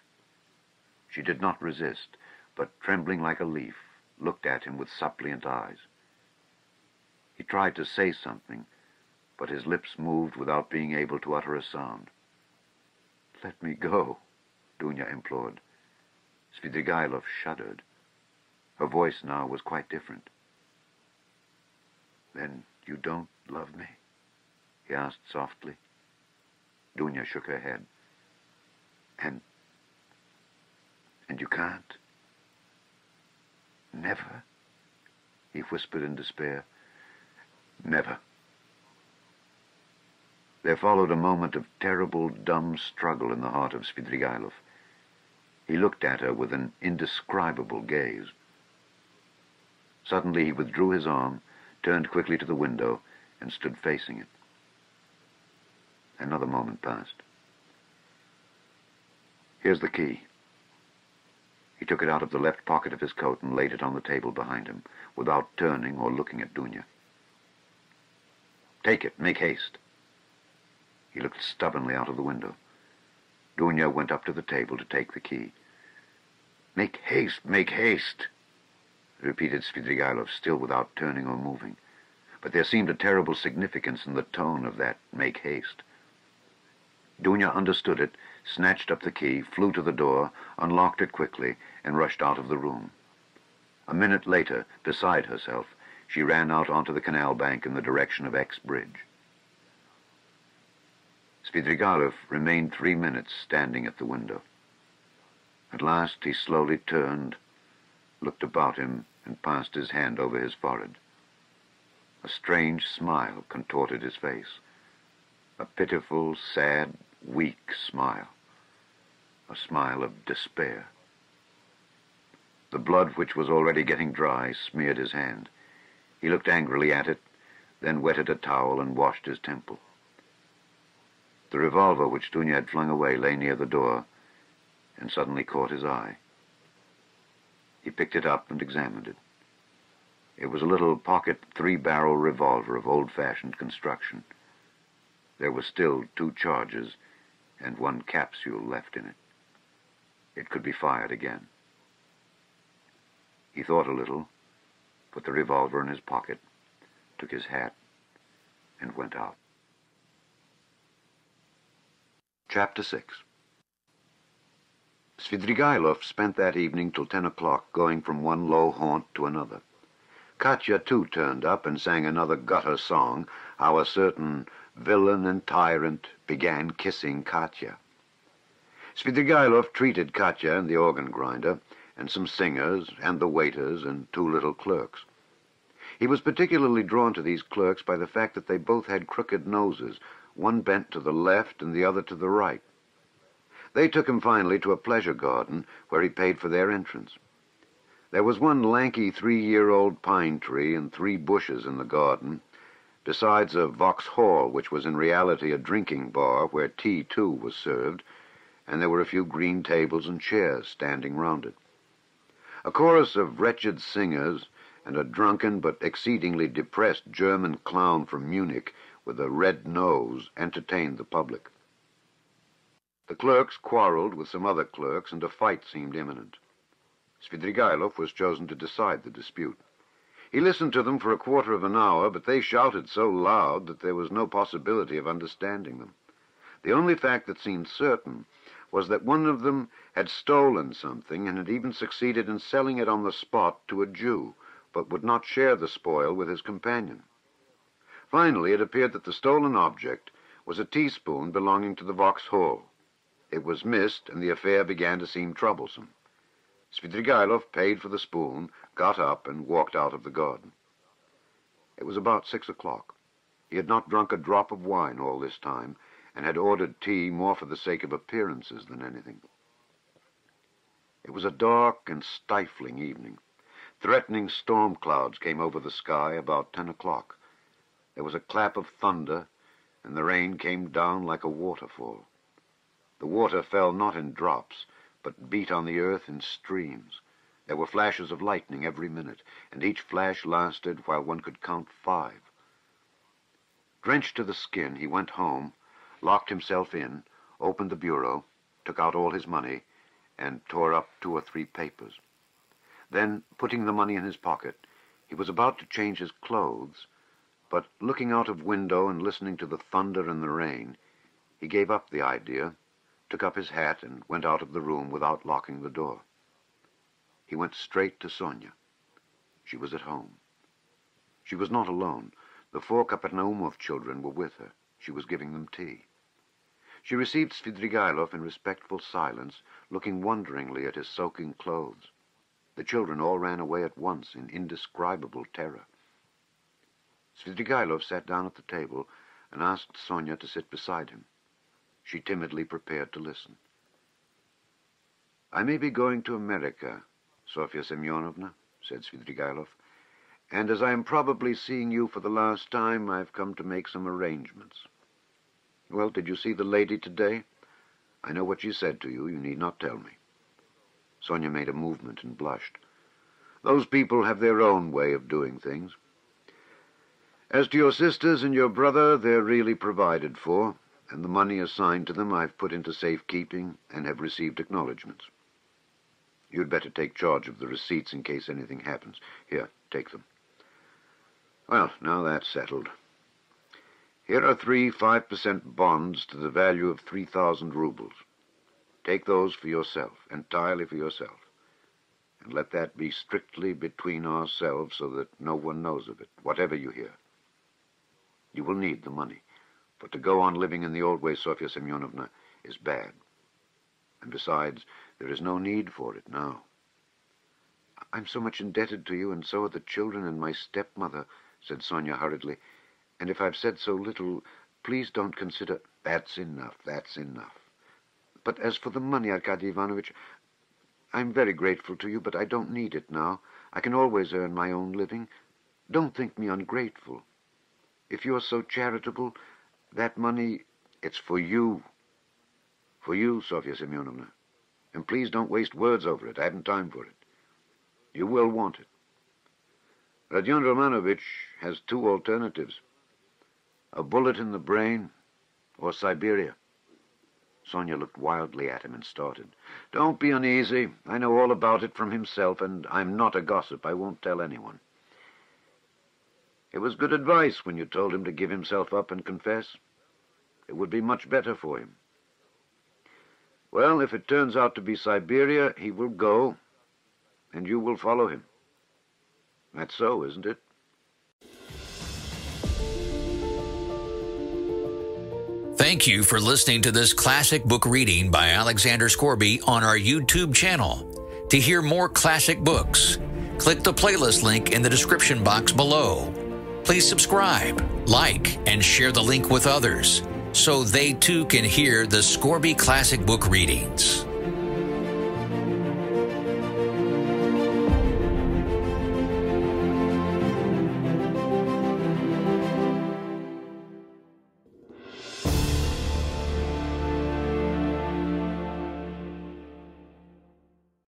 She did not resist, but, trembling like a leaf, looked at him with suppliant eyes. He tried to say something, but his lips moved without being able to utter a sound. "Let me go," Dunya implored. Svidrigailov shuddered. Her voice now was quite different. "Then you don't love me?" he asked softly. Dunya shook her head. And you can't?" "Never?" he whispered in despair. "Never." There followed a moment of terrible, dumb struggle in the heart of Svidrigailov. He looked at her with an indescribable gaze. Suddenly he withdrew his arm, turned quickly to the window, and stood facing it. Another moment passed. "Here's the key." He took it out of the left pocket of his coat and laid it on the table behind him, without turning or looking at Dunya. "Take it. Make haste." He looked stubbornly out of the window. Dunya went up to the table to take the key. "Make haste, make haste," repeated Svidrigailov, still without turning or moving. But there seemed a terrible significance in the tone of that "make haste." Dunya understood it, snatched up the key, flew to the door, unlocked it quickly, and rushed out of the room. A minute later, beside herself, she ran out onto the canal bank in the direction of X Bridge. Svidrigailov remained 3 minutes standing at the window. At last he slowly turned, looked about him, and passed his hand over his forehead. A strange smile contorted his face. A pitiful, sad, weak smile. A smile of despair. The blood, which was already getting dry, smeared his hand. He looked angrily at it, then wetted a towel and washed his temple. The revolver which Dunya had flung away lay near the door, and suddenly caught his eye. He picked it up and examined it. It was a little pocket 3-barrel revolver of old-fashioned construction. There were still 2 charges and 1 capsule left in it. It could be fired again. He thought a little, put the revolver in his pocket, took his hat, and went out. Chapter 6. Svidrigailov spent that evening till 10 o'clock going from one low haunt to another. Katya, too, turned up and sang another gutter song, how a certain villain and tyrant began kissing Katya. Svidrigailov treated Katya and the organ grinder, and some singers, and the waiters, and 2 little clerks. He was particularly drawn to these clerks by the fact that they both had crooked noses, one bent to the left and the other to the right. They took him finally to a pleasure garden, where he paid for their entrance. There was one lanky 3-year-old pine tree and 3 bushes in the garden, besides a Vauxhall, which was in reality a drinking bar, where tea, too, was served, and there were a few green tables and chairs standing round it. A chorus of wretched singers and a drunken but exceedingly depressed German clown from Munich with a red nose entertained the public. The clerks quarreled with some other clerks, and a fight seemed imminent. Svidrigailov was chosen to decide the dispute. He listened to them for a quarter of an hour, but they shouted so loud that there was no possibility of understanding them. The only fact that seemed certain was that one of them had stolen something and had even succeeded in selling it on the spot to a Jew, but would not share the spoil with his companion. Finally, it appeared that the stolen object was a teaspoon belonging to the Vauxhall. It was missed, and the affair began to seem troublesome. Svidrigailov paid for the spoon, got up, and walked out of the garden. It was about 6 o'clock. He had not drunk a drop of wine all this time, and had ordered tea more for the sake of appearances than anything. It was a dark and stifling evening. Threatening storm clouds came over the sky about 10 o'clock. There was a clap of thunder, and the rain came down like a waterfall. The water fell not in drops, but beat on the earth in streams. There were flashes of lightning every minute, and each flash lasted while one could count 5. Drenched to the skin, he went home, locked himself in, opened the bureau, took out all his money, and tore up 2 or 3 papers. Then, putting the money in his pocket, he was about to change his clothes, but looking out of window and listening to the thunder and the rain, he gave up the idea, took up his hat, and went out of the room without locking the door. He went straight to Sonia. She was at home. She was not alone. The 4 Kapernaumov children were with her. She was giving them tea. She received Svidrigailov in respectful silence, looking wonderingly at his soaking clothes. The children all ran away at once in indescribable terror. Svidrigailov sat down at the table and asked Sonia to sit beside him. She timidly prepared to listen. "I may be going to America, Sofya Semyonovna," said Svidrigailov, "and as I am probably seeing you for the last time, I've come to make some arrangements." "Well, did you see the lady today?" "I know what she said to you. You need not tell me." Sonia made a movement and blushed. "Those people have their own way of doing things. As to your sisters and your brother, they're really provided for, and the money assigned to them I've put into safekeeping and have received acknowledgments. You'd better take charge of the receipts in case anything happens. Here, take them. Well, now that's settled. Here are 3 5% bonds to the value of 3,000 rubles. Take those for yourself, entirely for yourself. And let that be strictly between ourselves so that no one knows of it, whatever you hear. You will need the money, for to go on living in the old way, Sofya Semyonovna, is bad. And besides, there is no need for it now." "I'm so much indebted to you, and so are the children and my stepmother," said Sonia hurriedly. "And if I've said so little, please don't consider—" "That's enough, that's enough." "But as for the money, Arkady Ivanovich, I'm very grateful to you, but I don't need it now. I can always earn my own living. Don't think me ungrateful. If you're so charitable, that money, it's for you. For you, Sofya Semyonovna. And please don't waste words over it. I haven't time for it. You will want it. Rodion Romanovich has 2 alternatives. A bullet in the brain or Siberia." Sonia looked wildly at him and started. "Don't be uneasy. I know all about it from himself, and I'm not a gossip. I won't tell anyone. It was good advice when you told him to give himself up and confess. It would be much better for him. Well, if it turns out to be Siberia, he will go, and you will follow him. That's so, isn't it?" Thank you for listening to this classic book reading by Alexander Scourby on our YouTube channel. To hear more classic books, click the playlist link in the description box below. Please subscribe, like, and share the link with others so they too can hear the Scourby classic book readings.